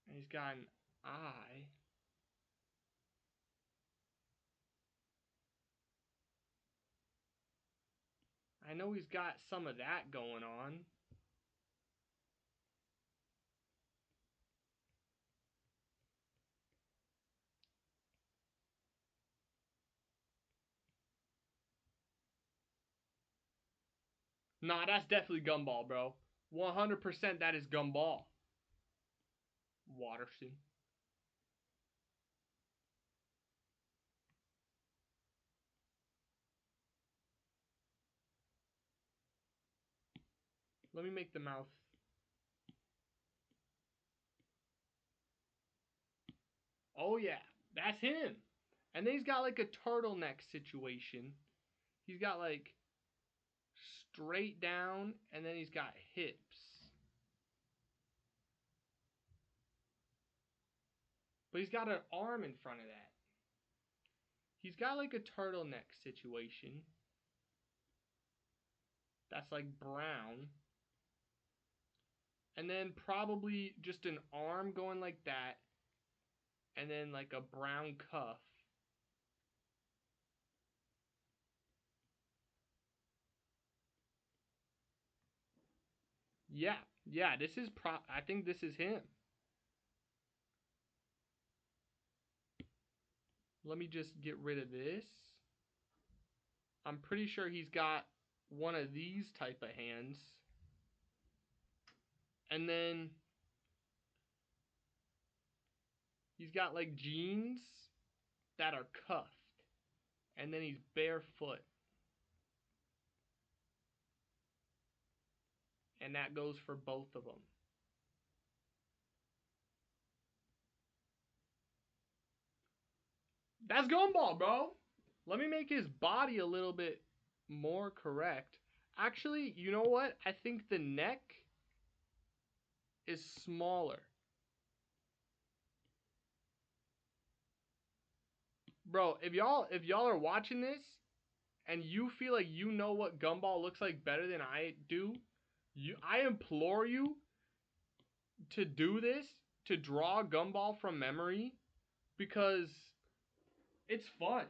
And he's got an eye. I know he's got some of that going on. Nah, that's definitely Gumball, bro. 100% that is Gumball. Waterston. Let me make the mouth. Oh yeah, that's him. And then he's got like a turtleneck situation. He's got like straight down, and then he's got hips. But he's got an arm in front of that. He's got like a turtleneck situation. That's like brown. And then probably just an arm going like that. And then like a brown cuff. Yeah, this is I think this is him. Let me just get rid of this. I'm pretty sure he's got one of these type of hands. And then he's got like jeans that are cuffed. And then he's barefoot. And that goes for both of them. That's Gumball, bro. Let me make his body a little bit more correct. Actually, you know what? I think the neck is smaller. Bro, if y'all are watching this and you feel like you know what Gumball looks like better than I do, I implore you to do this, to draw Gumball from memory, because it's fun.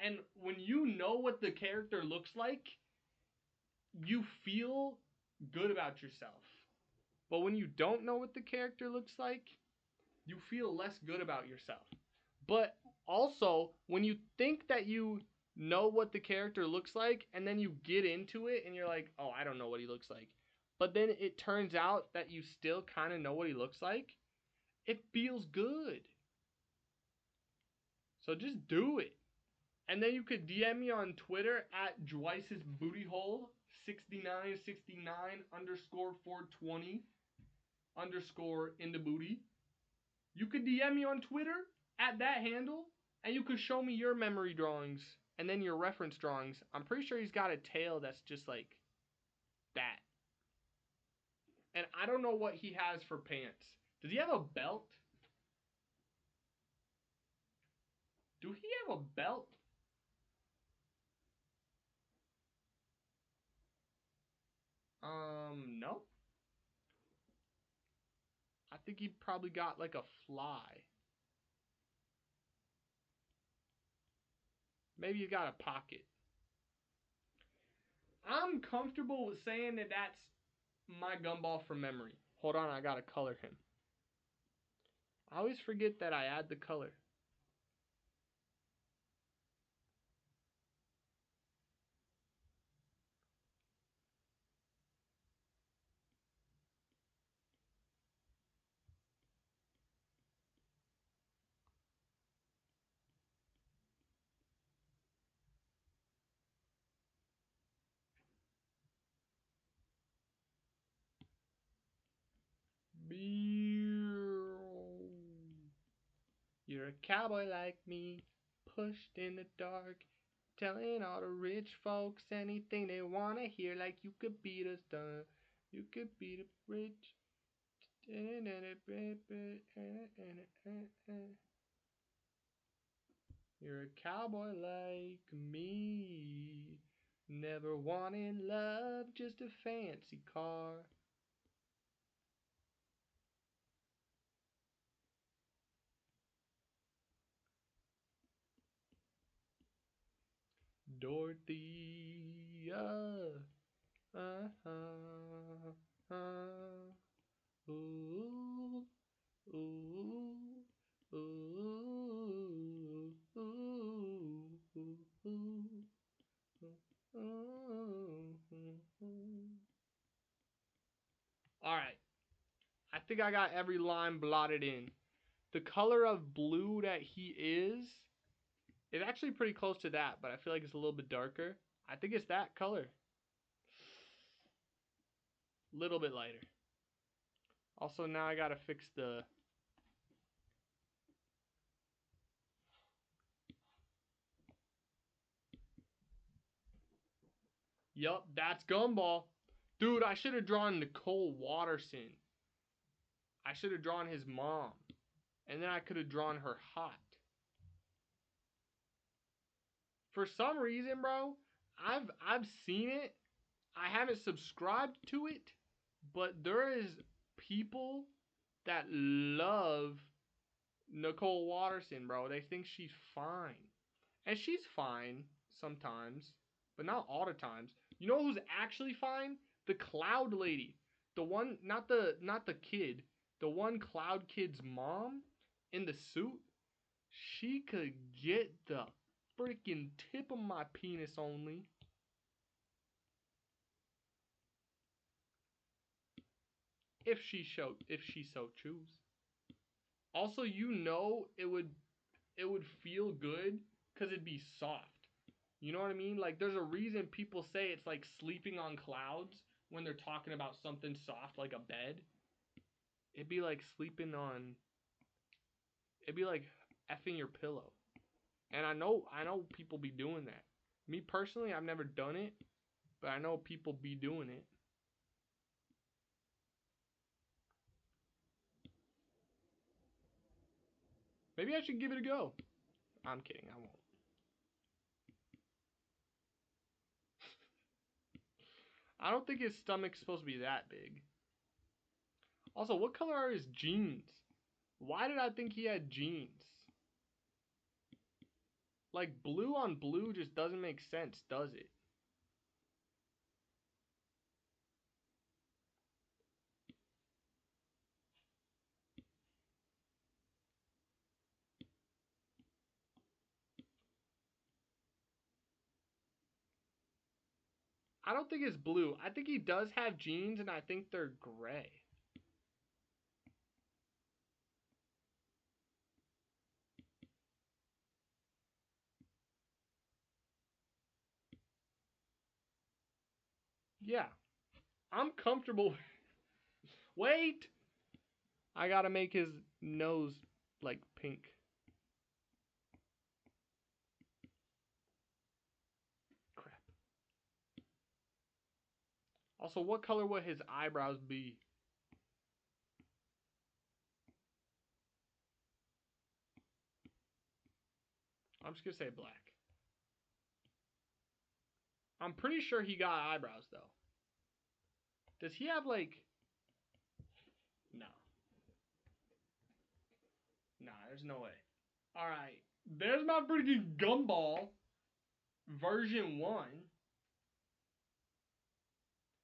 And when you know what the character looks like, you feel good about yourself. But when you don't know what the character looks like, you feel less good about yourself. But also, when you think that you know what the character looks like, and then you get into it and you're like, oh, I don't know what he looks like. But then it turns out that you still kind of know what he looks like. It feels good. So just do it. And then you could DM me on Twitter at Dwice's Booty Hole 6969 underscore 420 underscore in the booty. You could DM me on Twitter at that handle, and you could show me your memory drawings and then your reference drawings. I'm pretty sure he's got a tail that's just like that. And I don't know what he has for pants. Does he have a belt? Do he have a belt? No. I think he probably got like a fly. Maybe he got a pocket. I'm comfortable with saying that that's my gumball from memory. Hold on, I gotta color him. I always forget that I add the color. You're a cowboy like me, pushed in the dark, telling all the rich folks anything they wanna hear, like you could beat us down, you could beat up rich. You're a cowboy like me, never wanting love, just a fancy car. Dorothea, ooh, ooh, ooh, Alright, I think I got every line blotted in. The color of blue that he is actually pretty close to that, but I feel like it's a little bit darker. I think it's that color. Little bit lighter. Also, now I gotta fix the... Yup, that's Gumball. Dude, I should have drawn Nicole Watterson. I should have drawn his mom. And then I could have drawn her hot. For some reason, bro, I've seen it. I haven't subscribed to it, but there is people that love Nicole Watterson, bro. They think she's fine. And she's fine sometimes, but not all the times. You know who's actually fine? The Cloud lady. The one, not the kid. The one Cloud kid's mom in the suit. She could get the freaking tip of my penis only. If she so choose. Also, you know it would feel good because it'd be soft. You know what I mean? Like, there's a reason people say it's like sleeping on clouds when they're talking about something soft like a bed. It'd be like sleeping on... It'd be like effing your pillow. And I know people be doing that. Me personally, I've never done it, but I know people be doing it. Maybe I should give it a go. I'm kidding, I won't. I don't think his stomach's supposed to be that big. Also, what color are his jeans? Why did I think he had jeans? Like, blue on blue just doesn't make sense, does it? I don't think it's blue. I think he does have jeans, and I think they're gray. Yeah. I'm comfortable. Wait! I gotta make his nose, like, pink. Crap. Also, what color would his eyebrows be? I'm just gonna say black. I'm pretty sure he got eyebrows, though. Does he have like... No. Nah, there's no way. Alright. There's my freaking gumball. Version 1.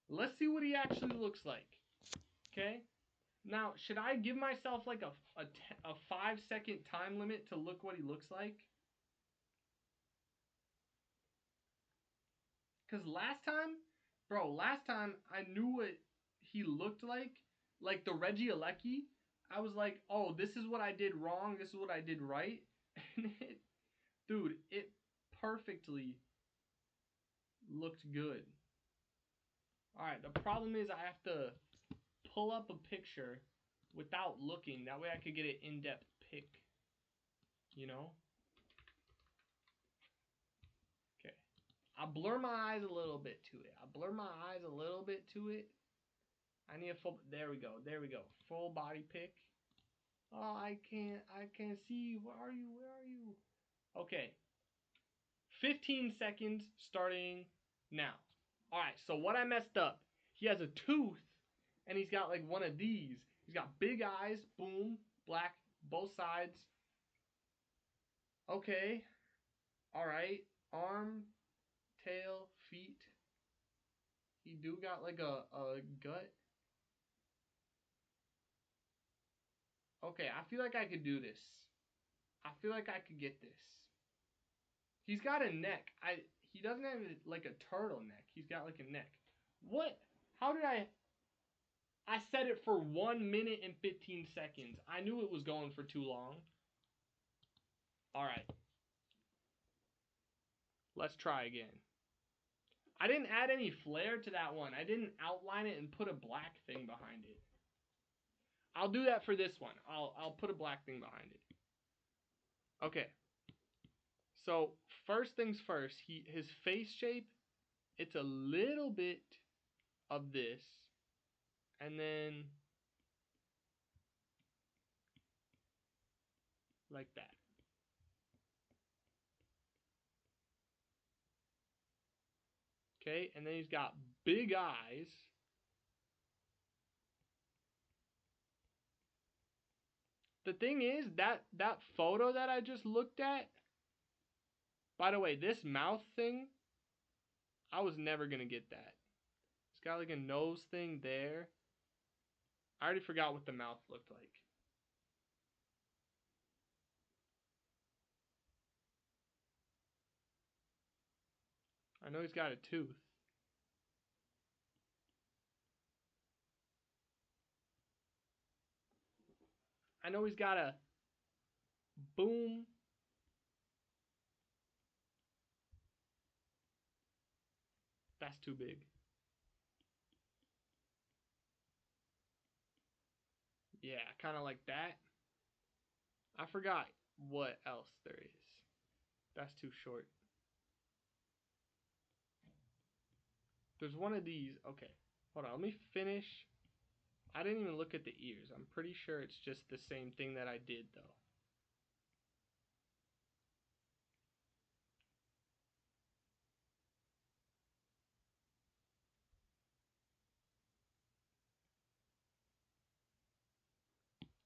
Let's see what he actually looks like. Okay? Now, should I give myself like a 5-second time limit to look what he looks like? Because last time I knew what he looked like the Reggie Alecki. I was like, oh, this is what I did wrong, this is what I did right. And dude, it perfectly looked good. Alright, the problem is I have to pull up a picture without looking. That way I could get an in-depth pic. You know? Okay. I'll blur my eyes a little bit to it. I need a full... There we go. Full body pic. Oh, I can't see. Where are you? Okay. 15 seconds starting now. Alright, so what I messed up. He has a tooth, and he's got like one of these. He's got big eyes, boom, black, both sides. Okay. Alright. Arm, tail, feet. He do got like a gut. Okay, I feel like I could do this. I feel like I could get this. He's got a neck. He doesn't have like a turtleneck. He's got like a neck. What? How did I set it for 1 minute and 15 seconds. I knew it was going for too long. Alright. Let's try again. I didn't add any flair to that one. I didn't outline it and put a black thing behind it. I'll do that for this one. I'll put a black thing behind it. Okay. So, first things first, his face shape, it's a little bit of this. And then like that. Okay, and then he's got big eyes. The thing is, that photo that I just looked at, by the way, this mouth thing, I was never going to get that. It's got like a nose thing there. I already forgot what the mouth looked like. I know he's got a tooth. I know he's got a boom. That's too big. Yeah, kind of like that. I forgot what else there is. That's too short. There's one of these. Okay, hold on. Let me finish. I didn't even look at the ears. I'm pretty sure it's just the same thing that I did, though.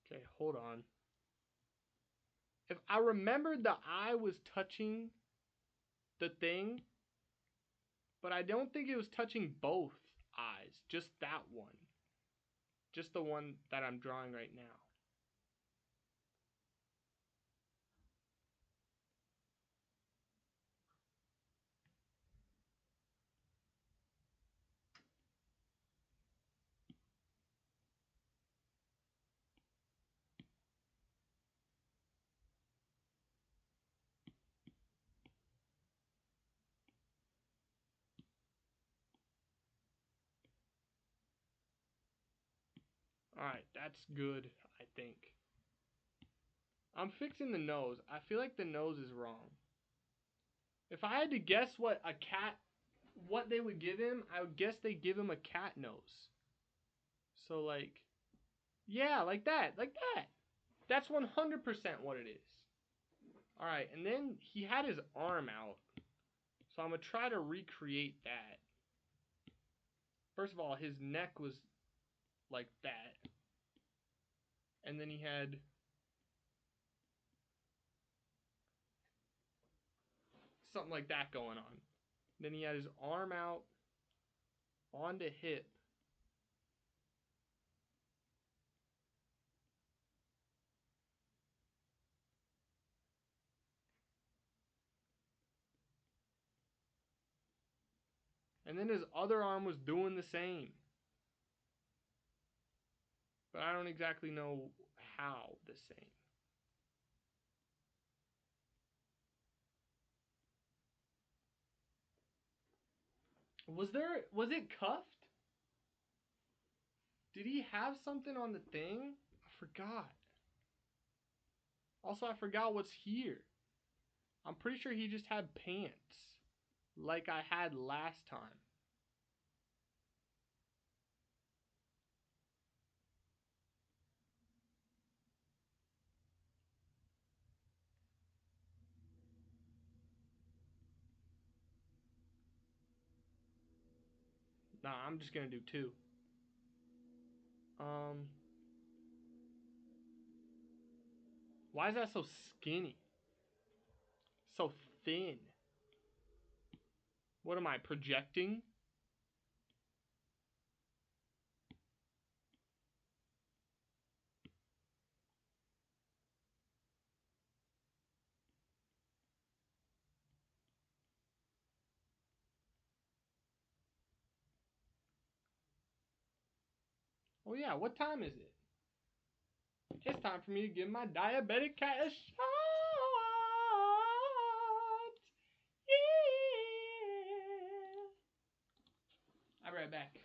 Okay, hold on. If I remembered the eye was touching the thing, but I don't think it was touching both eyes. Just that one. Just the one that I'm drawing right now. Alright, that's good, I think. I'm fixing the nose. I feel like the nose is wrong. If I had to guess what they would give him, I would guess they give him a cat nose. So like, yeah, like that. That's 100% what it is. Alright, and then he had his arm out. So I'm going to try to recreate that. First of all, his neck was like that. And then he had something like that going on. Then he had his arm out onto hip. And then his other arm was doing the same. But I don't exactly know how the same. Was it cuffed? Did he have something on the thing? I forgot. Also, I forgot what's here. I'm pretty sure he just had pants. Like I had last time. Nah, I'm just gonna do 2. Why is that so skinny? So thin. What am I projecting? Oh yeah, what time is it? It's time for me to give my diabetic cat a shot. Yeah. I'll be right back.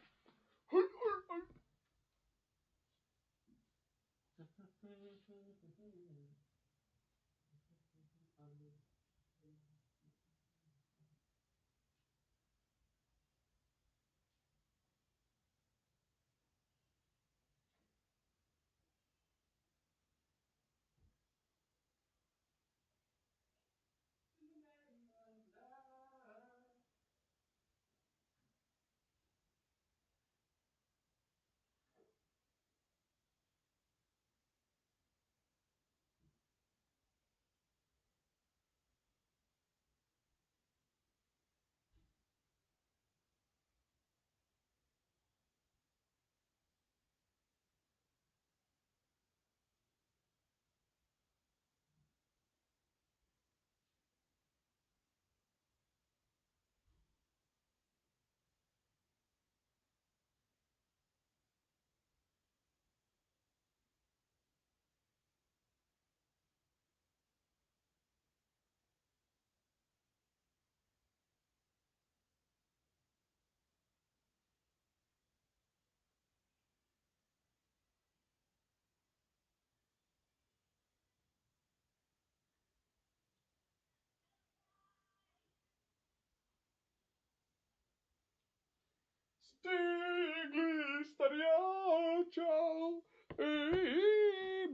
Stigli stariaccio,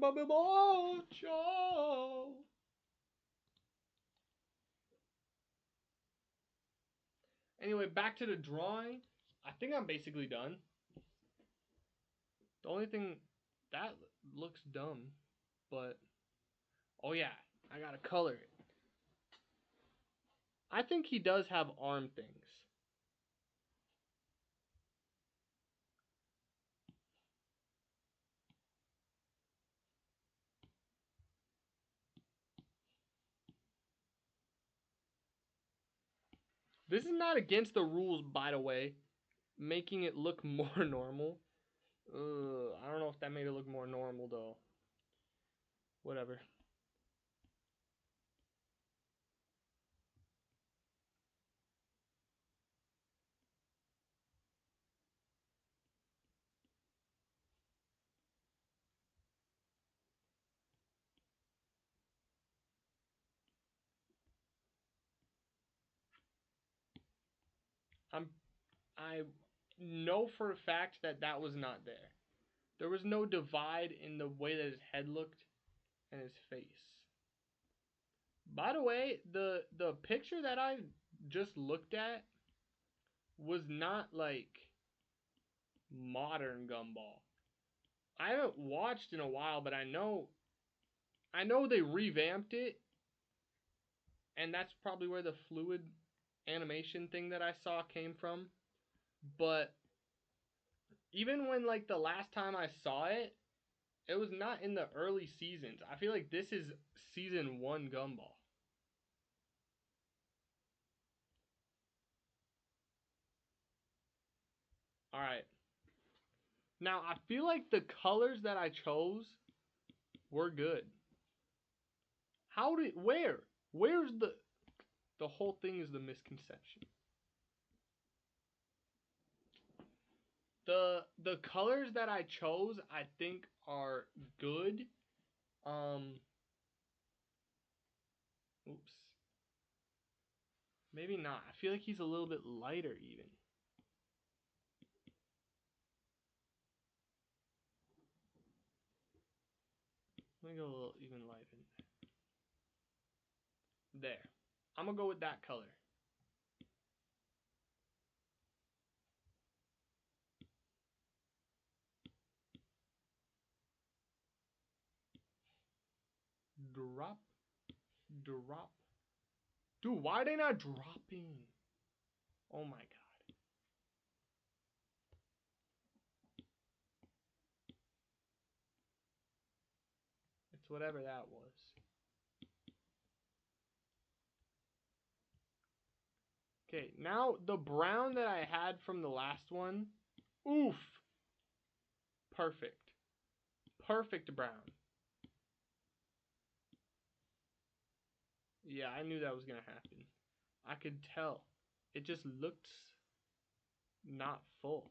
babemaccio. Anyway, back to the drawing. I think I'm basically done. The only thing that looks dumb, but oh yeah, I gotta color it. I think he does have arm things. This is not against the rules, by the way. Making it look more normal. I don't know if that made it look more normal, though. Whatever. I know for a fact that that was not there. There was no divide in the way that his head looked and his face. By the way, the picture that I just looked at was not like modern Gumball. I haven't watched in a while, but I know they revamped it, and that's probably where the fluid animation thing that I saw came from. But even when like the last time I saw it, it was not in the early seasons. I feel like this is season 1 Gumball. Alright. Now, I feel like the colors that I chose were good. Where's the whole thing is the misconception. The colors that I chose, I think, are good. Oops. Maybe not. I feel like he's a little bit lighter even. Let me go a little even lighter. There. I'm gonna go with that color. Drop. Drop. Dude, why are they not dropping? Oh my god. It's whatever that was. Okay, now the brown that I had from the last one. Oof. Perfect. Perfect brown. Yeah, I knew that was gonna happen. I could tell. It just looked not full.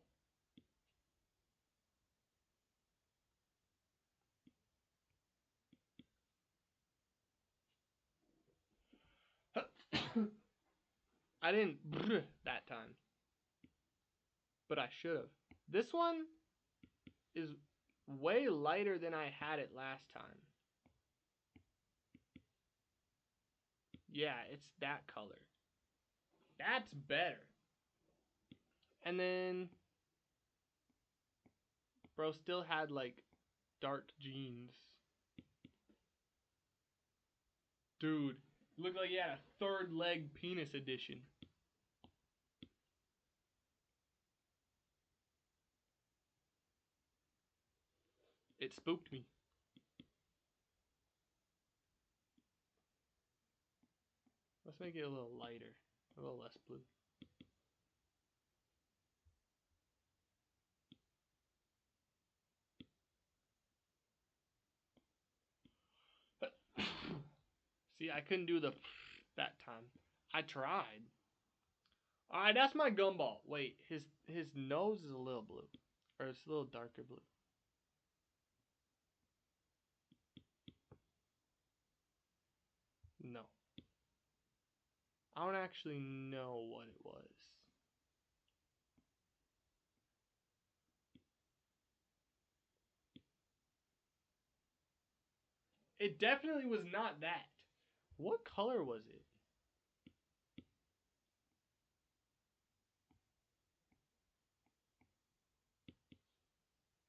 I didn't that time. But I should have. This one is way lighter than I had it last time. Yeah, it's that color. That's better. And then bro still had like dark jeans. Dude, looked like he had a third leg penis edition. It spooked me. Let's make it a little lighter, a little less blue. See, I couldn't do the that time. I tried. Alright, that's my Gumball. Wait, his nose is a little blue. Or it's a little darker blue. No. I don't actually know what it was. It definitely was not that. What color was it?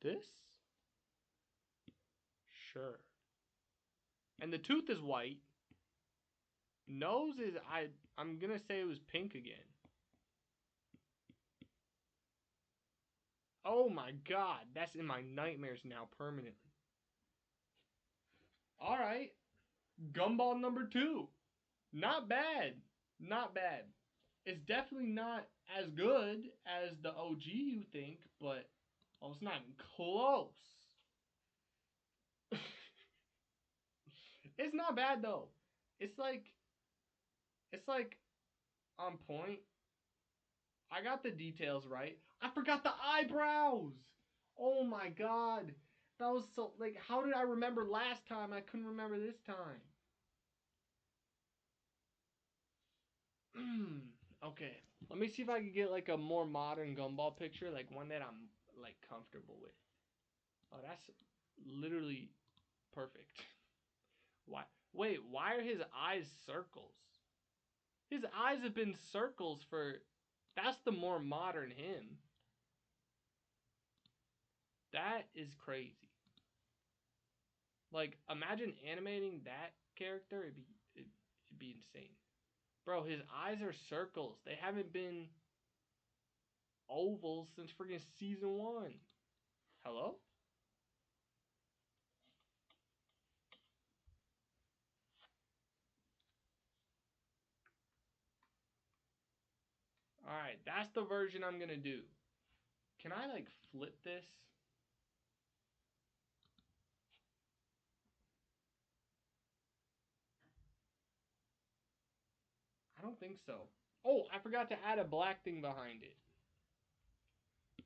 This? Sure. And the tooth is white. Nose is, I'm gonna say it was pink again. Oh my god, that's in my nightmares now permanently. Alright. Gumball number 2. Not bad. Not bad. It's definitely not as good as the OG you think, but oh, it's not even close. It's not bad though. It's like on point. I got the details right. I forgot the eyebrows. Oh my god. That was so, like, how did I remember last time? I couldn't remember this time. Okay. Let me see if I can get like a more modern Gumball picture, like one that I'm like comfortable with. Oh, that's literally perfect. Why? Wait, why are his eyes circles? His eyes have been circles for... That's the more modern him. That is crazy. Like, imagine animating that character. It'd be insane. Bro, his eyes are circles. They haven't been ovals since freaking season 1. Hello? Alright, that's the version I'm gonna do. Can I, like, flip this? I don't think so. Oh, I forgot to add a black thing behind it.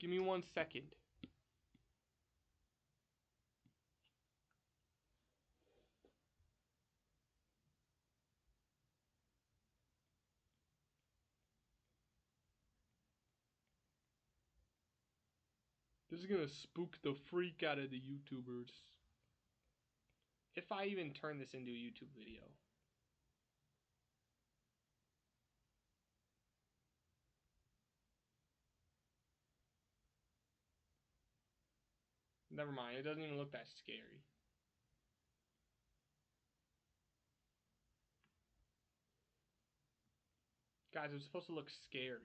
Give me 1 second. This is gonna spook the freak out of the YouTubers. If I even turn this into a YouTube video. Never mind, it doesn't even look that scary. Guys, it was supposed to look scary.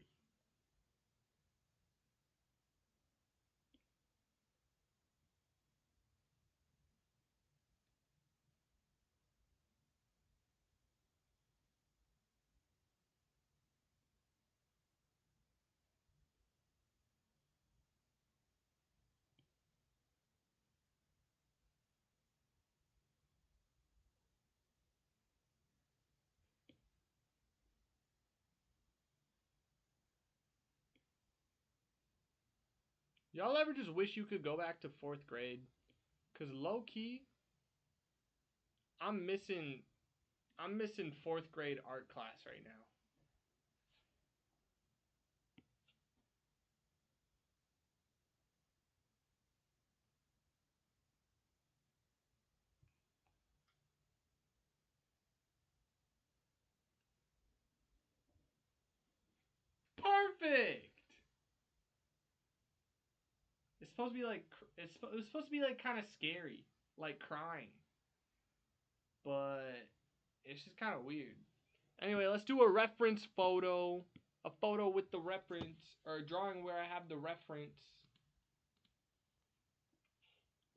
Y'all ever just wish you could go back to 4th grade? Cause low key, I'm missing 4th grade art class right now. Perfect. It's supposed to be like it was supposed to be like kind of scary, like crying, but it's just kind of weird. Anyway, let's do a reference photo, a photo with the reference, or a drawing where I have the reference.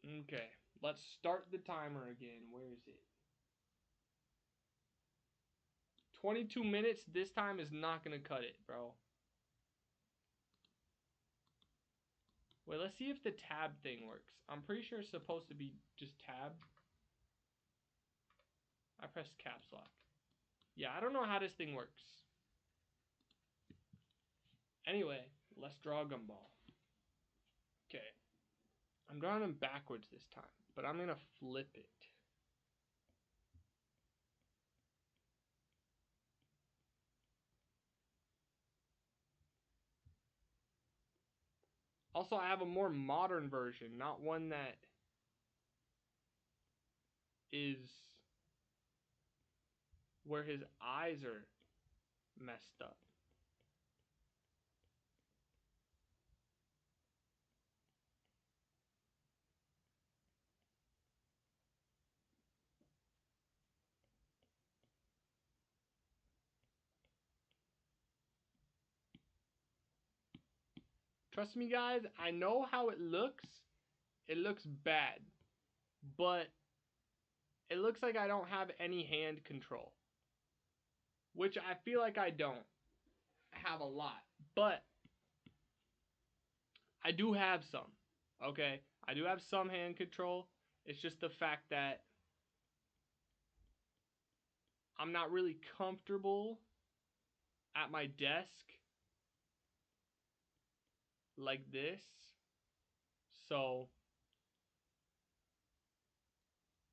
Okay, let's start the timer again. Where is it? 22 minutes. This time is not gonna cut it, bro. Wait, let's see if the tab thing works. I'm pretty sure it's supposed to be just tab. I pressed caps lock. Yeah, I don't know how this thing works. Anyway, let's draw a gumball. Okay. I'm drawing them backwards this time, but I'm gonna flip it. Also, I have a more modern version, not one that is where his eyes are messed up. Trust me, guys, I know how it looks. It looks bad, but it looks like I don't have any hand control, which I feel like I don't have a lot, but I do have some, okay? I do have some hand control. It's just the fact that I'm not really comfortable at my desk like this, so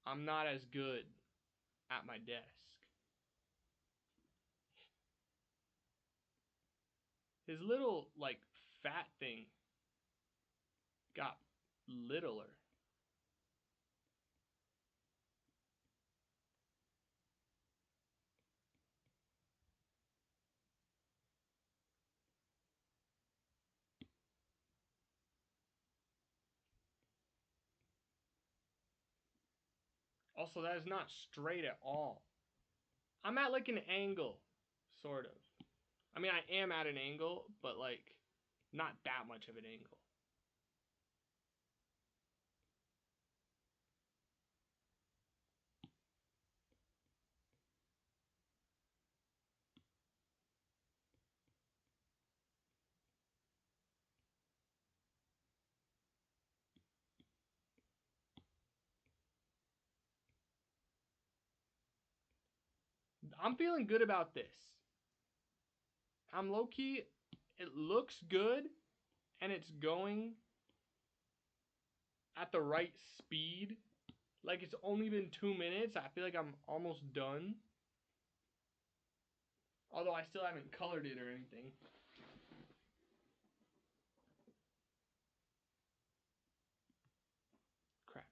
I'm not as good at my desk. His little, like, fat thing got littler. Also, that is not straight at all. I'm at like an angle, sort of. I mean, I am at an angle, but like, not that much of an angle. I'm feeling good about this. I'm low-key, it looks good, and it's going at the right speed. Like, it's only been 2 minutes. I feel like I'm almost done. Although I still haven't colored it or anything. Crap.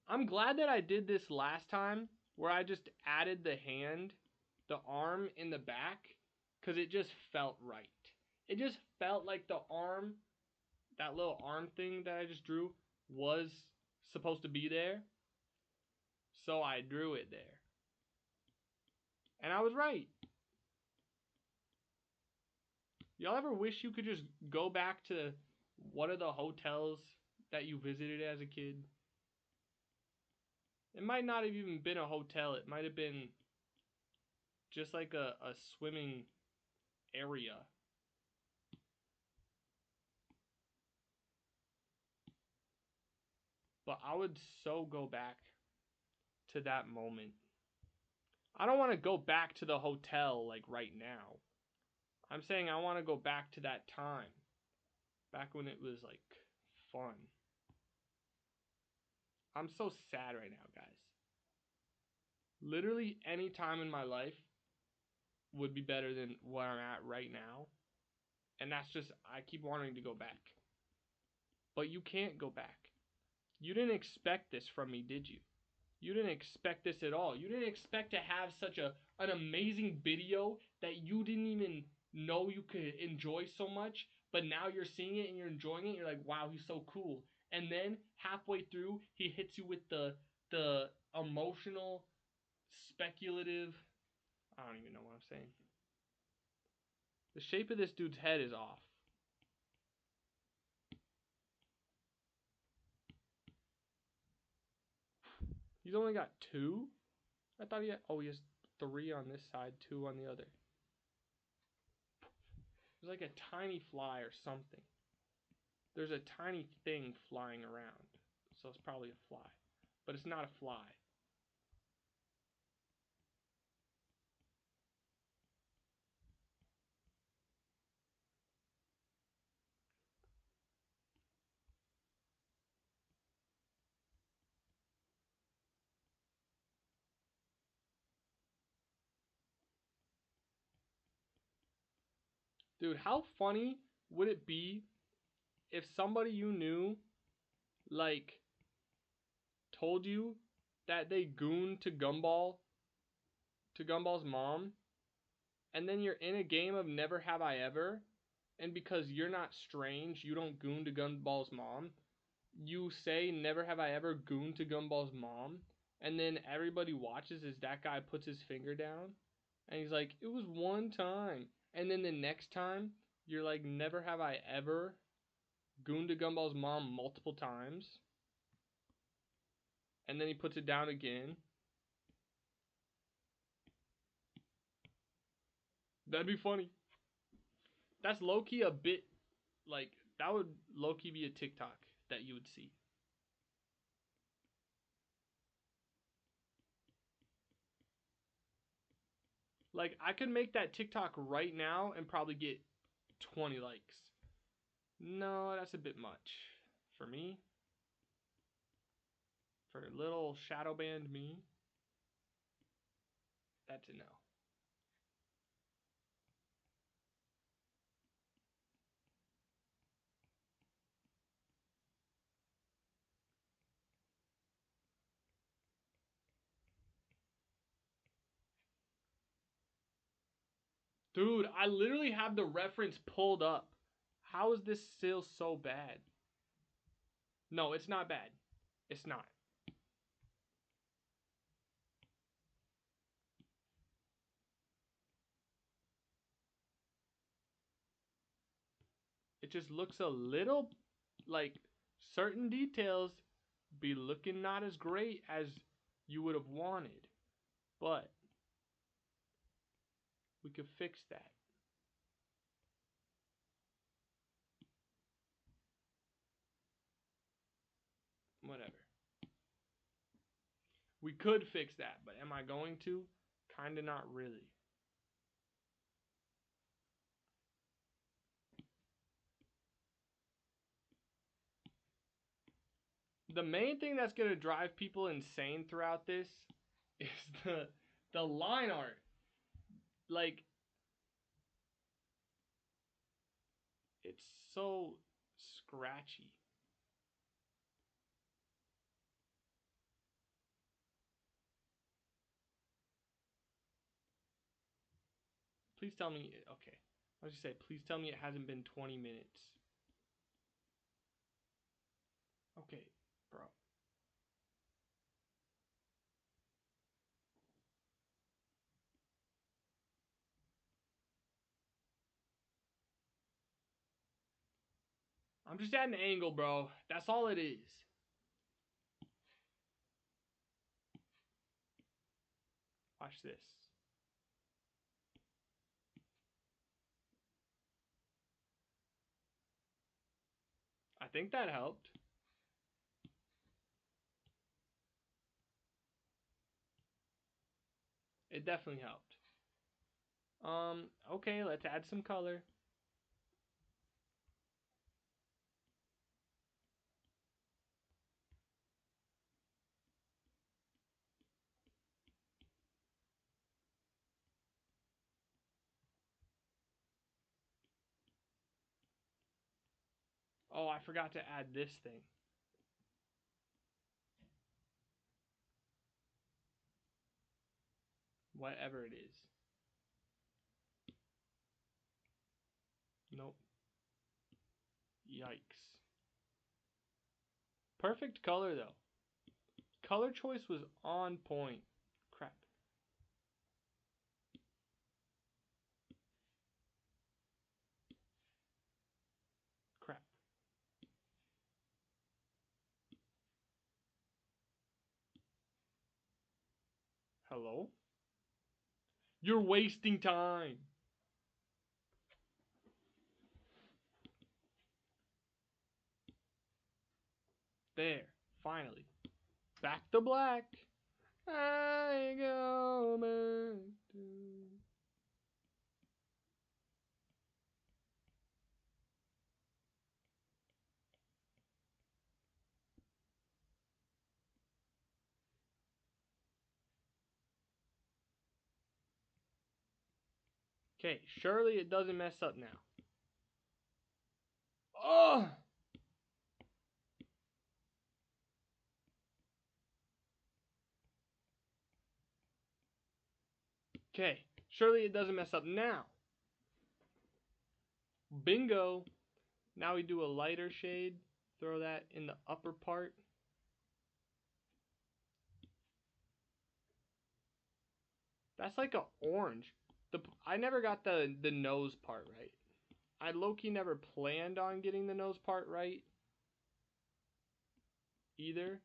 I'm glad that I did this last time, where I just added the hand, the arm in the back, because it just felt right. It just felt like the arm, that little arm thing that I just drew, was supposed to be there. So I drew it there. And I was right. Y'all ever wish you could just go back to one of the hotels that you visited as a kid? It might not have even been a hotel. It might have been just like a swimming area. But I would so go back to that moment. I don't want to go back to the hotel like right now. I'm saying I want to go back to that time. Back when it was like fun. I'm so sad right now, guys. Literally any time in my life would be better than where I'm at right now. And that's just, I keep wanting to go back. But you can't go back. You didn't expect this from me, did you? You didn't expect this at all. You didn't expect to have such an amazing video that you didn't even know you could enjoy so much. But now you're seeing it and you're enjoying it. You're like, wow, he's so cool. And then halfway through, he hits you with the emotional, speculative, I don't even know what I'm saying. The shape of this dude's head is off. He's only got 2? I thought he had, oh, he has 3 on this side, 2 on the other. There's like a tiny fly or something. There's a tiny thing flying around. So it's probably a fly. But it's not a fly. Dude, how funny would it be if somebody you knew, like, told you that they gooned to Gumball's mom, and then you're in a game of Never Have I Ever, and because you're not strange, you don't goon to Gumball's mom, you say Never Have I Ever gooned to Gumball's mom, and then everybody watches as that guy puts his finger down, and he's like, it was one time, and then the next time, you're like, Never Have I Ever gooned to Gumball's mom multiple times, and then he puts it down again. That'd be funny. That's low-key a bit, like, that would low-key be a TikTok that you would see. Like, I could make that TikTok right now and probably get 20 likes. No, that's a bit much. For me. For little shadow band me. That's a no. Dude, I literally have the reference pulled up. How is this still so bad? No, it's not bad. It's not. It just looks a little like certain details be looking not as great as you would have wanted. But we could fix that. Whatever. We could fix that, but am I going to? Kinda not really. The main thing that's gonna drive people insane throughout this is the line art. Like, it's so scratchy. Please tell me, okay. I was just say, please tell me it hasn't been 20 minutes. Okay, bro. I'm just at an angle, bro. That's all it is. Watch this. I think that helped. It definitely helped. Okay, let's add some color. Oh, I forgot to add this thing. Whatever it is. Nope. Yikes. Perfect color, though. Color choice was on point. Crap. Crap. Hello? You're wasting time. There. Finally. Back to black. I go back to... Okay, surely it doesn't mess up now. Oh! Okay, surely it doesn't mess up now. Bingo! Now we do a lighter shade. Throw that in the upper part. That's like a orange. I never got the nose part right. I low-key never planned on getting the nose part right either.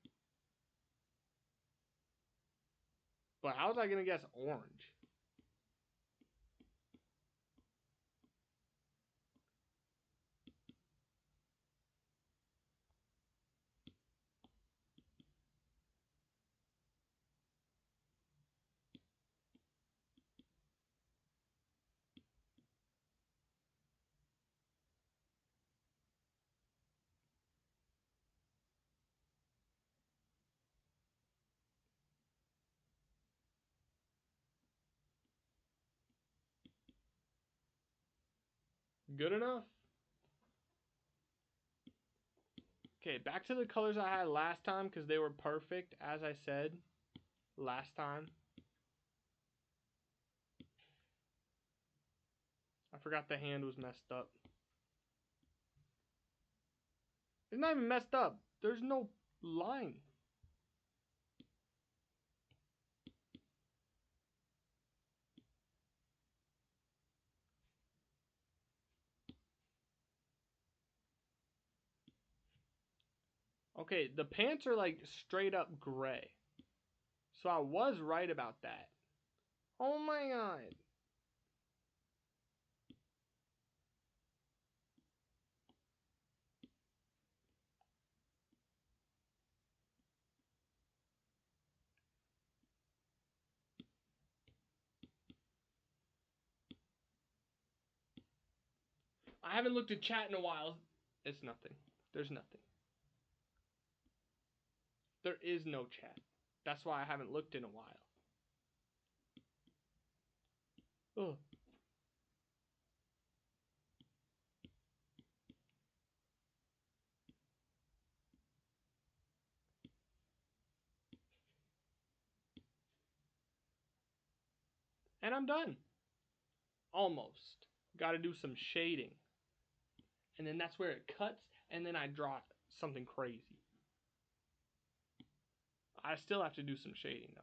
But how was I gonna guess orange? Good enough. Okay, back to the colors I had last time because they were perfect, as I said last time. forgot the hand was messed up. It's not even messed up. There's no line. Okay, the pants are like straight up gray. So I was right about that. Oh my god. I haven't looked at chat in a while. It's nothing. There's nothing. There is no chat. That's why I haven't looked in a while. Ugh. And I'm done. Almost. Got to do some shading. And then that's where it cuts, and then I draw something crazy. I still have to do some shading though.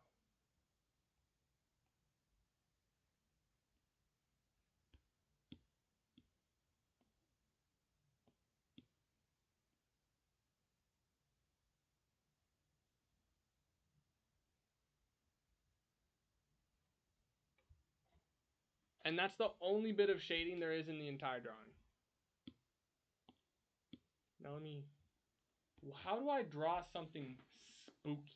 And that's the only bit of shading there is in the entire drawing. Now let me... How do I draw something spooky?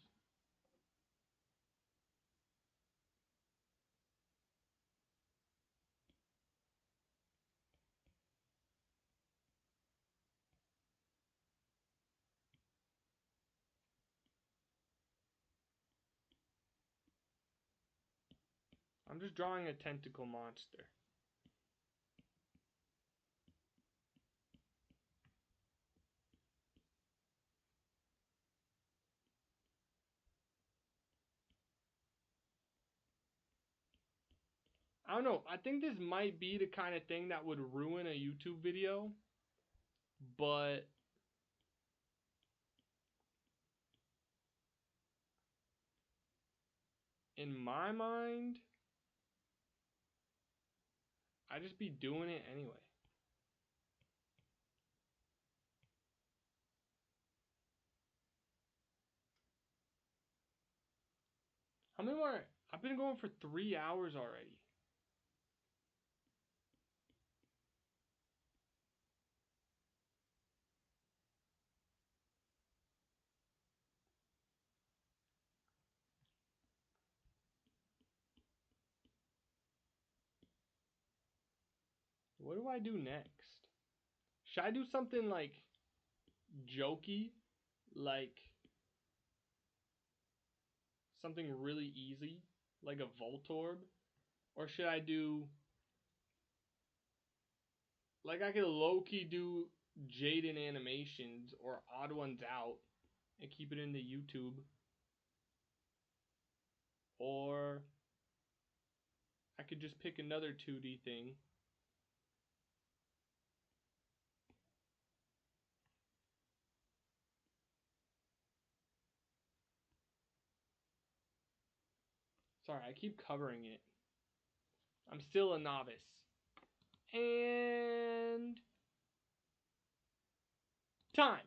I'm just drawing a tentacle monster. I don't know. I think this might be the kind of thing that would ruin a YouTube video. But in my mind, I just be doing it anyway. How many more? I've been going for 3 hours already. What do I do next? Should I do something like jokey? Like something really easy? Like a Voltorb? Or should I do... Like I could low-key do Jaden animations or Odd Ones Out and keep it into YouTube. Or I could just pick another 2D thing. Sorry, I keep covering it. I'm still a novice. And... time.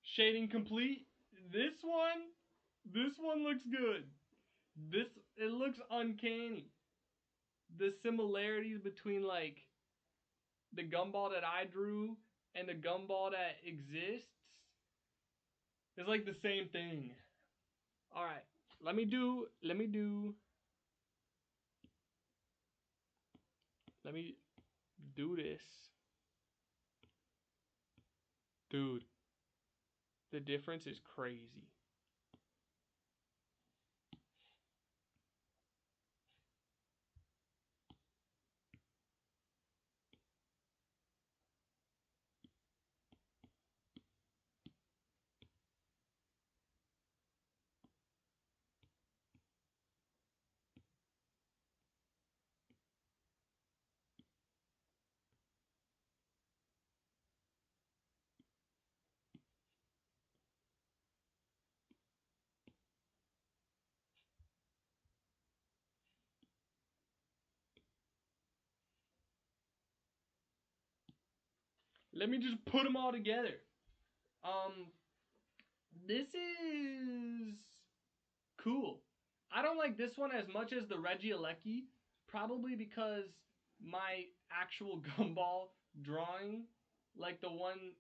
Shading complete. This one looks good. It looks uncanny. The similarities between like the gumball that I drew and the gumball that exists is like the same thing. All right, let me do this. Dude, the difference is crazy. Let me just put them all together. This is cool. I don't like this one as much as the Regieleki, probably because my actual gumball drawing, like the one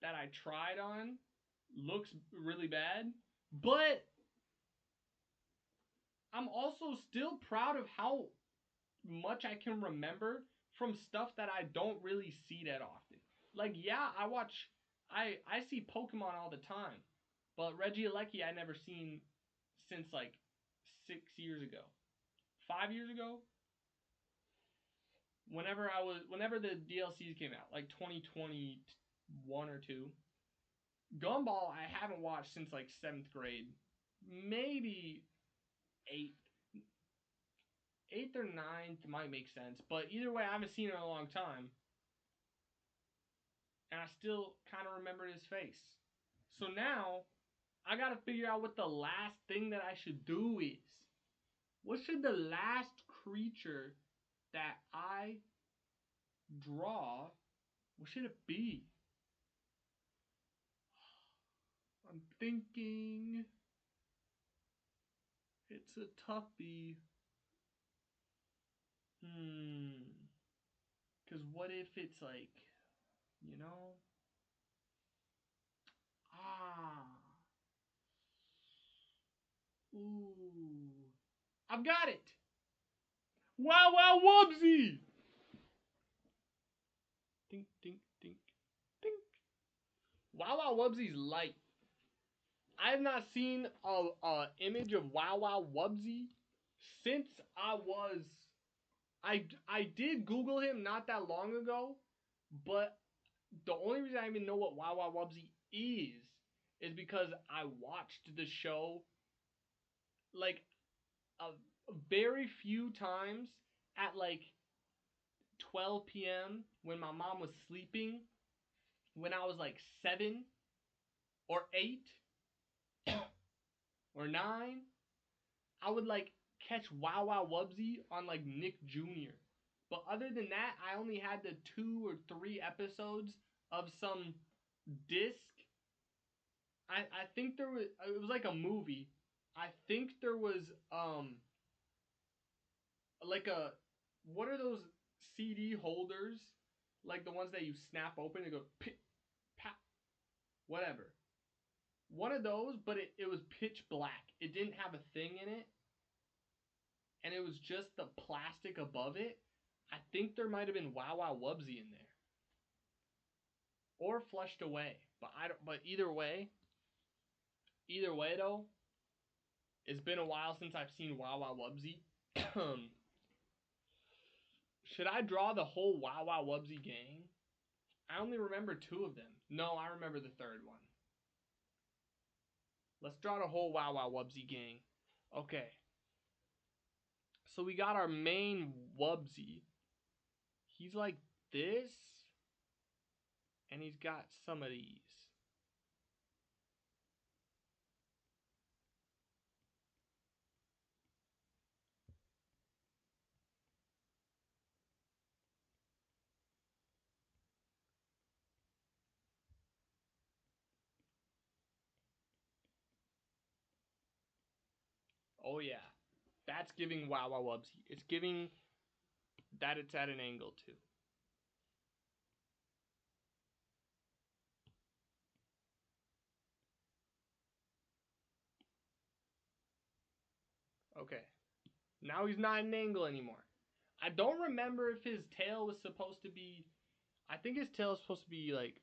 that I tried on, looks really bad. But I'm also still proud of how much I can remember from stuff that I don't really see that often. Like, yeah, I see Pokemon all the time, but Regieleki I never seen since like 6 years ago, 5 years ago. Whenever the DLCs came out, like 2021 or 2. Gumball I haven't watched since like 7th grade, maybe 8th. 8th or 9th might make sense, but either way, I haven't seen it in a long time. And I still kind of remember his face. So now, I gotta figure out what the last thing that I should do is. What should the last creature that I draw, what should it be? I'm thinking. It's a toughie. Because what if it's like, you know? Ooh. I've got it! Wow Wow Wubsy! Dink, dink, dink, dink. Wow Wow Wubsy's light. I have not seen a image of Wow Wow Wubsy since I did Google him not that long ago, but the only reason I even know what Wow Wow Wubsy is because I watched the show like a very few times at like 12 p.m. when my mom was sleeping, when I was like 7 or 8 or 9. I would like catch Wow Wow Wubsy on like Nick Jr. But other than that, I only had the 2 or 3 episodes of some disc. I think there was, it was like a movie. I think there was like a, what are those CD holders? Like the ones that you snap open and go pit, pap, whatever. One of those, but it was pitch black. It didn't have a thing in it. And it was just the plastic above it. I think there might have been Wow Wow Wubsy in there. Or flushed away. But either way though, it's been a while since I've seen Wow Wow Wubsy. Should I draw the whole Wow Wow Wubsy gang? I only remember 2 of them. No, I remember the 3rd one. Let's draw the whole Wow Wow Wubsy gang. Okay. So we got our main Wubsy. He's like this. And he's got some of these. Oh yeah. That's giving Wow Wow Wubsy. It's giving that it's at an angle too. Okay. Now he's not an angle anymore. I don't remember if his tail was supposed to be... I think his tail is supposed to be like...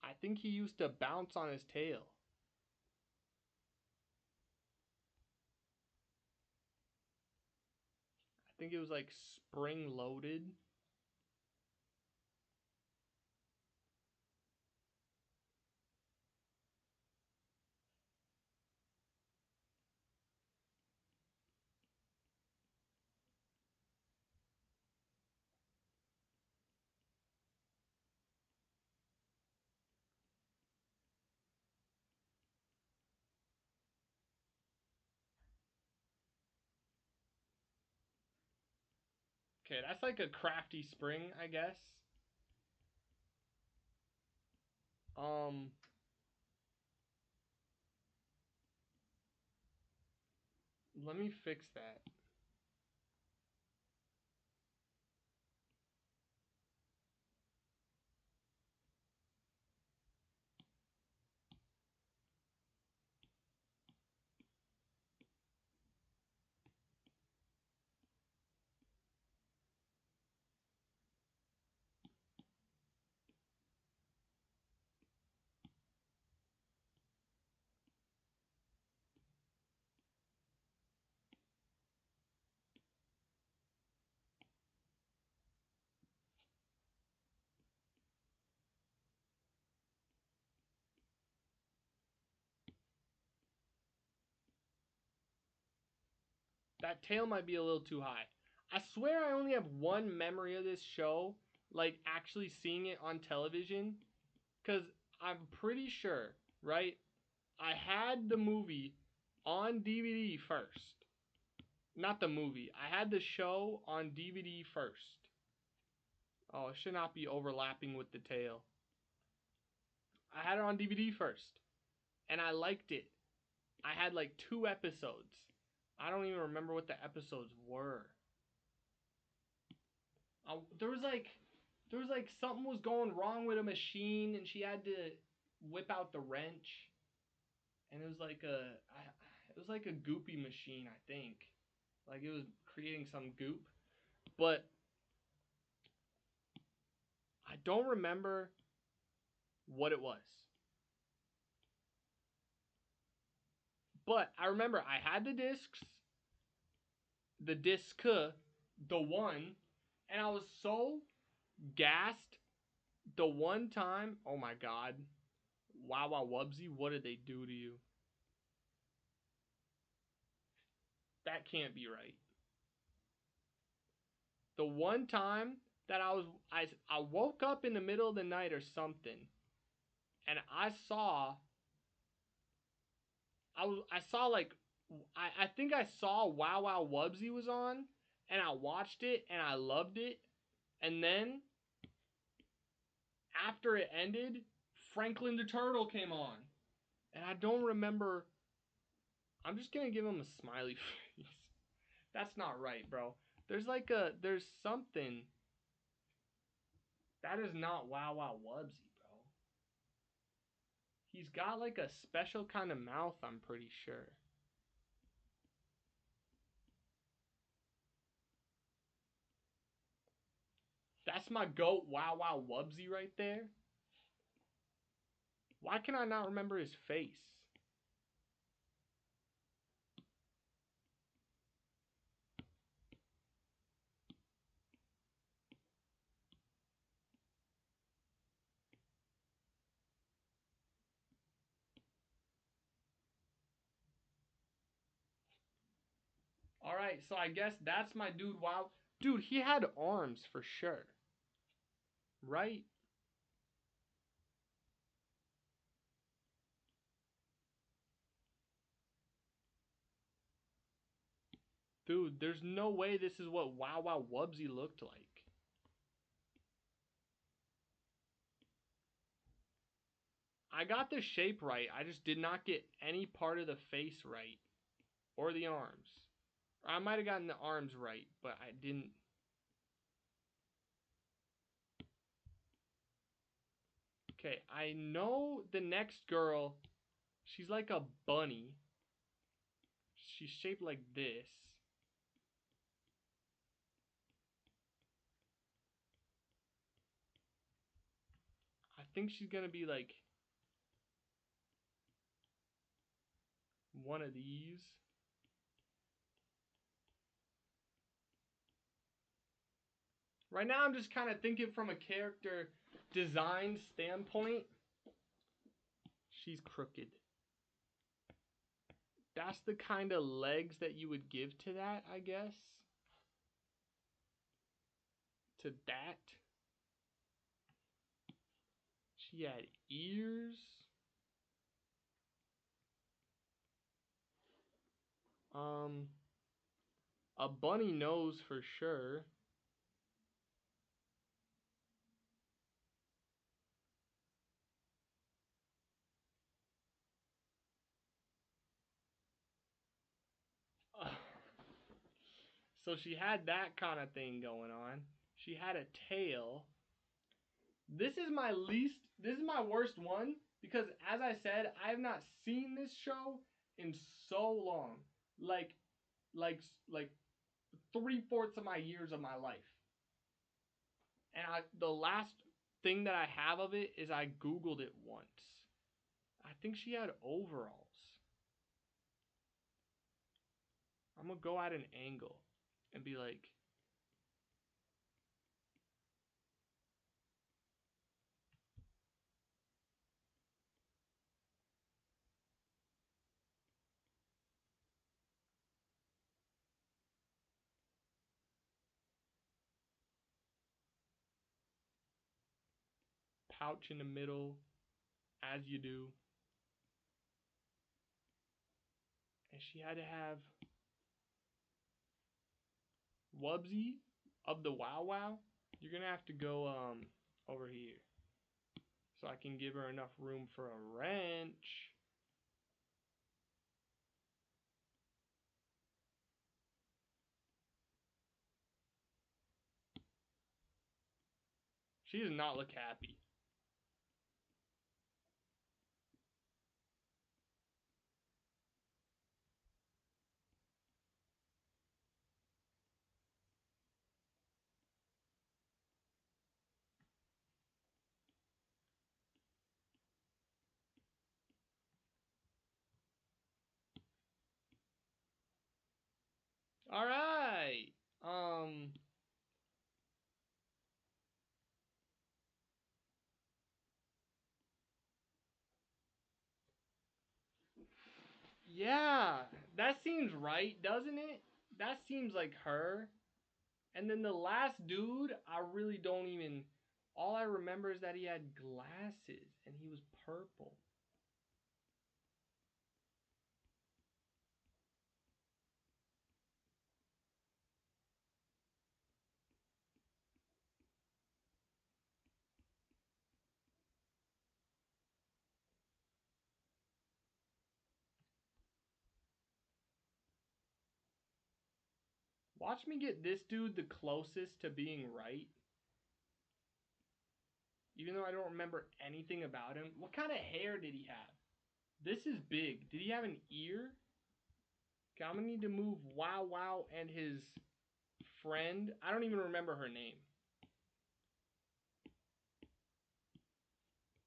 I think he used to bounce on his tail. I think it was like spring loaded. Okay, that's like a crafty spring, I guess. Let me fix that. That tail might be a little too high. I swear I only have one memory of this show, like actually seeing it on television, because I'm pretty sure, right? I had the movie on DVD first. Not the movie. I had the show on DVD first. Oh, it should not be overlapping with the tail. I had it on DVD first, and I liked it. I had like 2 episodes. I don't even remember what the episodes were. There was like something was going wrong with a machine, and she had to whip out the wrench, and it was like a goopy machine, I think. Like it was creating some goop, but I don't remember what it was. But I remember I had the discs, the disc, the one, and I was so gassed the one time. Oh my god. Wow wow Wubsy, what did they do to you? That can't be right. The one time that I woke up in the middle of the night or something, and I think I saw Wow Wow Wubsy was on, and I watched it and I loved it, and then after it ended, Franklin the Turtle came on, and I don't remember. I'm just gonna give him a smiley face. That's not right, bro. There's something. That is not Wow Wow Wubsy, bro. He's got like a special kind of mouth, I'm pretty sure. That's my goat Wow Wow Wubsy right there. Why can I not remember his face? Alright, so I guess that's my dude. Wow. Dude, he had arms for sure. Right? Dude, there's no way this is what Wow Wow Wubsy looked like. I got the shape right. I just did not get any part of the face right. Or the arms. Or I might have gotten the arms right, but I didn't. Okay, I know the next girl, she's like a bunny. She's shaped like this. I think she's gonna be like one of these. Right now I'm just kind of thinking from a character design standpoint. She's crooked. That's the kind of legs that you would give to that, I guess. To that. She had ears. A bunny nose for sure. So she had that kind of thing going on. She had a tail. This is my worst one because as I said, I have not seen this show in so long. Like 3/4 of my years of my life. And the last thing that I have of it is I Googled it once. I think she had overalls. I'm gonna go at an angle and be like, pouch in the middle, as you do. And she had to have Wubsy of the Wow Wow. You're gonna have to go over here. So I can give her enough room for a wrench. She does not look happy. All right. Yeah, that seems right, doesn't it? That seems like her. And then the last dude, I really don't even. All I remember is that he had glasses and he was purple. Watch me get this dude the closest to being right. Even though I don't remember anything about him. What kind of hair did he have? This is big. Did he have an ear? Okay, I'm gonna need to move Wow Wow and his friend. I don't even remember her name.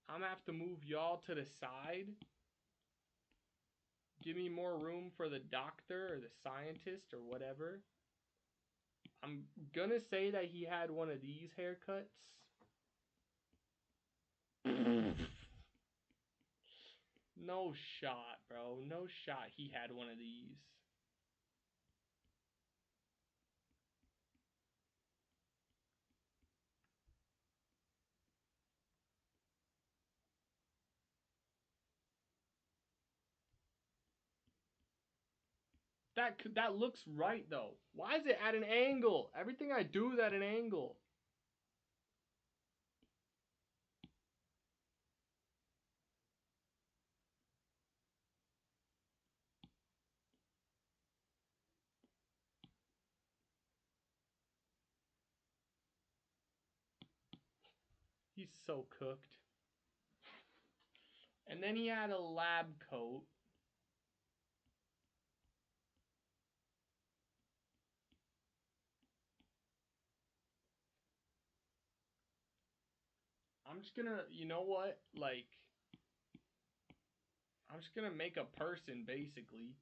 I'm gonna have to move y'all to the side. Give me more room for the doctor or the scientist or whatever. I'm gonna say that he had one of these haircuts. No shot, bro. No shot he had one of these. That looks right though. Why is it at an angle? Everything I do is at an angle. He's so cooked. And then he had a lab coat. I'm just gonna, you know what? Like, I'm just gonna make a person, basically.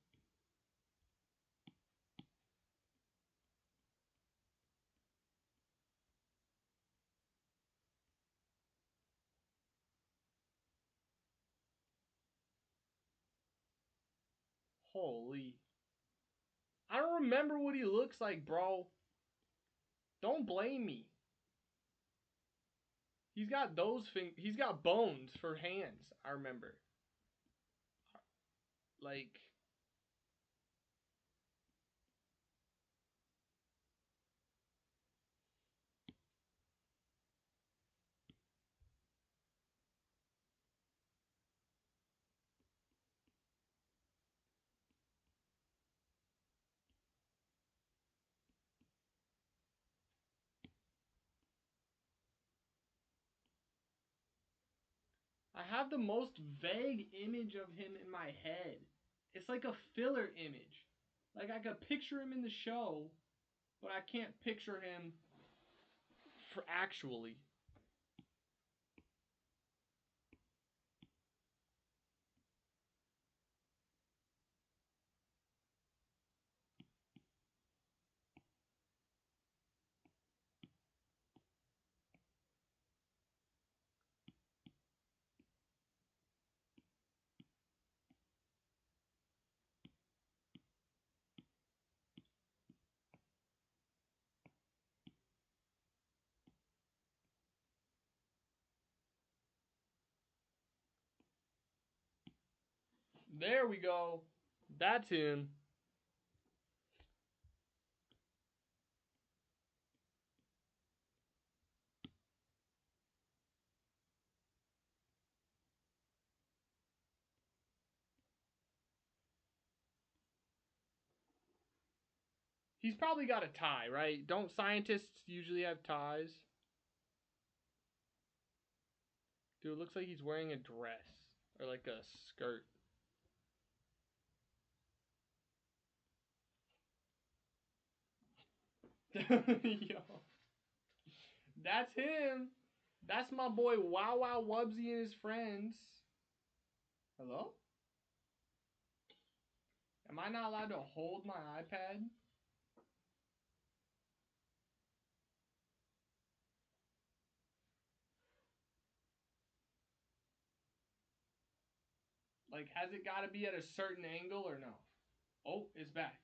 Holy. I don't remember what he looks like, bro. Don't blame me. He's got he's got bones for hands, I remember. Like, have the most vague image of him in my head. It's like a filler image. Like I could picture him in the show, but I can't picture him for actually. There we go. That's him. He's probably got a tie, right? Don't scientists usually have ties? Dude, it looks like he's wearing a dress or like a skirt. Yo. That's him. That's my boy Wow Wow Wubsy and his friends. Hello? Am I not allowed to hold my iPad? Like, has it got to be at a certain angle or no? Oh, it's back.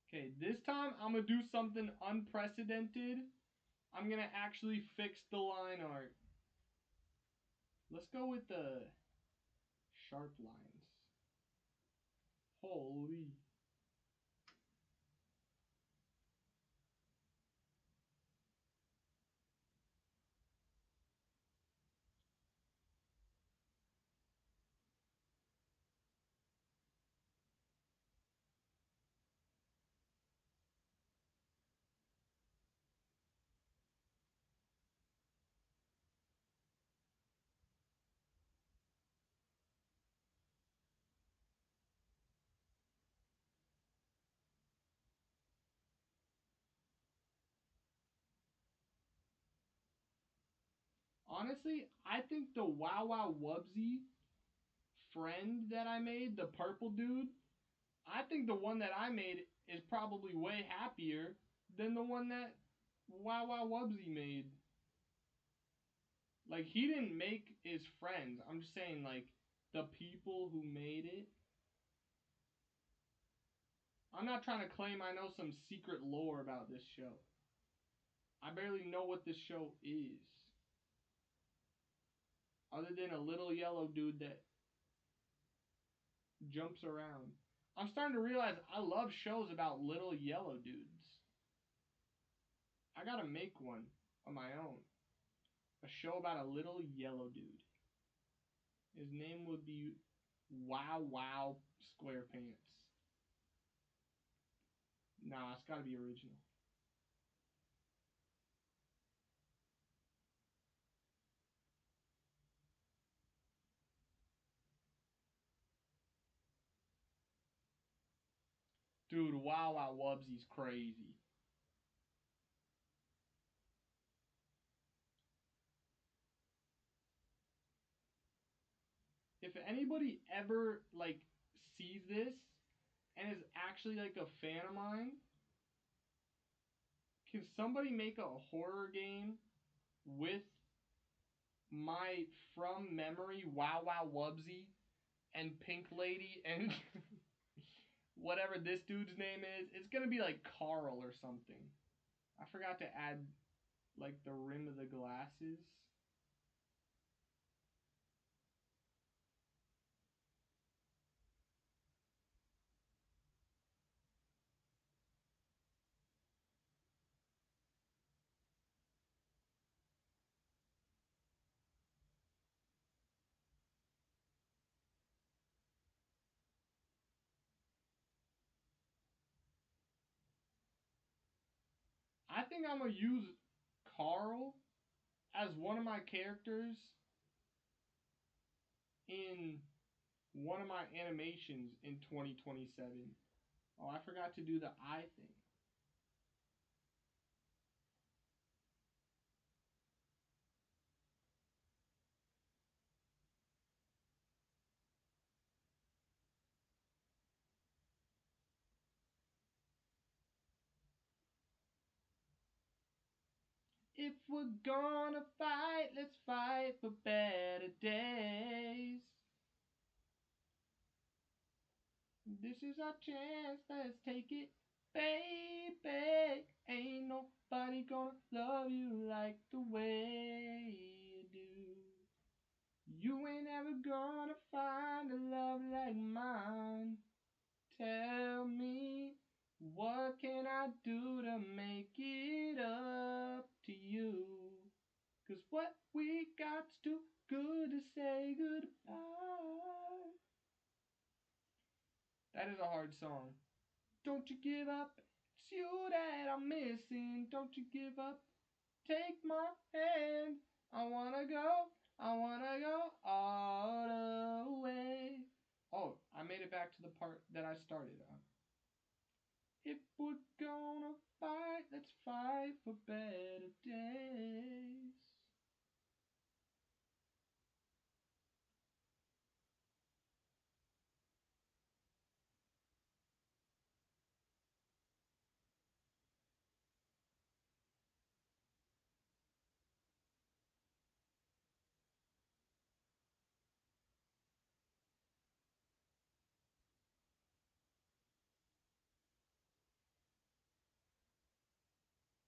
Okay, this time I'm going to do something unprecedented. I'm going to actually fix the line art. Let's go with the sharp lines. Holy. Honestly, I think the Wow Wow Wubsy friend that I made, the purple dude, I think the one that I made is probably way happier than the one that Wow Wow Wubsy made. Like, he didn't make his friends. I'm just saying, like, the people who made it. I'm not trying to claim I know some secret lore about this show. I barely know what this show is. Other than a little yellow dude that jumps around. I'm starting to realize I love shows about little yellow dudes. I gotta make one of my own. A show about a little yellow dude. His name would be Wow Wow SquarePants. Nah, it's gotta be original. Dude, Wow Wow Wubsy's crazy. If anybody ever, like, sees this and is actually, like, a fan of mine, can somebody make a horror game with my from memory Wow Wow Wubsy and Pink Lady and whatever this dude's name is? It's gonna be like Carl or something. I forgot to add like the rim of the glasses. I think I'm gonna use Carl as one of my characters in one of my animations in 2027. Oh, I forgot to do the eye thing. If we're gonna fight, let's fight for better days. This is our chance, let's take it, baby. Ain't nobody gonna love you like the way you do. You ain't ever gonna find a love like mine. Tell me, what can I do to make it up to you? 'Cause what we got's too good to say goodbye. That is a hard song. Don't you give up, it's you that I'm missing. Don't you give up, take my hand. I wanna go all the way. Oh, I made it back to the part that I started on. If we're gonna fight, let's fight for better days.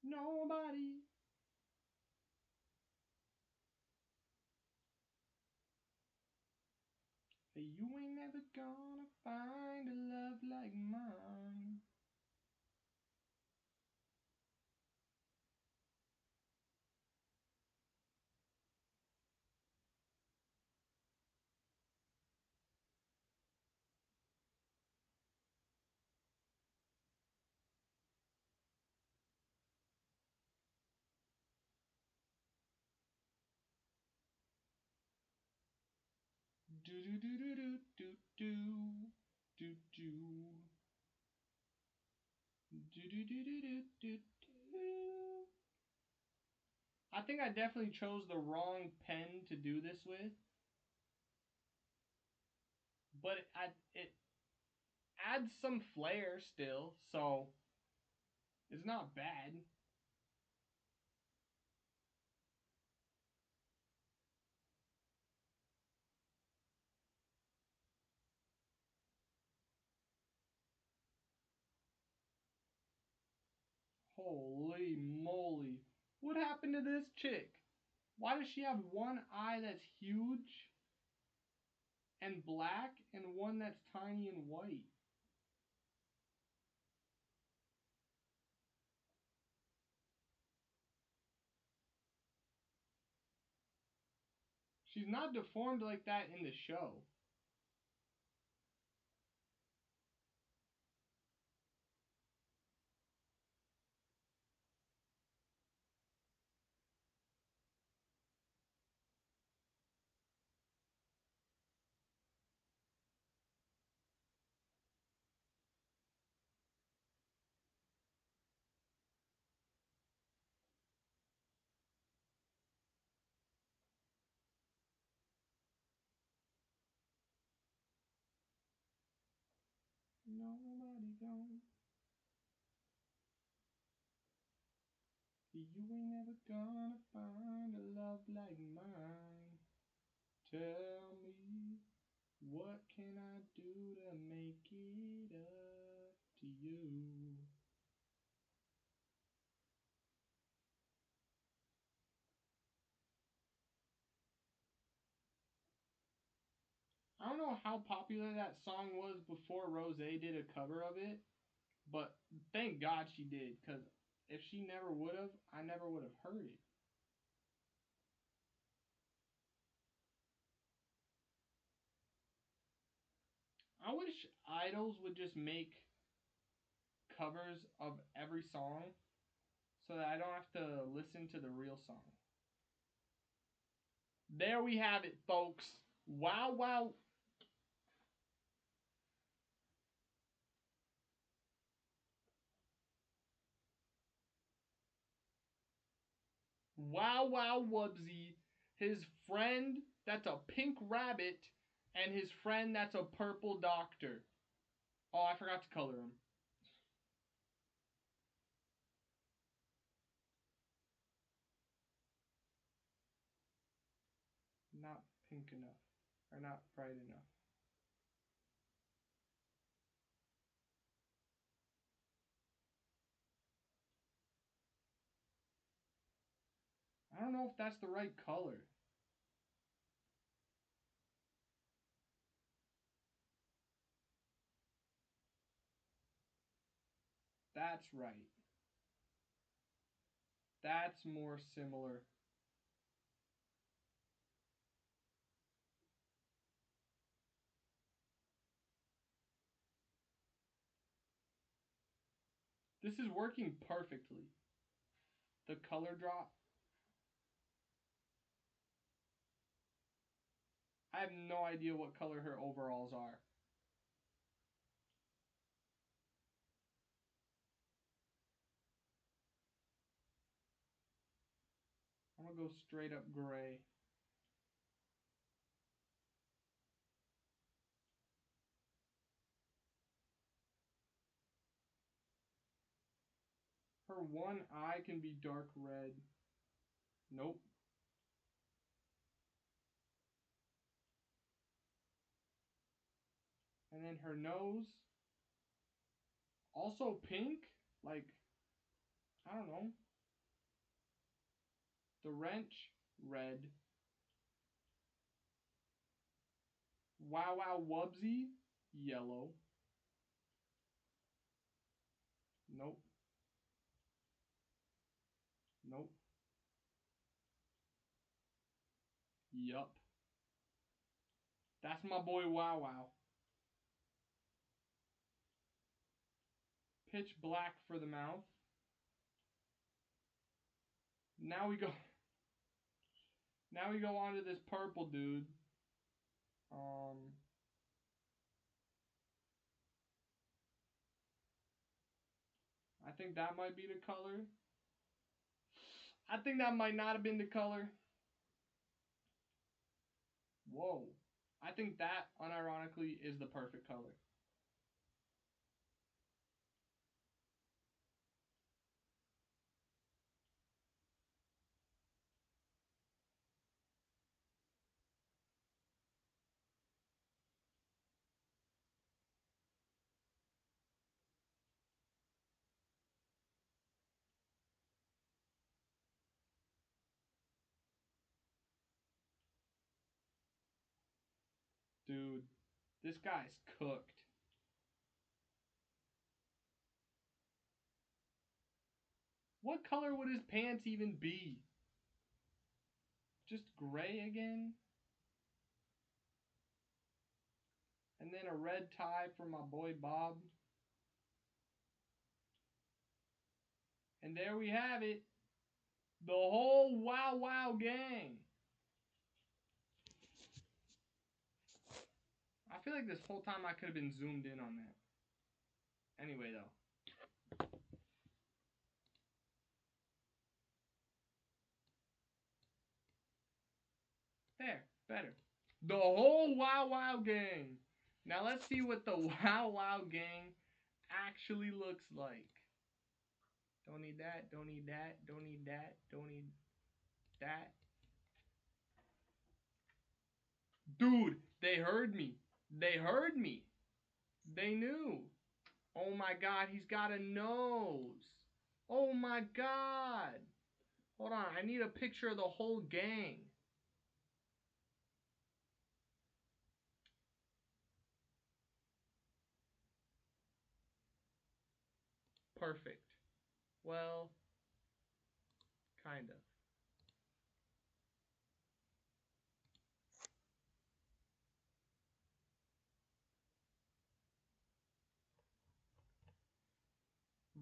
Nobody. You ain't never gonna find a love like mine. Do do do do do do do do do do do do do do do. I think I definitely chose the wrong pen to do this with, but it adds some flair still, so it's not bad. Holy moly. What happened to this chick? Why does she have one eye that's huge and black and one that's tiny and white? She's not deformed like that in the show. Nobody gone. You ain't never gonna find a love like mine. Tell me, what can I do to make it up to you? I don't know how popular that song was before Rose did a cover of it, but thank God she did, because if she never would have, I never would have heard it. I wish idols would just make covers of every song so that I don't have to listen to the real song. There we have it, folks. Wow, wow. Wow, wow, Wubsy. His friend, that's a pink rabbit, and his friend, that's a purple doctor. Oh, I forgot to color him. Not pink enough, or not bright enough. I don't know if that's the right color. That's right. That's more similar. This is working perfectly. The color drop. I have no idea what color her overalls are. I'm gonna go straight up gray. Her one eye can be dark red. Nope. And then her nose, also pink, like, I don't know. The wrench, red. Wow Wow Wubsy, yellow. Nope. Nope. Yup. That's my boy Wow Wow. Pitch black for the mouth. Now we go on to this purple dude. I think that might be the color. I think that might not have been the color. Whoa. I think that, unironically, is the perfect color. Dude, this guy's cooked. What color would his pants even be? Just gray again? And then a red tie for my boy Bob. And there we have it. The whole Wow Wow gang. I feel like this whole time I could have been zoomed in on that. Anyway, though. There, better. The whole Wow Wow gang. Now let's see what the Wow Wow gang actually looks like. Don't need that, don't need that, don't need that, don't need that. Dude, they heard me. They heard me. They knew. Oh my god, he's got a nose. Oh my god. Hold on, I need a picture of the whole gang. Perfect. Well, kind of.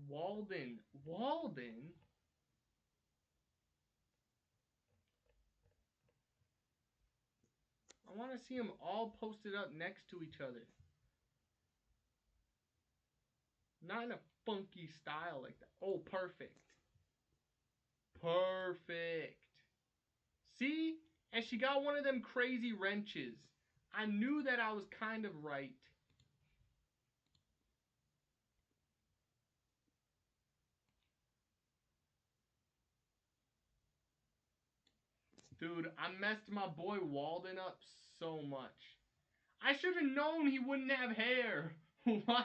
Walden. Walden? I want to see them all posted up next to each other. Not in a funky style like that. Oh, perfect. Perfect. See? And she got one of them crazy wrenches. I knew that I was kind of right. Dude, I messed my boy Walden up so much. I should have known he wouldn't have hair. Why?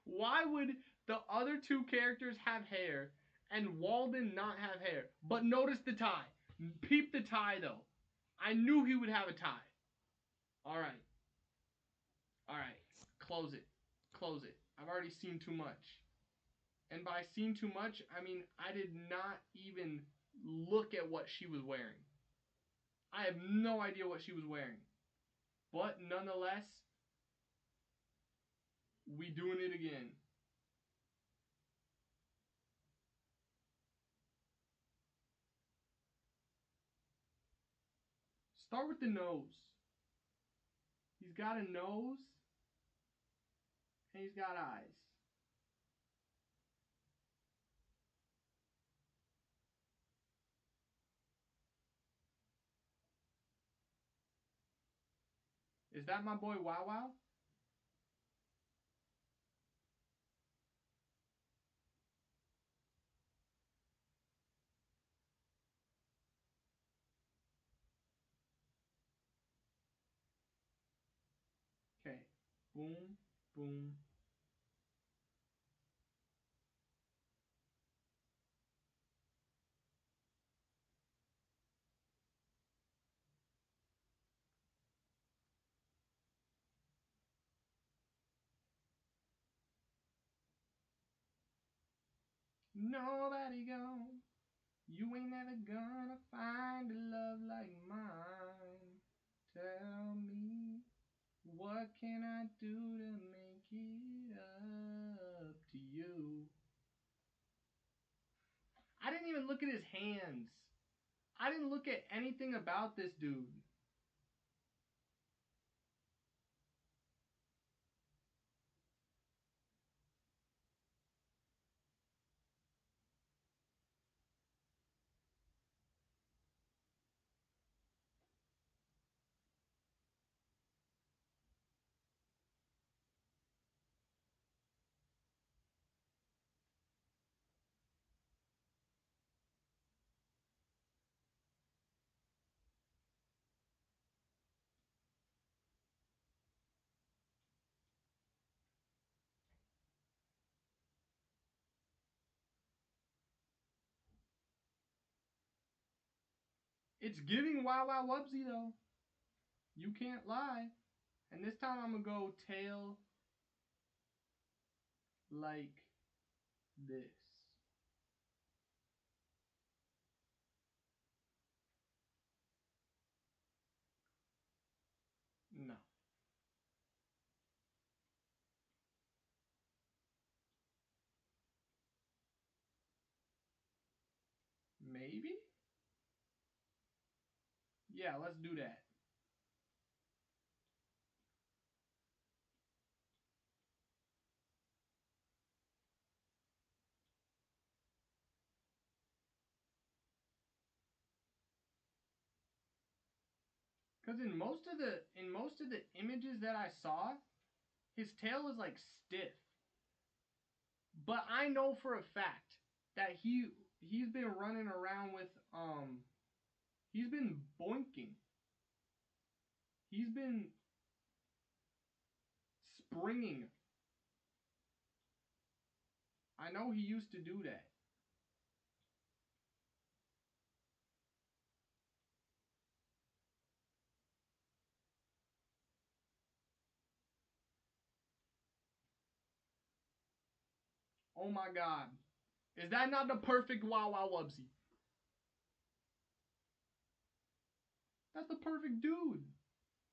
Why would the other two characters have hair and Walden not have hair? But notice the tie. Peep the tie, though. I knew he would have a tie. Alright. Alright. Close it. Close it. I've already seen too much. And by seen too much, I mean I did not even look at what she was wearing. I have no idea what she was wearing. But nonetheless, we doing it again. Start with the nose. He's got a nose and he's got eyes. Is that my boy Wow Wow? Okay. Boom, boom. Nobody gone. You ain't never gonna find a love like mine. Tell me, what can I do to make it up to you? I didn't even look at his hands. I didn't look at anything about this dude. It's giving Wow Wow Wubsy though. You can't lie. And this time I'm gonna go tail like this. No. Maybe? Yeah, let's do that. Cause in most of the images that I saw, his tail is like stiff. But I know for a fact that he's been running around with he's been boinking. He's been springing. I know he used to do that. Oh my god. Is that not the perfect Wow Wow Wubsy? That's the perfect dude.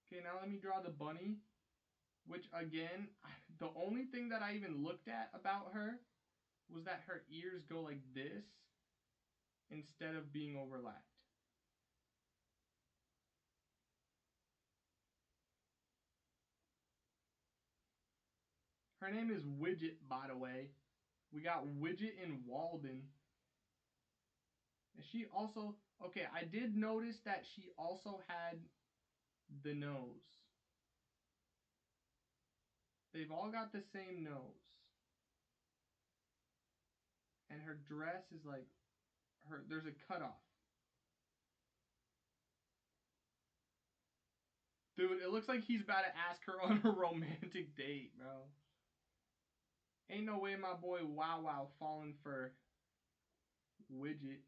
Okay, now let me draw the bunny. Which again, the only thing that I even looked at about her was that her ears go like this instead of being overlapped. Her name is Widget, by the way. We got Widget in Walden. And she also, okay, I did notice that she also had the nose. They've all got the same nose. And her dress is like, there's a cutoff. Dude, it looks like he's about to ask her on a romantic date, bro. Ain't no way my boy Wow Wow falling for Widget.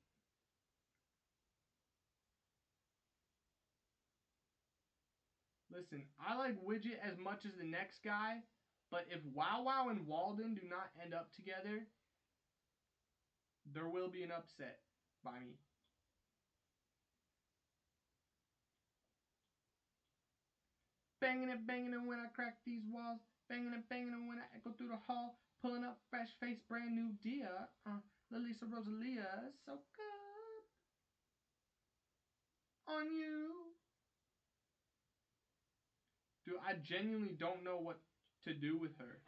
Listen, I like Widget as much as the next guy, but if Wow Wow and Walden do not end up together, there will be an upset by me. Banging it when I crack these walls. Banging it when I echo through the hall. Pulling up fresh face, brand new deer. Lalisa Rosalia, so good on you. Dude, I genuinely don't know what to do with her.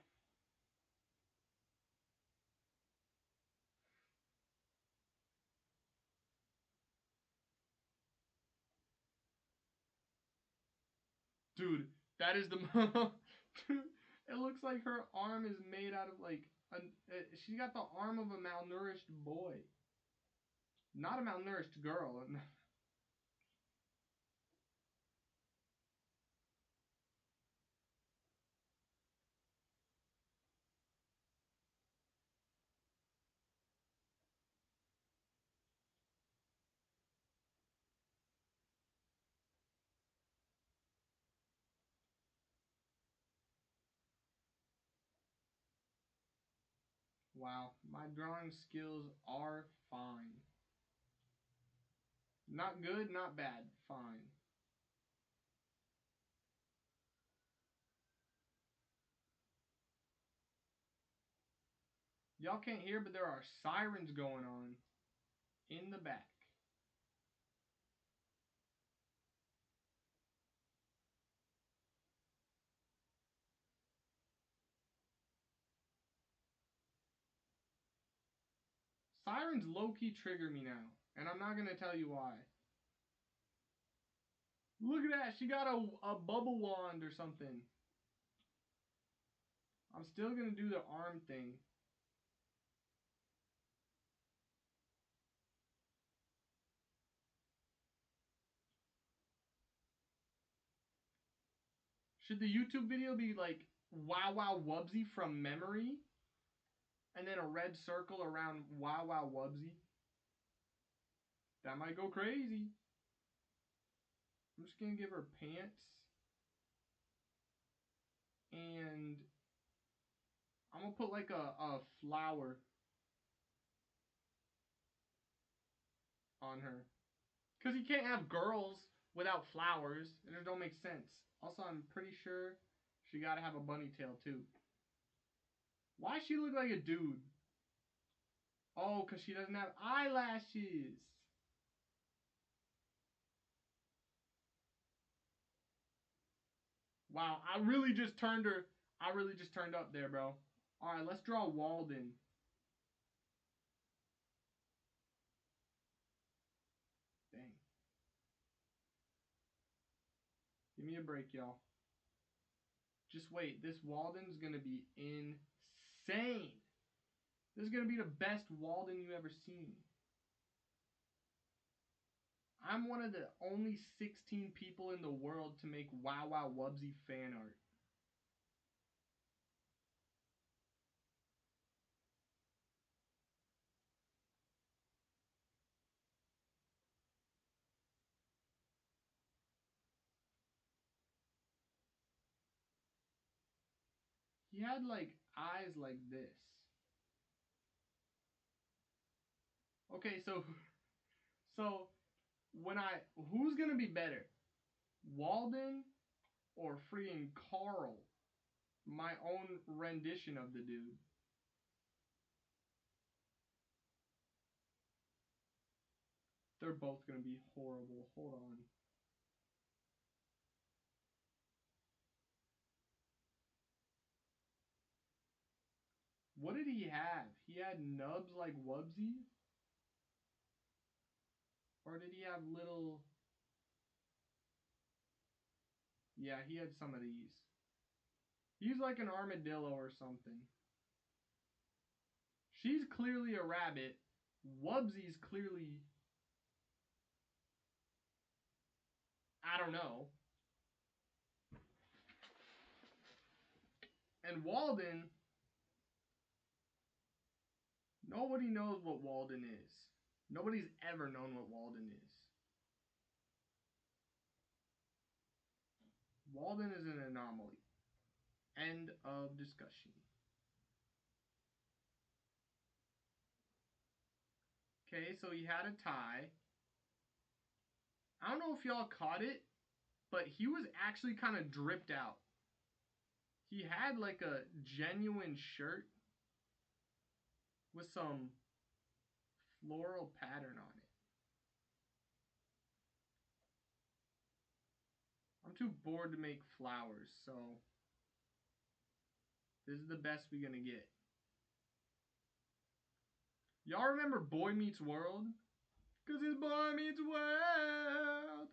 Dude, that is the dude, it looks like her arm is made out of like she's got the arm of a malnourished boy. Not a malnourished girl. Wow, my drawing skills are fine. Not good, not bad, fine. Y'all can't hear, but there are sirens going on in the back. Sirens low-key trigger me now, and I'm not going to tell you why. Look at that, she got a bubble wand or something. I'm still going to do the arm thing. Should the YouTube video be like Wow Wow Wubsy from memory? And then a red circle around Wow Wow Wubsy? That might go crazy. I'm just going to give her pants. And I'm going to put like a flower on her. Because you can't have girls without flowers. It just don't make sense. Also, I'm pretty sure she got to have a bunny tail too. Why she look like a dude? Oh, because she doesn't have eyelashes. Wow, I really just turned her. I really just turned up there, bro. Alright, let's draw Walden. Dang. Give me a break, y'all. Just wait. This Walden's gonna be insane. This is gonna be the best Walden you ever seen. I'm one of the only 16 people in the world to make Wow Wow Wubsy fan art. He had like eyes like this. Okay, so who's gonna be better? Walden or freaking Carl? My own rendition of the dude. They're both gonna be horrible. Hold on. What did he have? He had nubs like Wubsy? Or did he have little... Yeah, he had some of these. He's like an armadillo or something. She's clearly a rabbit. Wubsy's clearly... I don't know. And Walden... Nobody knows what Walden is. Nobody's ever known what Walden is. Walden is an anomaly. End of discussion. Okay, so he had a tie. I don't know if y'all caught it, but he was actually kind of dripped out. He had like a genuine shirt with some floral pattern on it. I'm too bored to make flowers, so this is the best we're gonna get. Y'all remember Boy Meets World? 'Cause it's Boy Meets World.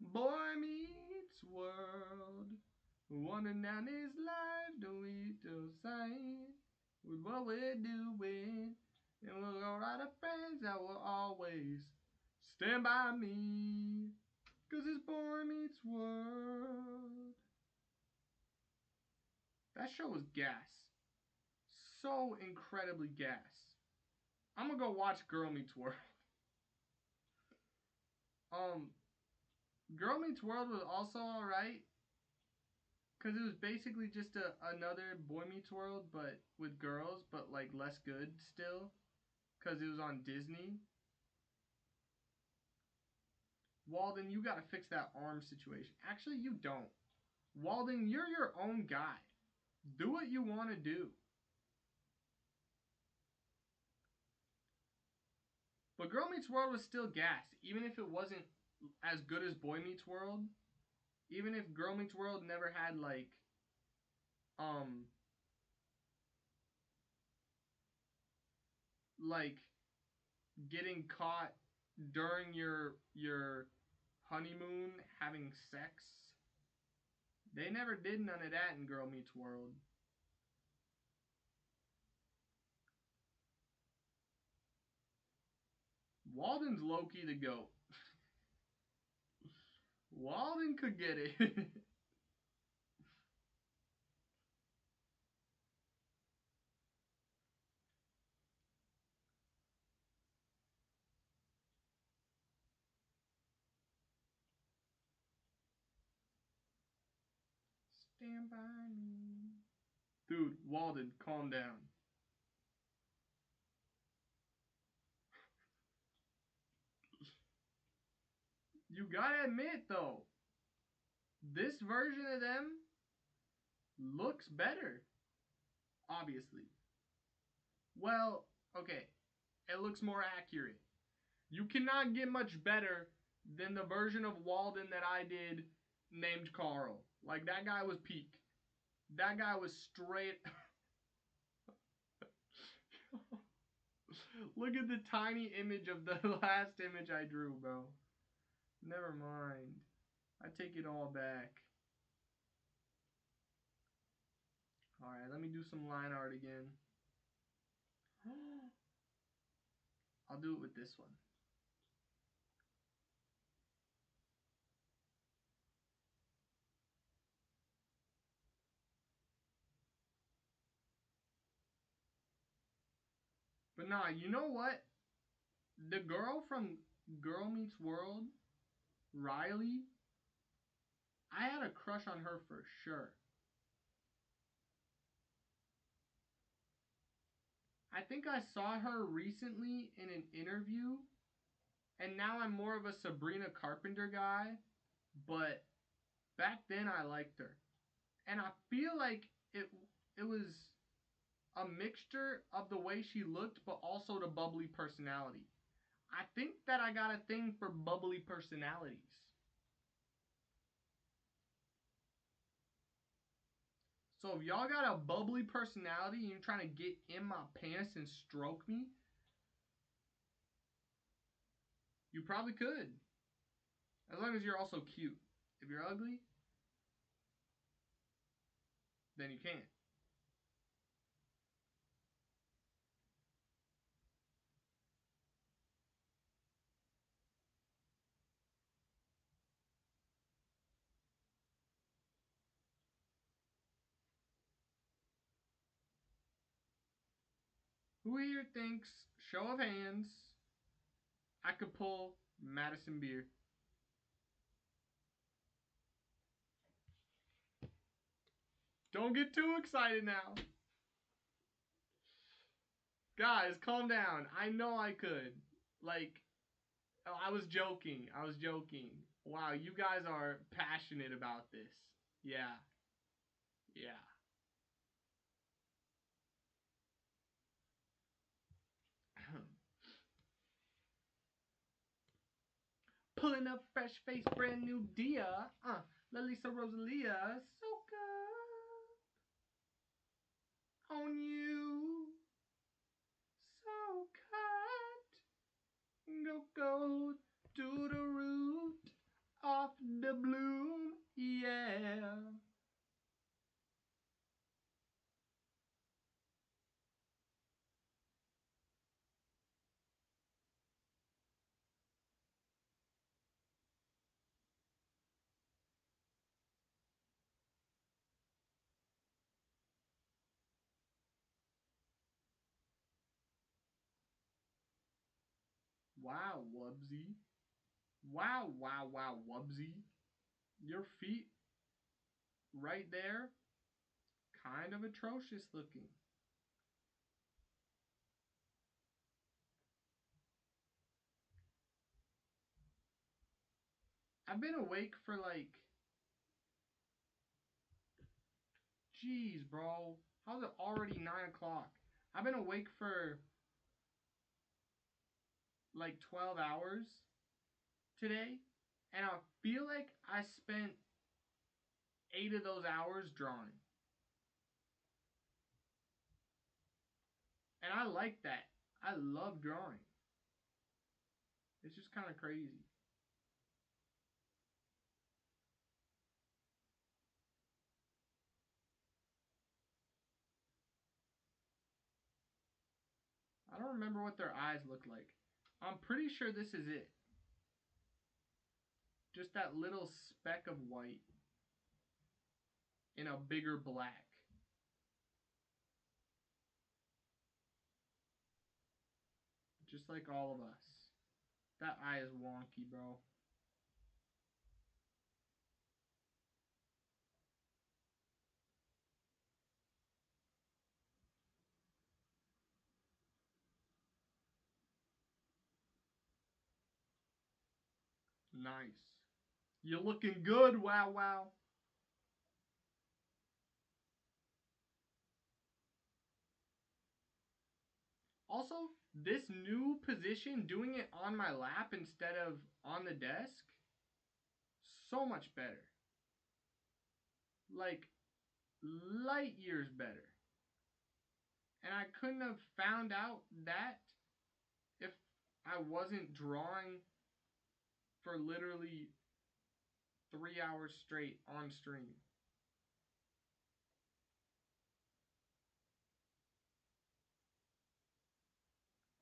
Boy Meets World. Wondering down this life, do we do the same with what we're doing? And we'll go right up friends that will always stand by me. 'Cause it's Boy Meets World. That show was gas. So incredibly gas. I'm gonna go watch Girl Meets World. Girl Meets World was also alright. Because it was basically just another Boy Meets World, but with girls, but like less good still. Because it was on Disney. Walden, you gotta fix that arm situation. Actually, you don't. Walden, you're your own guy. Do what you want to do. But Girl Meets World was still gas, even if it wasn't as good as Boy Meets World. Even if Girl Meets World never had like getting caught during your honeymoon having sex. They never did none of that in Girl Meets World. Walden's low-key the GOAT. Walden could get it. Stand by me. Dude, Walden, calm down. You gotta admit, though, this version of them looks better. Obviously. Well, okay. It looks more accurate. You cannot get much better than the version of Walden that I did named Carl. Like, that guy was peak. That guy was straight... Look at the tiny image of the last image I drew, bro. Never mind. I take it all back. Alright, let me do some line art again. I'll do it with this one. But nah, you know what? The girl from Girl Meets World, Riley, I had a crush on her for sure. I think I saw her recently in an interview, and now I'm more of a Sabrina Carpenter guy, but back then I liked her. And I feel like it was a mixture of the way she looked, but also the bubbly personality. I think that I got a thing for bubbly personalities. So if y'all got a bubbly personality and you're trying to get in my pants and stroke me, you probably could. As long as you're also cute. If you're ugly, then you can't. Who here thinks, show of hands, I could pull Madison Beer? Don't get too excited now. Guys, calm down. I know I could. Like, I was joking. I was joking. Wow, you guys are passionate about this. Yeah. Yeah. Pulling up fresh face, brand new Dia. Lalisa Rosalia. So good. On you. So cut. Go to the root of the bloom. Yeah. Wow, Wubsy. Wow, wow, wow, Wubsy. Your feet right there, kind of atrocious looking. I've been awake for like, jeez, bro. How's it already 9 o'clock? I've been awake for like 12 hours today, and I feel like I spent 8 of those hours drawing. And I like that. I love drawing. It's just kind of crazy. I don't remember what their eyes look like. I'm pretty sure this is it. Just that little speck of white in a bigger black. Just like all of us. That eye is wonky, bro. Nice. You're looking good, wow wow. Also, this new position, doing it on my lap instead of on the desk, so much better. Like, light years better. And I couldn't have found out that if I wasn't drawing for literally 3 hours straight on stream.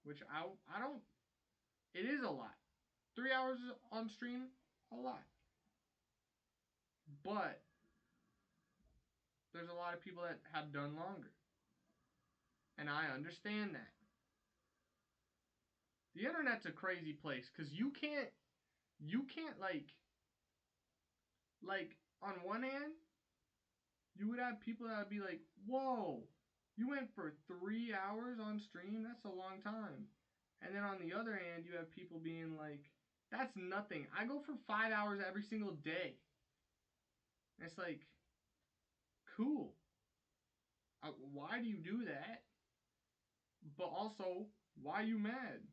Which I don't, it is a lot. 3 hours on stream, a lot. But there's a lot of people that have done longer. And I understand that. The internet's a crazy place because you can't like on one hand, you would have people that would be like, whoa, you went for 3 hours on stream? That's a long time. And then on the other hand, you have people being like, that's nothing. I go for 5 hours every single day. And it's like, cool. Why do you do that? But also, why are you mad?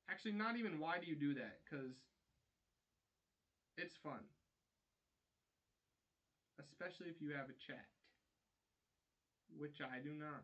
Actually, not even why do you do that, because it's fun. Especially if you have a chat. which I do not.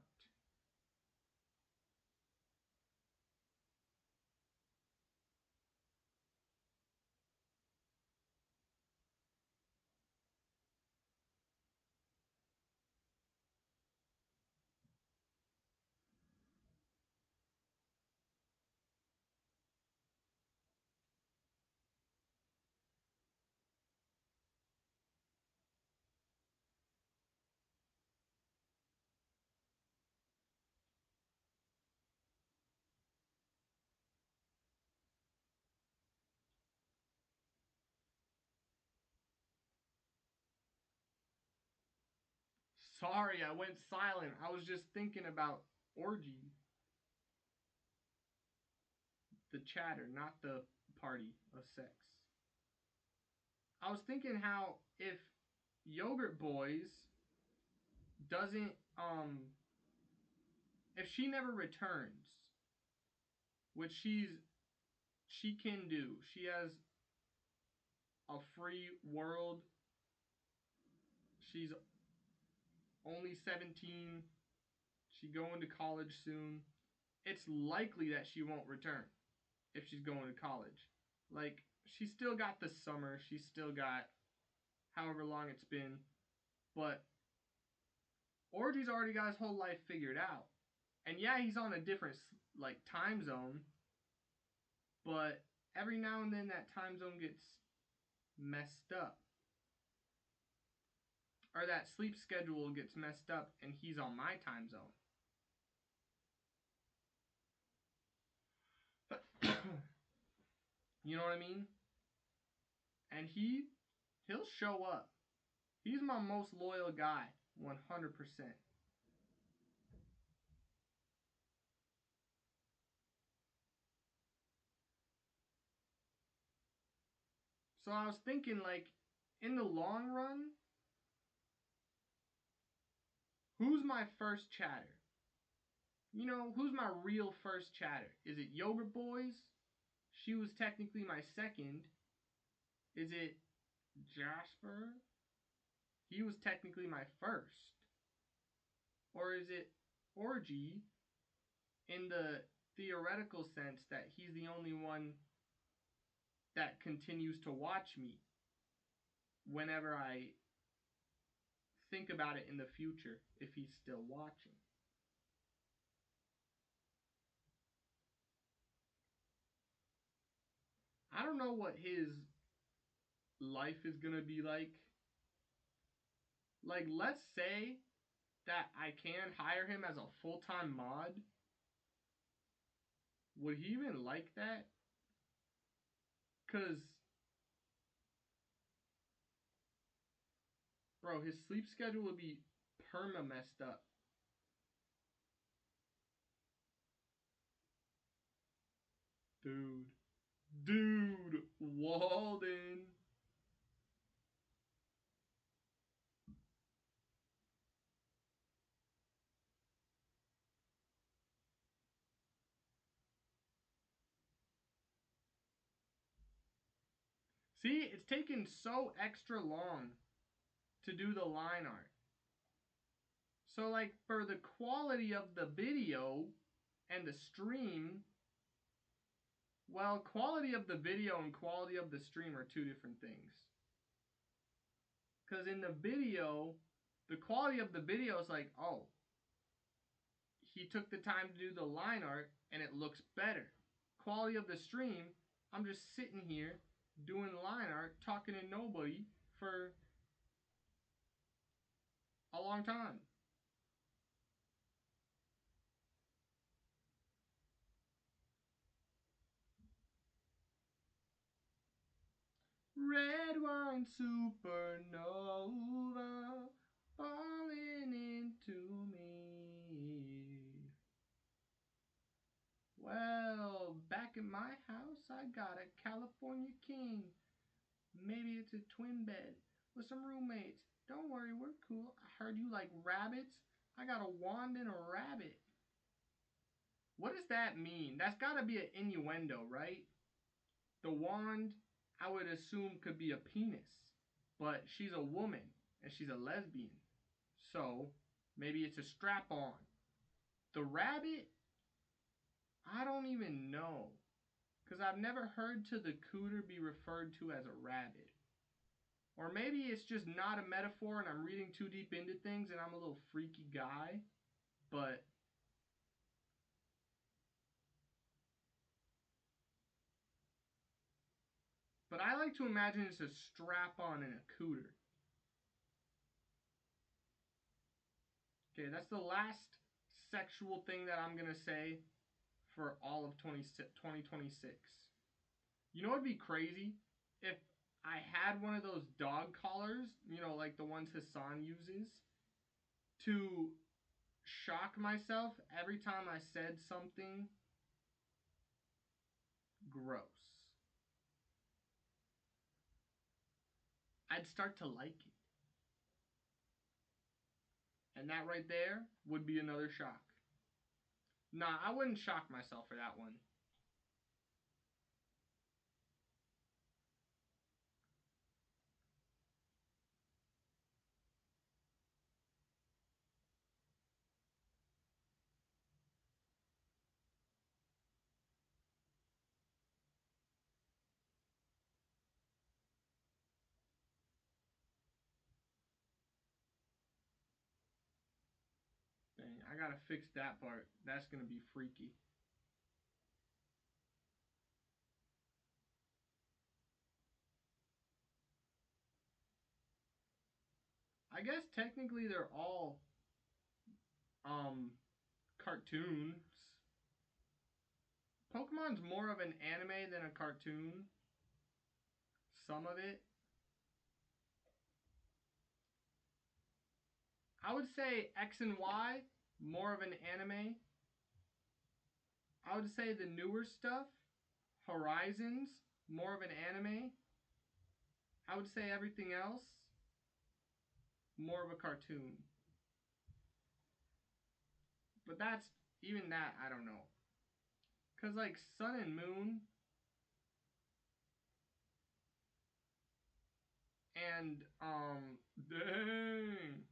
Sorry, I went silent. I was just thinking about orgy. The chatter, not the party of sex. I was thinking how if Yogurt Boys doesn't, if she never returns, which she can do, she has a free world. She's only 17. She's going to college soon. It's likely that she won't return if she's going to college. Like, she's still got the summer. She's still got however long it's been. But Orgy's already got his whole life figured out. And yeah, he's on a different, like, time zone. But every now and then that time zone gets messed up. Or that sleep schedule gets messed up and he's on my time zone. You know what I mean? And he'll show up. He's my most loyal guy, 100%. So I was thinking, like, in the long run, who's my first chatter? You know, who's my real first chatter? Is it Yogurt Boys? She was technically my second. Is it Jasper? He was technically my first. Or is it Orgy in the theoretical sense that he's the only one that continues to watch me whenever I think about it in the future, if he's still watching. I don't know what his life is gonna be like. Like, let's say that I can hire him as a full-time mod. Would he even like that? Cause, bro, his sleep schedule would be perma messed up. Dude, Walden. See, it's taken so extra long to do the line art. So, like, for the quality of the video and the stream, well, quality of the video and quality of the stream are two different things. Because in the video, the quality of the video is like, oh, he took the time to do the line art and it looks better. Quality of the stream, I'm just sitting here doing line art, talking to nobody for a long time. Red wine supernova falling into me. Well, back in my house, I got a California king. Maybe it's a twin bed with some roommates. Don't worry, we're cool. I heard you like rabbits. I got a wand and a rabbit. What does that mean? That's gotta be an innuendo, right? The wand, I would assume, could be a penis. But she's a woman, and she's a lesbian. So, Maybe it's a strap-on. The rabbit, I don't even know. Because I've never heard to the cooter be referred to as a rabbit. Or maybe it's just not a metaphor and I'm reading too deep into things and I'm a little freaky guy. But I like to imagine it's a strap-on and a cooter. Okay, that's the last sexual thing that I'm going to say for all of 2026. You know what would be crazy? If I had one of those dog collars, you know, like the ones Hassan uses, to shock myself every time I said something gross. I'd start to like it. And that right there would be another shock. Nah, I wouldn't shock myself for that one. Dang, I gotta fix that part. That's gonna be freaky. I guess technically they're all cartoons. Pokemon's more of an anime than a cartoon. Some of it. I would say X and Y, more of an anime. I would say the newer stuff, Horizons, more of an anime. I would say everything else, more of a cartoon. But that's, even that, I don't know. Because like Sun and Moon and, dang.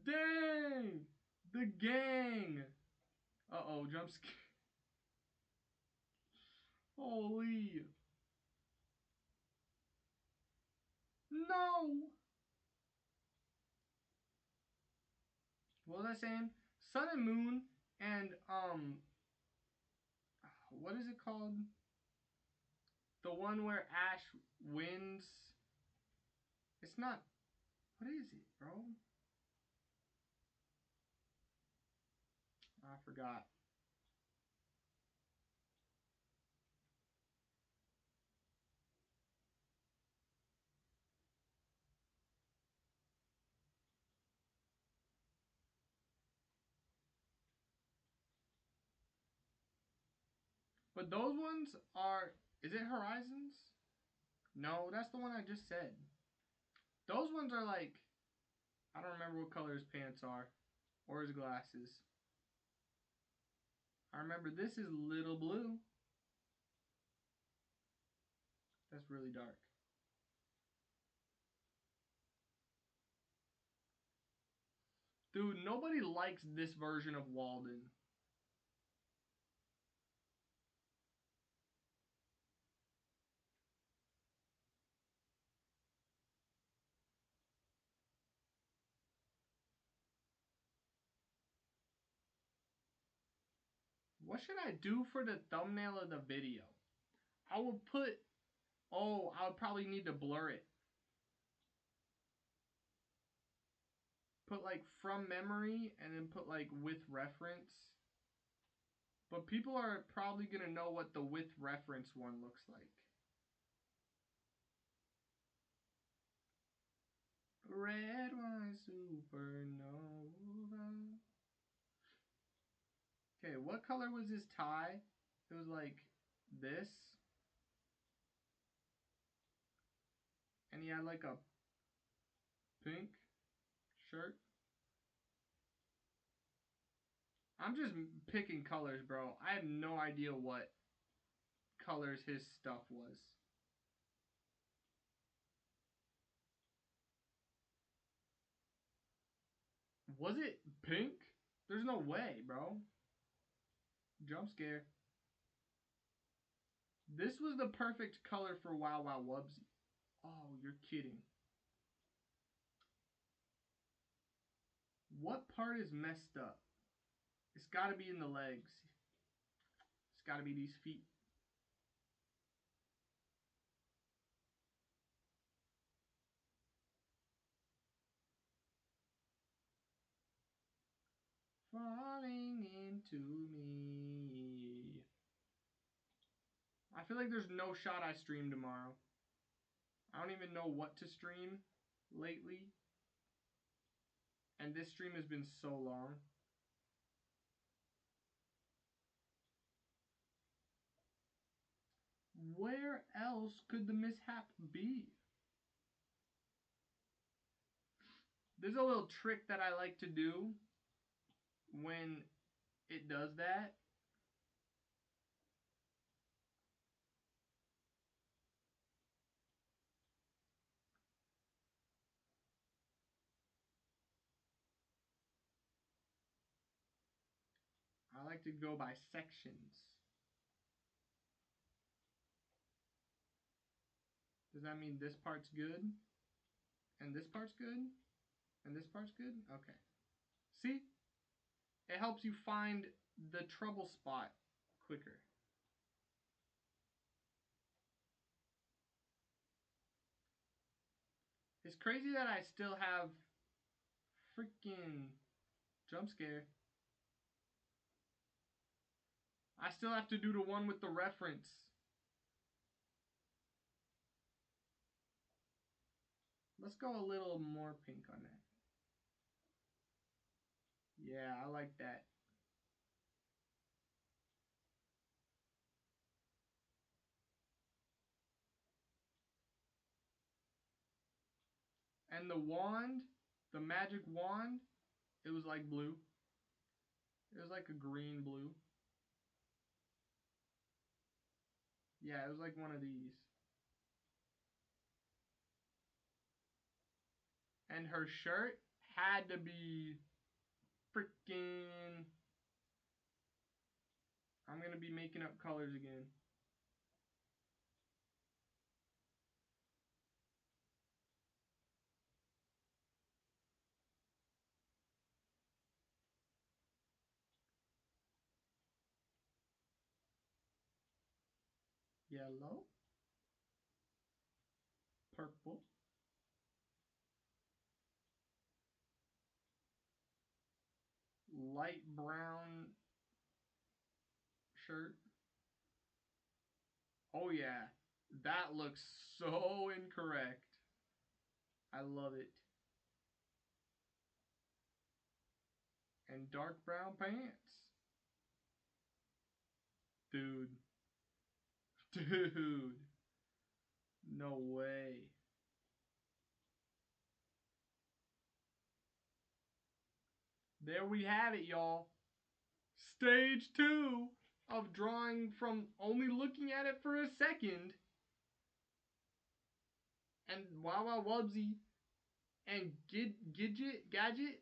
Dang! The gang! Uh-oh, jump scare. Holy. No! What was I saying? Sun and Moon and, what is it called? The one where Ash wins. It's not, what is it, bro? I forgot. But those ones are, is it Horizons? No, that's the one I just said. Those ones are like, I don't remember what color his pants are. Or his glasses. I remember this is Little Blue. That's really dark. Dude, nobody likes this version of Walden. What should I do for the thumbnail of the video? I will put, oh, I would probably need to blur it. Put like from memory and then put like with reference. But people are probably going to know what the with reference one looks like. Red wine supernova. Okay, what color was his tie? It was like this. And he had like a pink shirt. I'm just picking colors, bro. I have no idea what colors his stuff was. Was it pink? There's no way, bro. Jump scare. This was the perfect color for Wow Wow Wubsy. Oh, you're kidding. What part is messed up? It's gotta be in the legs. It's gotta be these feet. Falling into me. I feel like there's no shot I stream tomorrow. I don't even know what to stream lately. And this stream has been so long. Where else could the mishap be? There's a little trick that I like to do when it does that. I like to go by sections. Does that mean this part's good? And this part's good? And this part's good? Okay. See? It helps you find the trouble spot quicker. It's crazy that I still have freaking jump scare. I still have to do the one with the reference. Let's go a little more pink on that. Yeah, I like that. And the wand, the magic wand, it was like blue. It was like a green blue. Yeah, it was like one of these. And her shirt had to be freaking... I'm going to be making up colors again. Yellow. Purple. Light brown shirt. Oh yeah, that looks so incorrect. I love it. And dark brown pants. Dude. Dude. No way. There we have it, y'all. Stage 2 of drawing from only looking at it for a second. And Wow Wow Wubsy and Gadget,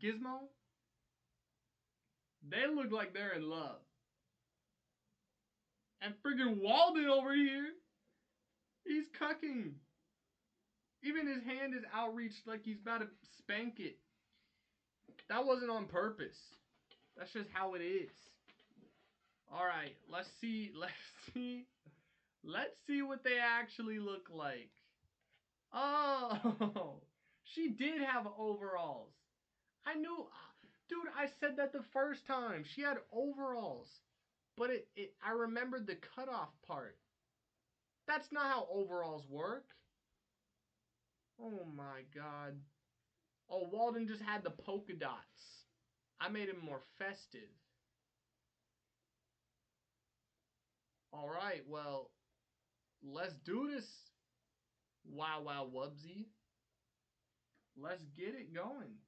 Gizmo, they look like they're in love. And friggin' Walden over here, he's cucking. Even his hand is outreached like he's about to spank it. That wasn't on purpose. That's just how it is. Alright, let's see what they actually look like. Oh, she did have overalls. I knew, dude, I said that the first time. She had overalls. But I remembered the cutoff part. That's not how overalls work. Oh my god. Oh, Walden just had the polka dots. I made him more festive. Alright, well, let's do this. Wow Wow Wubsy. Let's get it going.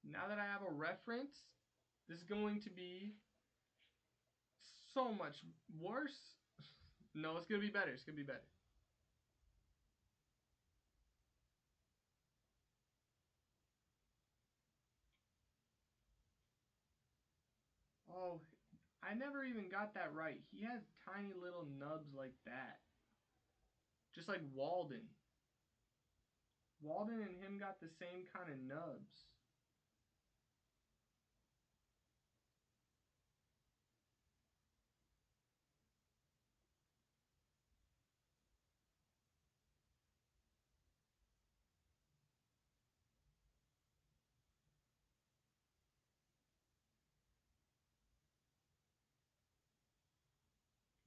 Now that I have a reference, this is going to be so much worse. No, it's going to be better. It's going to be better. Oh, I never even got that right. He has tiny little nubs like that. Just like Walden. Walden and him got the same kind of nubs.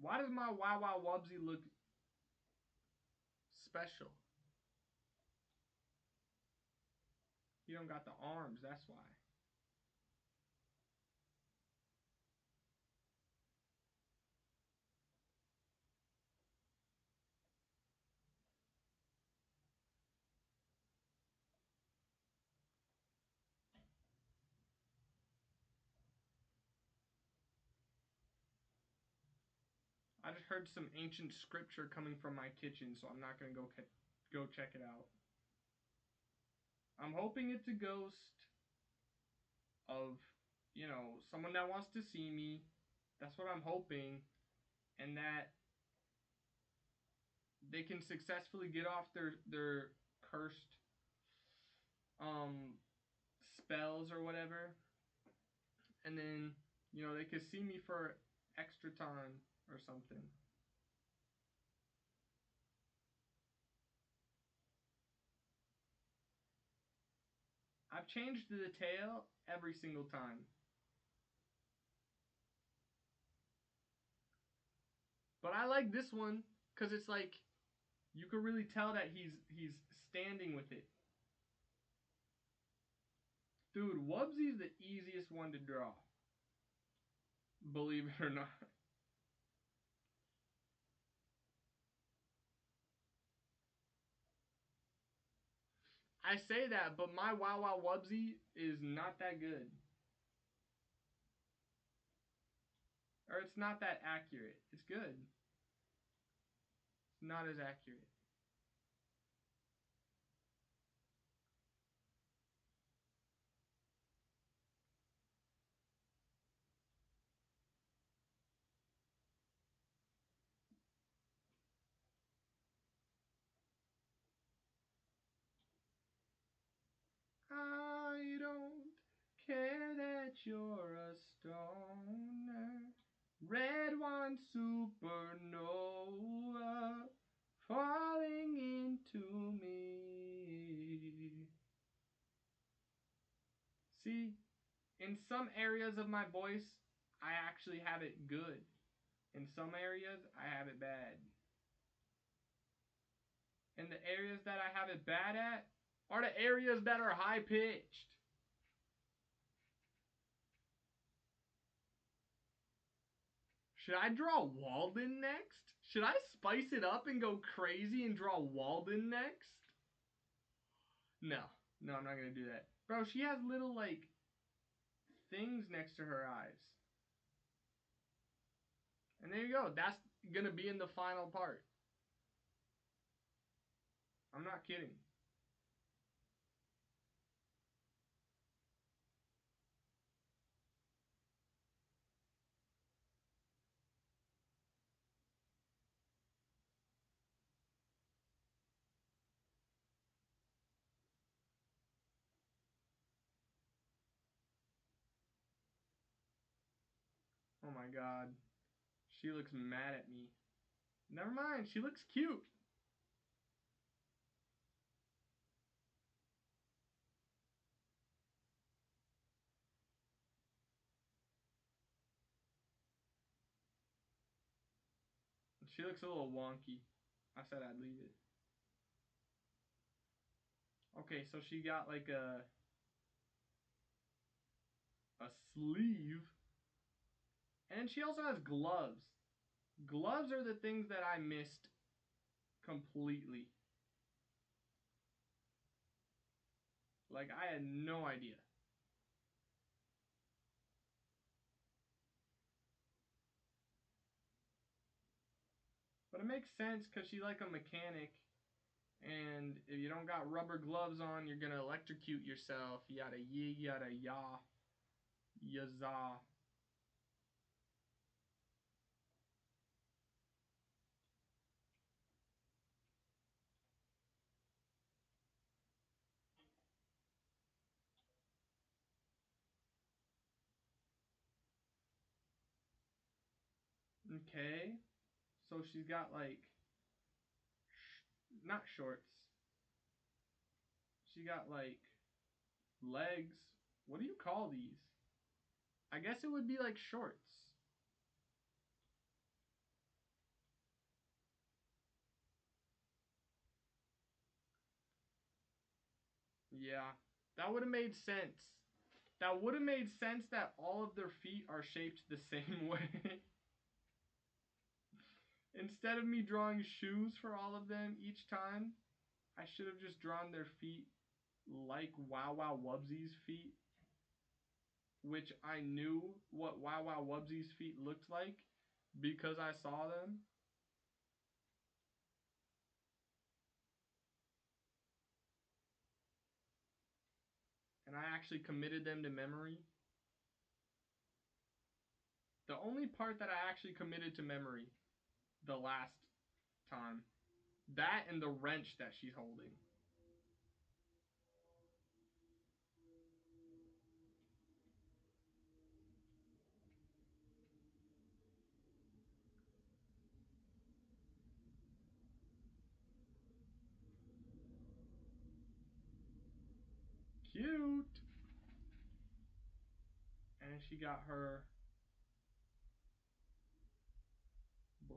Why does my Wow Wow Wubsy look special? He don't got the arms, that's why. I just heard some ancient scripture coming from my kitchen, so I'm not gonna go check it out. I'm hoping it's a ghost of, you know, someone that wants to see me. That's what I'm hoping. And that they can successfully get off their cursed spells or whatever. And then, you know, they could see me for extra time or something. I've changed the tail every single time. But I like this one because it's like you can really tell that he's standing with it. Dude, Wubsy's the easiest one to draw. Believe it or not. I say that, but my Wow Wow Wubsy is not that good. Or it's not that accurate. It's good. It's not as accurate. I don't care that you're a stoner. Red wine supernova falling into me. See, in some areas of my voice, I actually have it good. In some areas, I have it bad. And the areas that I have it bad at are the areas that are high pitched. Should I draw Walden next? Should I spice it up and go crazy and draw Walden next? No, I'm not gonna do that. Bro, she has little, like, things next to her eyes. And there you go. That's gonna be in the final part. I'm not kidding. Oh my god. She looks mad at me. Never mind, she looks cute. She looks a little wonky. I said I'd leave it. Okay, so she got like a sleeve. And she also has gloves. Gloves are the things that I missed completely. Like, I had no idea. But it makes sense because she's like a mechanic. And if you don't got rubber gloves on, you're going to electrocute yourself. Yada yee, yada ya. Yazah. Okay. So she's got like, not shorts. She got like legs. What do you call these? I guess it would be like shorts. Yeah, that would have made sense. That would have made sense that all of their feet are shaped the same way. Instead of me drawing shoes for all of them each time, I should have just drawn their feet like Wow Wow Wubsy's feet, which I knew what Wow Wow Wubsy's feet looked like because I saw them. And I actually committed them to memory. The only part that I actually committed to memory the last time. That and the wrench that she's holding. Cute. And she got her bow.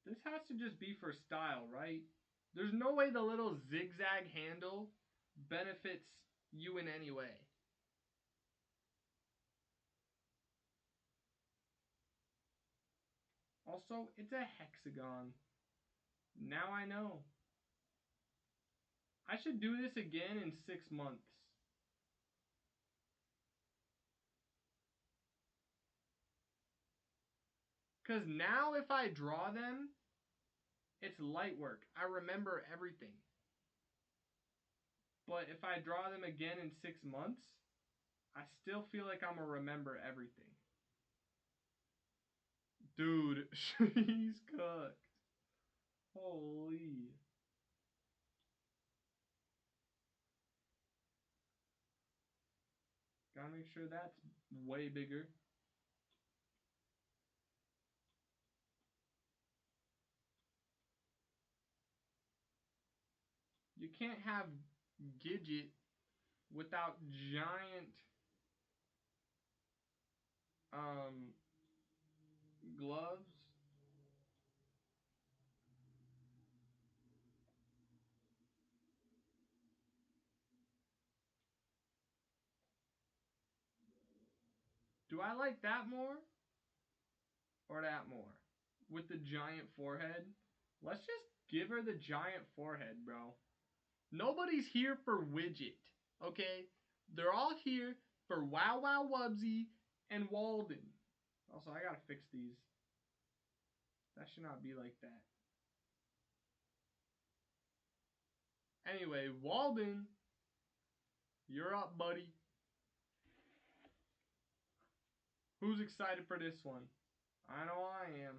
This has to just be for style, right? There's no way the little zigzag handle benefits you in any way. Also, it's a hexagon. Now I know. I should do this again in 6 months. Because now if I draw them, it's light work. I remember everything. But if I draw them again in 6 months, I still feel like I'm going to remember everything. Dude, she's cooked. Holy. Gotta make sure that's way bigger. You can't have Gidget without giant gloves. Do I like that more? Or that more? With the giant forehead? Let's just give her the giant forehead, bro. Nobody's here for Widget, okay? They're all here for Wow Wow Wubsy and Walden. Also, I gotta fix these. That should not be like that. Anyway, Walden, you're up, buddy. Who's excited for this one? I know I am.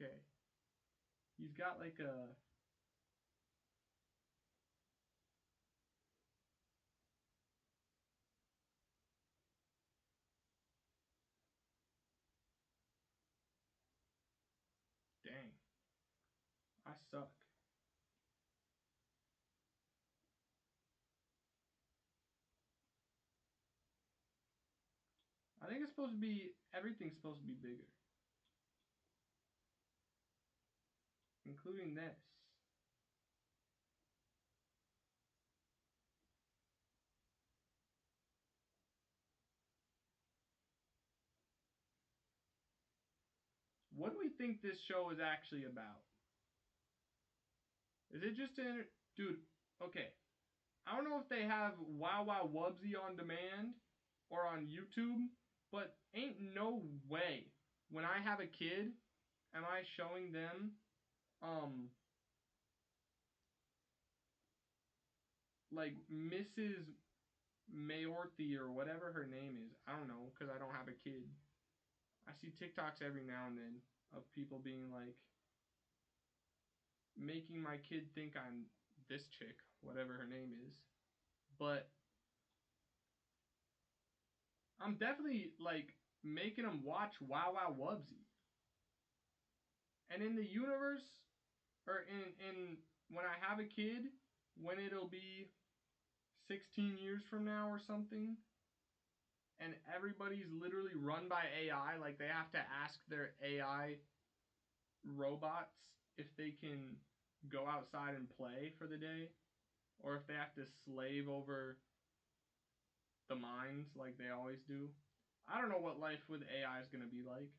Okay. He's got like a... Dang. I suck. I think it's supposed to be... Everything's supposed to be bigger. Including this. What do we think this show is actually about? Is it just dude, okay. I don't know if they have Wow Wow Wubsy on demand or on YouTube, but ain't no way when I have a kid am I showing them like Mrs. Mayorthi or whatever her name is. I don't know, because I don't have a kid. I see TikToks every now and then of people being like, making my kid think I'm this chick, whatever her name is. But I'm definitely like making them watch Wow Wow Wubsy. And in the universe, or in when I have a kid, when it'll be 16 years from now or something, and everybody's literally run by AI, like they have to ask their AI robots if they can go outside and play for the day, or if they have to slave over the mines like they always do. I don't know what life with AI is going to be like.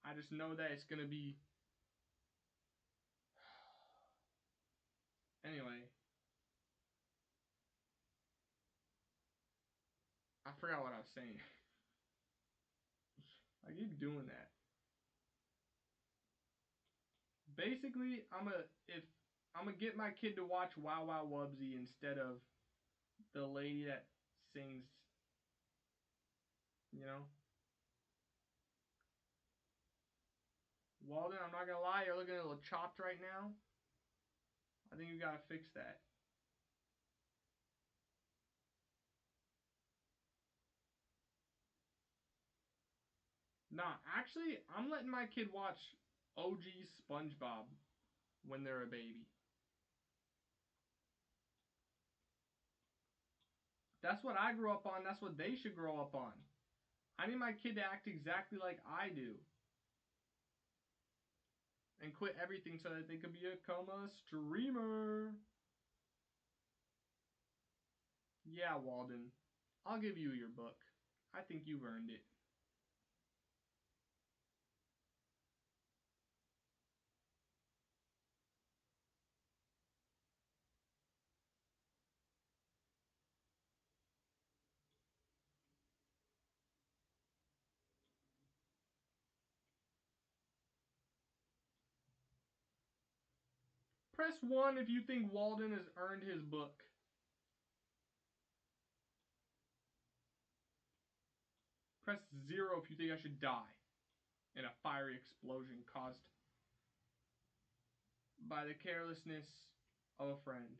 I just know that it's going to be... Anyway. I forgot what I was saying. I keep doing that. Basically, I'm gonna get my kid to watch Wow Wow Wubsy instead of the lady that sings, you know? Walden, I'm not gonna lie, you're looking a little chopped right now. I think you gotta fix that. Nah, actually, I'm letting my kid watch OG SpongeBob when they're a baby. That's what I grew up on. That's what they should grow up on. I need my kid to act exactly like I do. And quit everything so that they could become a streamer. Yeah, Walden. I'll give you your book. I think you've earned it. Press 1 if you think Walden has earned his book. Press 0 if you think I should die in a fiery explosion caused by the carelessness of a friend.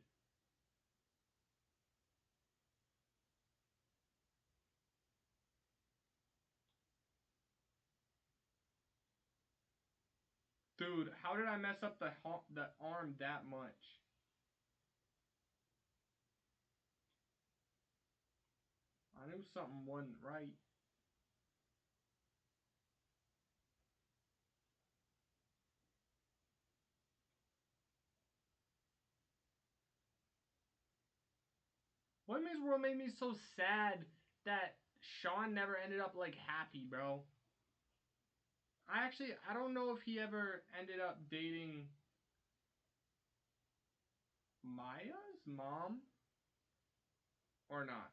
Dude, how did I mess up the arm that much? I knew something wasn't right. What Miss World made me so sad that Sean never ended up like happy, bro. I don't know if he ever ended up dating Maya's mom or not.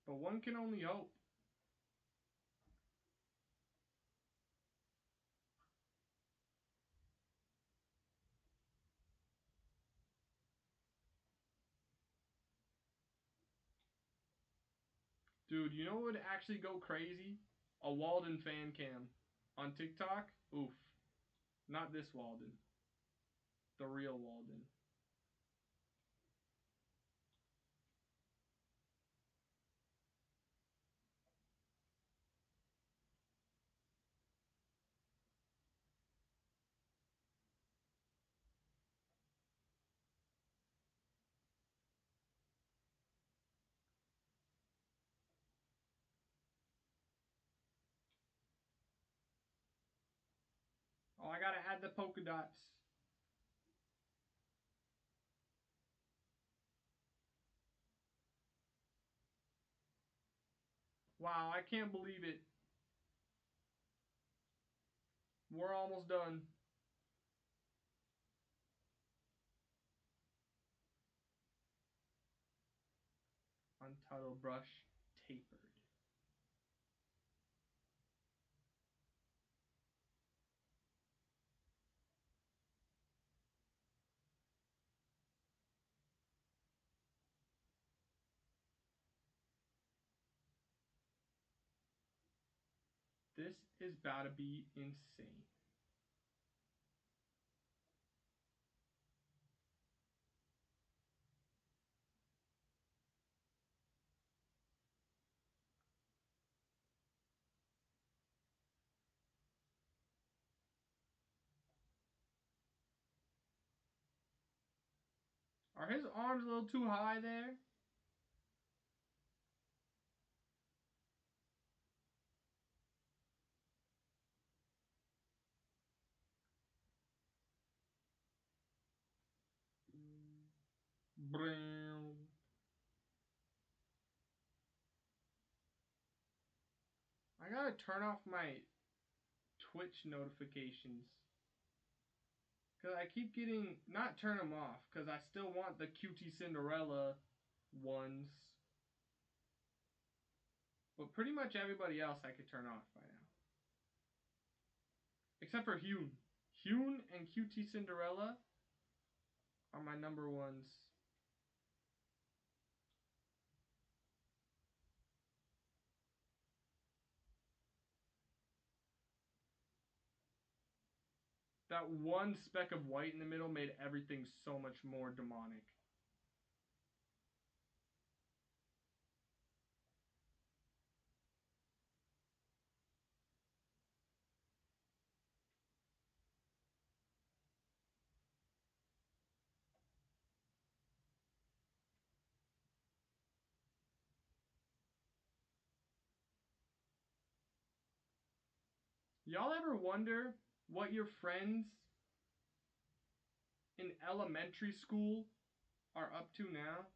But one can only hope. Dude, you know what would actually go crazy? A Walden fan cam on TikTok? Oof. Not this Walden. The real Walden. Oh, I gotta add the polka dots. Wow, I can't believe it. We're almost done. Untitled brush tapered. This is about to be insane. Are his arms a little too high there? Brown. I gotta turn off my Twitch notifications. Because I keep getting, not turn them off, because I still want the cutie Cinderella ones. But pretty much everybody else I could turn off by now. Except for Hune. Hune and cutie Cinderella are my number ones. That one speck of white in the middle made everything so much more demonic. Y'all ever wonder what your friends in elementary school are up to now?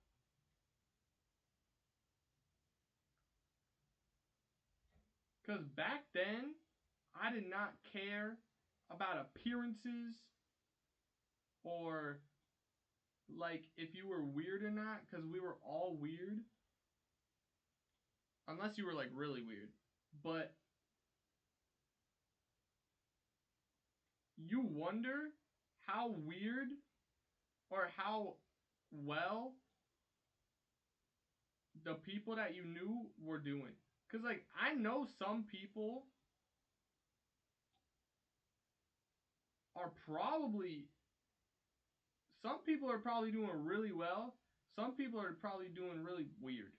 Because back then, I did not care about appearances or like if you were weird or not, because we were all weird. Unless you were like really weird. But you wonder how weird or how well the people that you knew were doing. Because, like, I know some people are probably, some people are probably doing really well. Some people are probably doing really weird.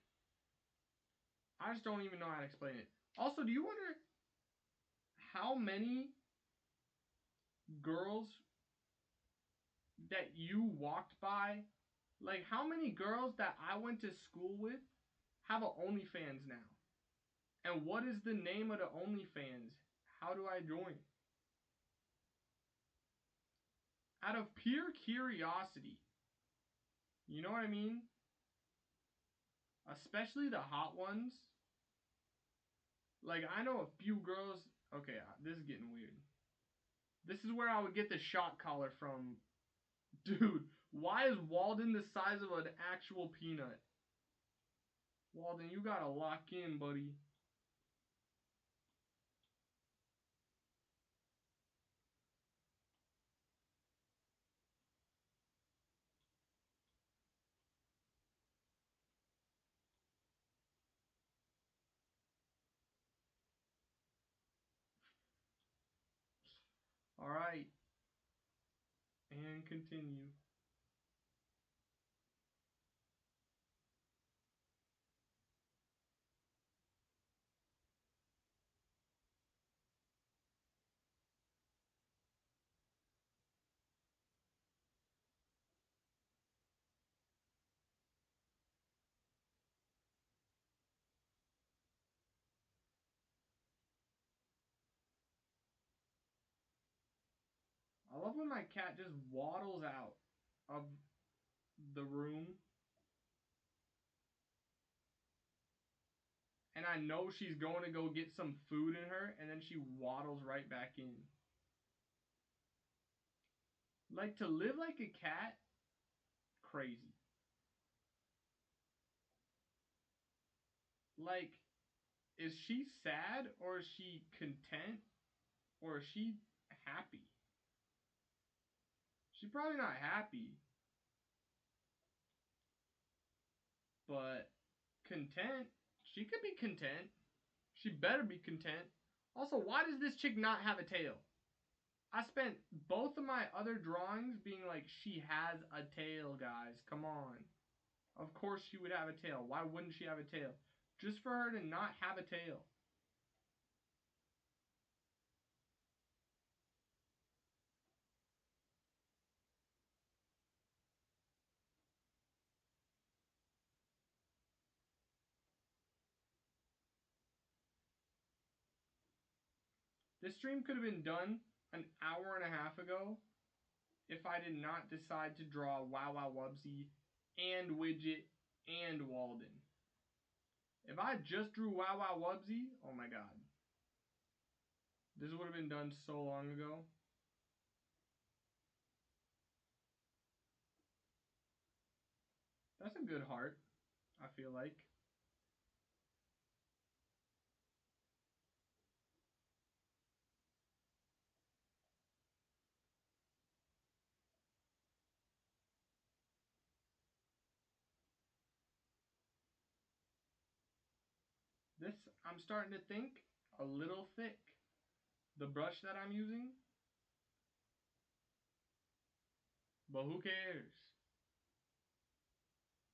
I just don't even know how to explain it. Also, do you wonder how many girls that you walked by, like how many girls that I went to school with have a OnlyFans now? And what is the name of the OnlyFans? How do I join? Out of pure curiosity. You know what I mean? Especially the hot ones. Like, I know a few girls. Okay, this is getting weird. This is where I would get the shock collar from. Dude, why is Walden the size of an actual peanut? Walden, you gotta lock in, buddy. Alright. And continue. I love when my cat just waddles out of the room. and I know she's going to go get some food in her, and then she waddles right back in. Like, to live like a cat, crazy. Like, is she sad, or is she content, or is she happy? She's probably not happy, but content. She could be content. She better be content. Also, why does this chick not have a tail? I spent both of my other drawings being like, she has a tail, guys. Come on. Of course she would have a tail. Why wouldn't she have a tail? Just for her to not have a tail. This stream could have been done an hour and a half ago if I did not decide to draw Wow Wow Wubsy and Widget and Walden. If I just drew Wow Wow Wubsy, oh my god. This would have been done so long ago. That's a good heart, I feel like. This, I'm starting to think, a little thick. The brush that I'm using. But who cares?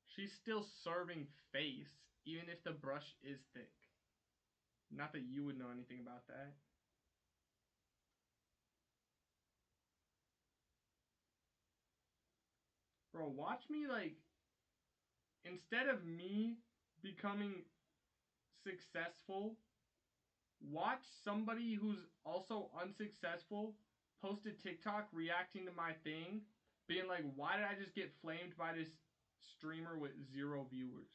She's still serving face, even if the brush is thick. Not that you would know anything about that. Bro, watch me, like, instead of me becoming successful, watch somebody who's also unsuccessful post a TikTok reacting to my thing, being like, why did I just get flamed by this streamer with 0 viewers?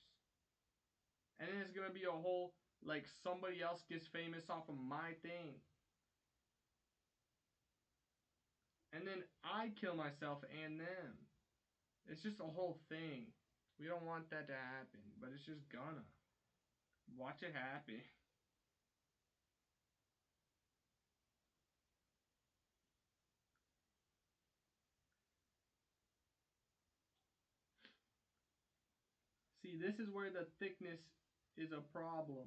And then it's gonna be a whole, like, somebody else gets famous off of my thing. And then I kill myself and them. It's just a whole thing. We don't want that to happen, but it's just gonna. Watch it happen. See, this is where the thickness is a problem.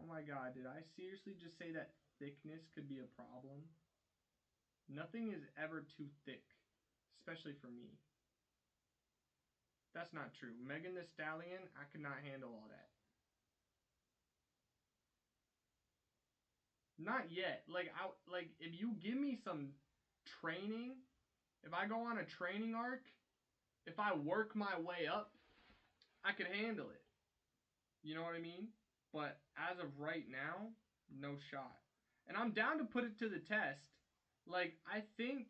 Oh my god, did I seriously just say that thickness could be a problem? Nothing is ever too thick, especially for me. That's not true. Megan Thee Stallion, I could not handle all that. Not yet. Like, if you give me some training, if I go on a training arc, if I work my way up, I could handle it. You know what I mean? But as of right now, no shot. And I'm down to put it to the test. Like, I think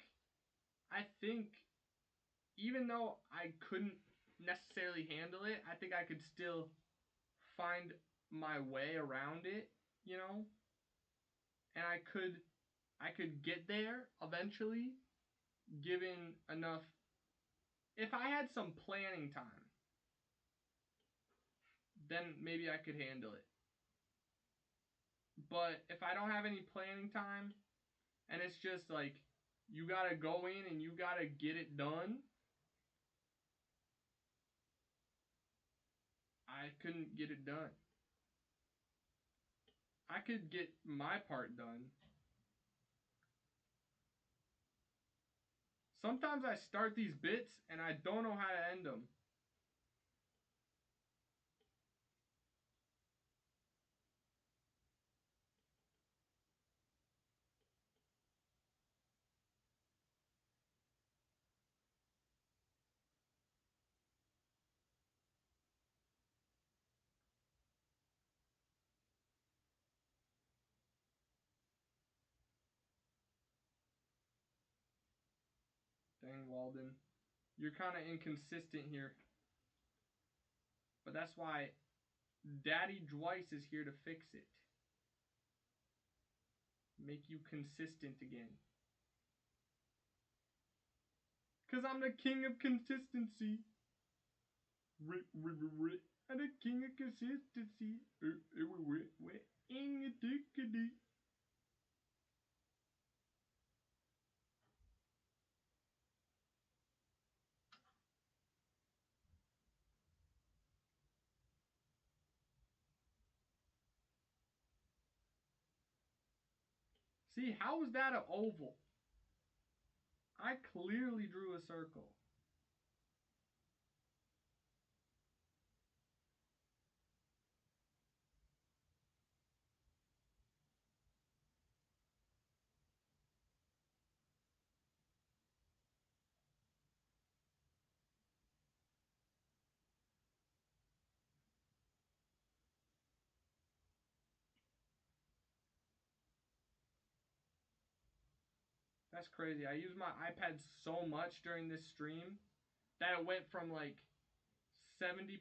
even though I couldn't necessarily handle it, I think I could still find my way around it, you know? And I could get there eventually, given enough. If I had some planning time, then maybe I could handle it. But if I don't have any planning time, and it's just like, you gotta go in and you gotta get it done, I couldn't get it done. I could get my part done. Sometimes I start these bits and I don't know how to end them. Dang, Walden. You're kind of inconsistent here. that's why Daddy Dwice is here to fix it. Make you consistent again. Cause I'm the king of consistency. I'm the king of consistency. See, how is that an oval? I clearly drew a circle. That's crazy. I used my iPad so much during this stream that it went from like 70%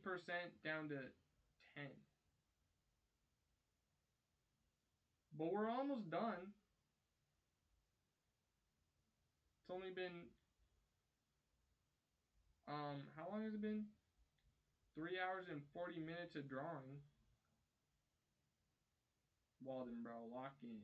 down to 10. But we're almost done. It's only been how long has it been? 3 hours and 40 minutes of drawing. Walden, bro, lock in.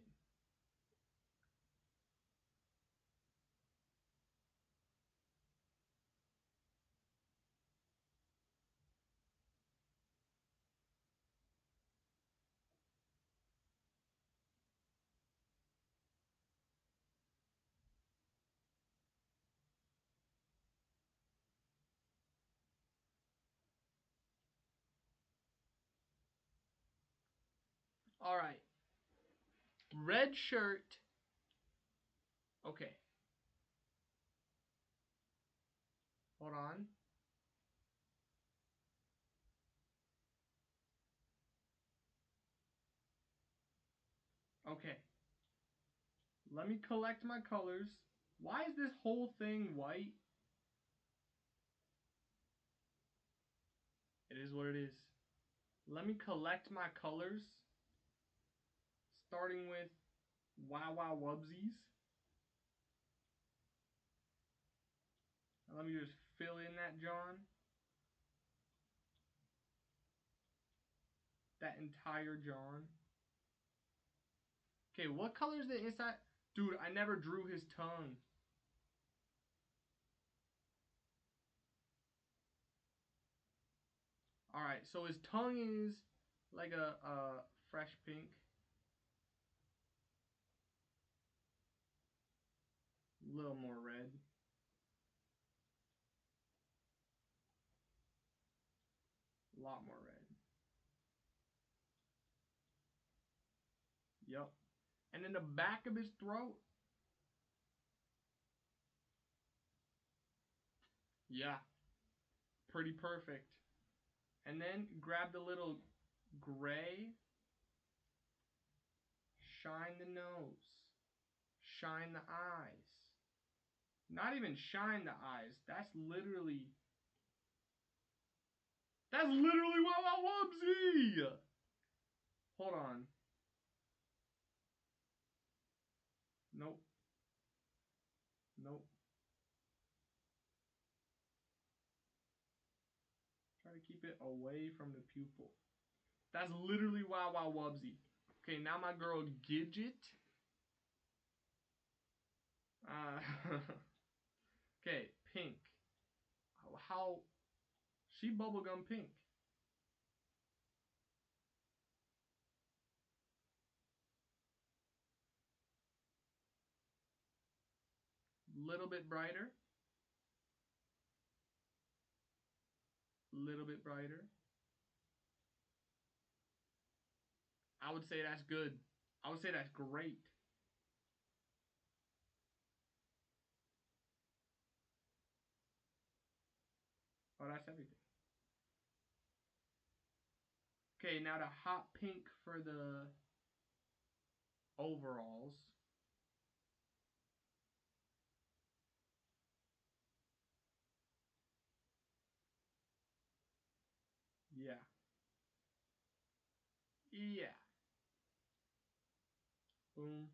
All right. Red shirt. Okay. Hold on. Okay. Let me collect my colors. Why is this whole thing white? It is what it is. Let me collect my colors. Starting with Wow Wow Wubsies. Let me just fill in that John. That entire John. Okay, what color is the inside? Dude, I never drew his tongue. Alright, so his tongue is like a fresh pink. A little more red. A lot more red. Yup. And then the back of his throat. Yeah. Pretty perfect. And then grab the little gray. Shine the nose. Shine the eyes. Not even shine the eyes. That's literally Wow Wow Wubsy! Hold on. Nope. Nope. Try to keep it away from the pupil. That's literally Wow Wow Wubsy. Okay, now my girl Gidget. Okay, pink. How? She bubblegum pink. Little bit brighter. Little bit brighter. I would say that's good. I would say that's great. Oh, that's everything. Okay, now the hot pink for the overalls. Yeah. Yeah. Boom.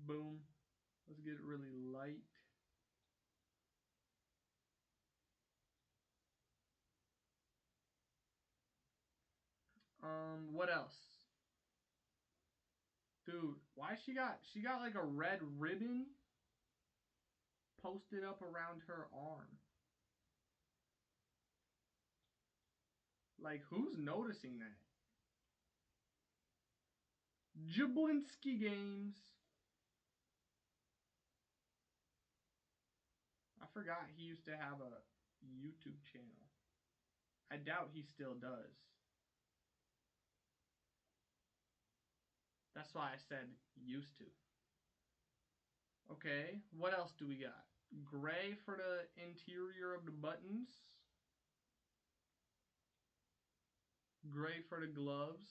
Boom. Let's get it really light. What else? Dude, why she got like a red ribbon posted up around her arm? Like, who's noticing that? Jablinski Games. I forgot he used to have a YouTube channel. I doubt he still does. That's why I said used to. Okay, what else do we got? Gray for the interior of the buttons. Gray for the gloves.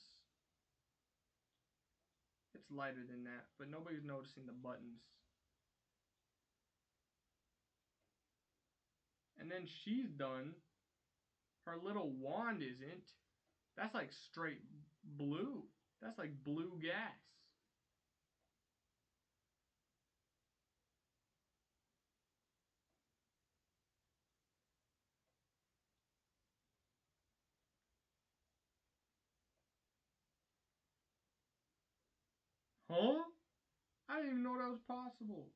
It's lighter than that, but nobody's noticing the buttons. And then she's done. Her little wand isn't. That's like straight blue. That's like blue gas. Huh? I didn't even know that was possible.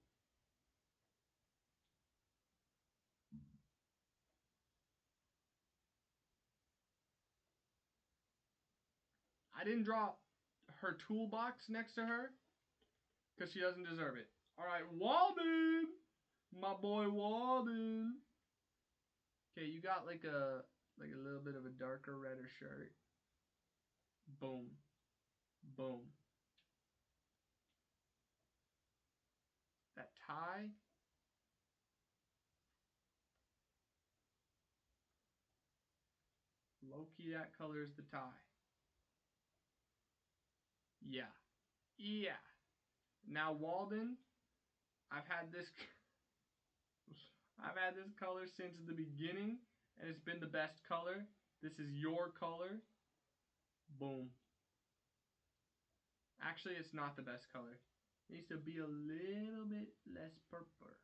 I didn't drop her toolbox next to her because she doesn't deserve it. All right, Walden, my boy Walden. Okay, you got like a little bit of a darker redder shirt. Boom, boom. That tie. Low-key, that color is the tie. Yeah. Yeah. Now, Walden, I've had this color since the beginning, and it's been the best color. This is your color. Boom. Actually, it's not the best color. It needs to be a little bit less purple.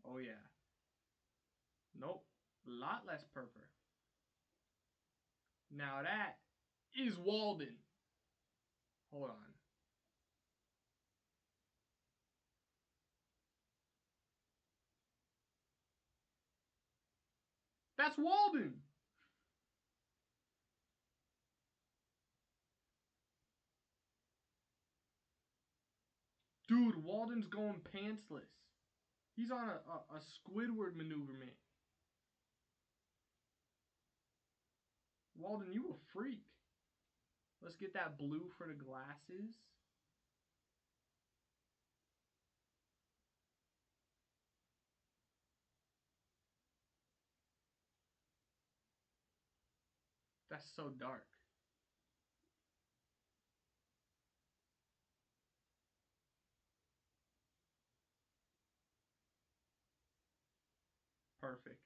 Oh, yeah. Nope. A lot less purple. Now that is Walden. Hold on. That's Walden. Dude, Walden's going pantsless. He's on a Squidward maneuverment. Walden, you a freak. Let's get that blue for the glasses. That's so dark. Perfect.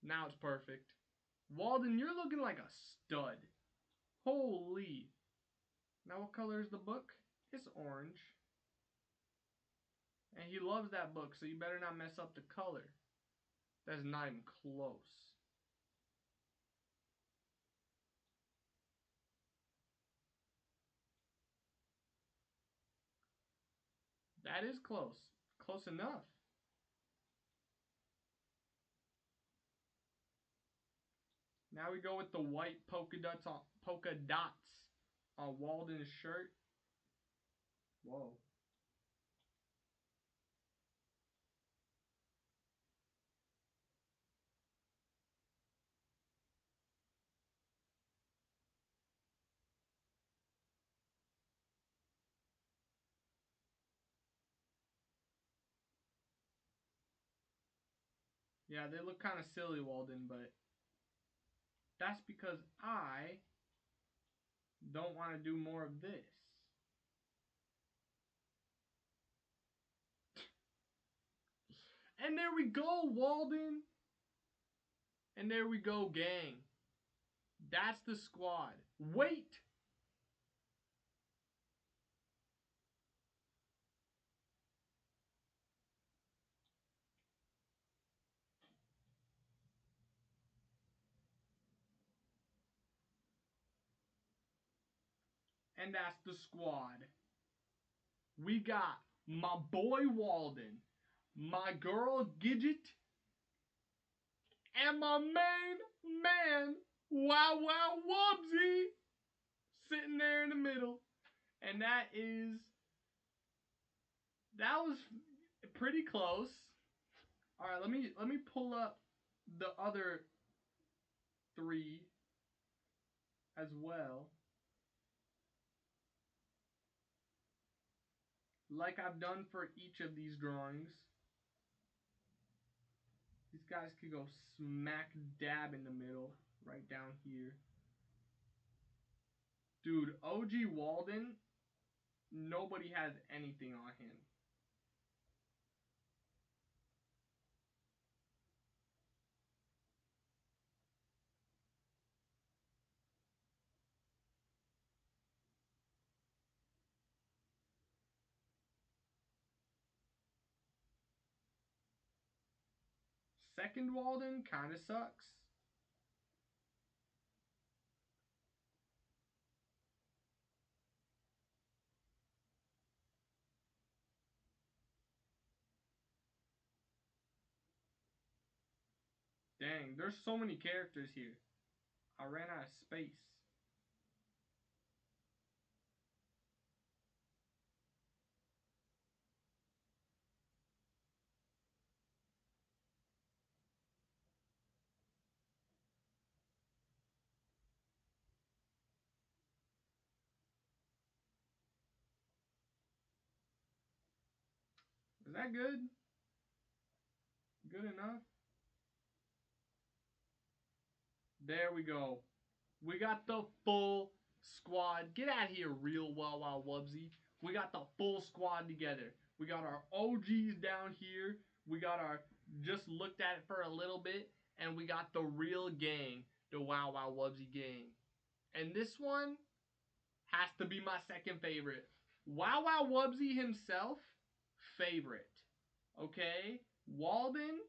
Now it's perfect. Walden, you're looking like a stud. Holy. Now what color is the book? It's orange. And he loves that book, so you better not mess up the color. That's not even close. That is close. Close enough. Now we go with the white polka dots on Walden's shirt. Whoa. Yeah, they look kind of silly, Walden, but that's because I don't want to do more of this. And there we go, Walden. And there we go, gang. That's the squad. Wait. And that's the squad. We got my boy Walden, my girl Gidget, and my main man, Wow Wow Wubsy, sitting there in the middle. And that was pretty close. All right, let me pull up the other 3 as well. Like I've done for each of these drawings. These guys could go smack dab in the middle, right down here. Dude, OG Walden, nobody has anything on him. Second Walden kind of sucks. Dang, there's so many characters here. I ran out of space. Is that good? Good enough? There we go. We got the full squad. Get out of here, real Wow Wow Wubsy. We got the full squad together. We got our OGs down here. We got our just looked at it for a little bit. And we got the real gang, the Wow Wow Wubsy gang. And this one has to be my second favorite. Wow Wow Wubsy himself, favorite. Okay? Walden,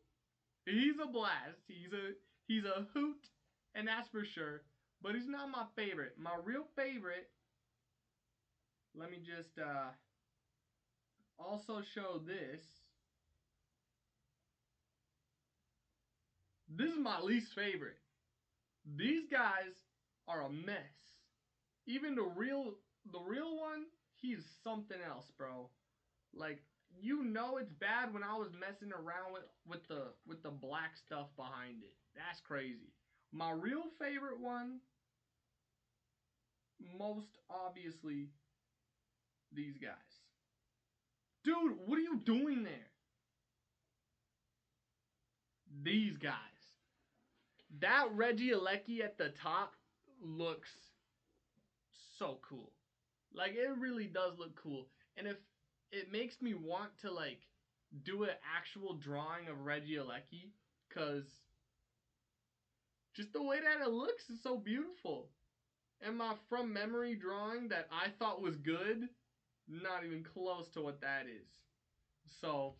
he's a blast. He's a hoot, and that's for sure. But he's not my favorite. My real favorite, let me just also show this. This is my least favorite. These guys are a mess. Even the real one, he's something else, bro. Like, you know it's bad when I was messing around with the black stuff behind it. That's crazy. My real favorite one, most obviously, these guys. Dude, what are you doing there? These guys. That Reggie Alecki at the top looks so cool. Like, it really does look cool. And if it makes me want to, like, do an actual drawing of Reggie Alecki, because just the way that it looks is so beautiful. And my from memory drawing that I thought was good, not even close to what that is. So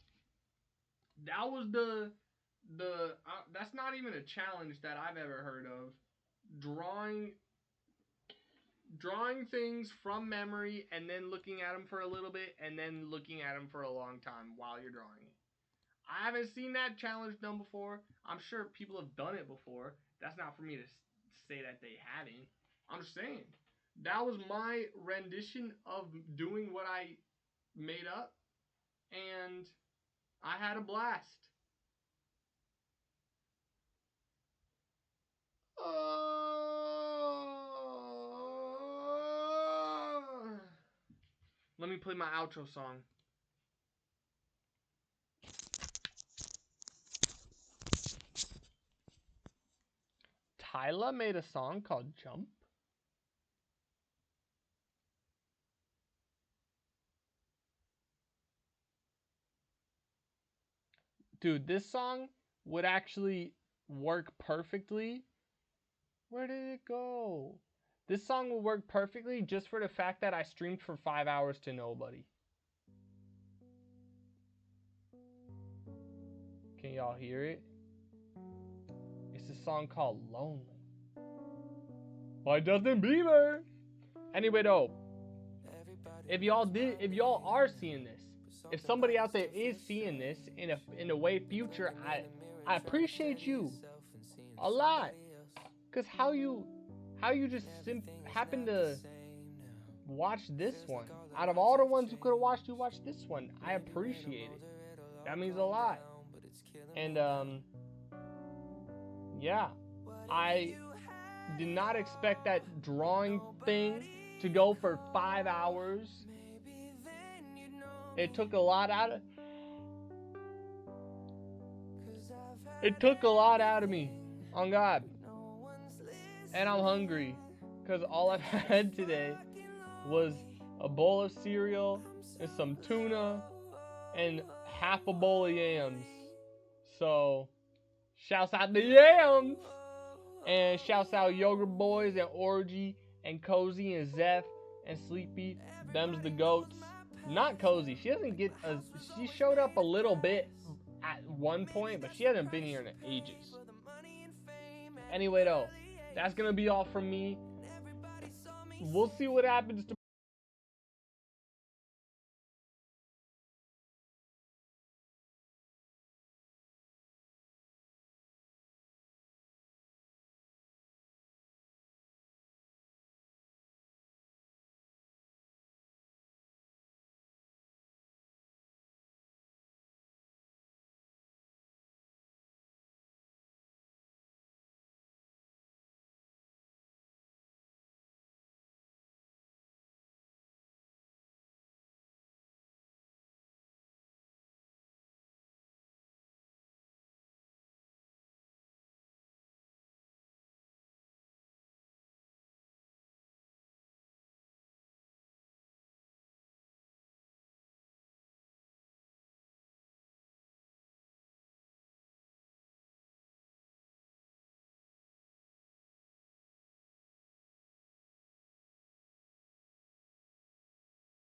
that was that's not even a challenge that I've ever heard of. Drawing things from memory and then looking at them for a little bit and then looking at them for a long time while you're drawing it. I haven't seen that challenge done before. I'm sure people have done it before. That's not for me to say that they haven't. I'm just saying. That was my rendition of doing what I made up. And I had a blast. Let me play my outro song. Tyla made a song called Jump. Dude, this song would actually work perfectly. Where did it go? This song would work perfectly just for the fact that I streamed for 5 hours to nobody. Can y'all hear it? It's a song called Lonely by Justin Bieber. Anyway though, if y'all are seeing this, if somebody out there is seeing this in a way future, I appreciate you a lot. Cause how you just happen to watch this one? Out of all the ones you could have watched, you watched this one. I appreciate it. That means a lot. And yeah, I did not expect that drawing thing to go for 5 hours. It took a lot out of me, on God. And I'm hungry, because all I've had today was a bowl of cereal and some tuna and half a bowl of yams. So, shouts out to yams! And shouts out Yogurt Boys and Orgy and Cozy and Zeph and Sleepy. Them's the goats. Not Cozy. She showed up a little bit at one point, but she hasn't been here in ages. Anyway though, that's gonna be all from me. We'll see what happens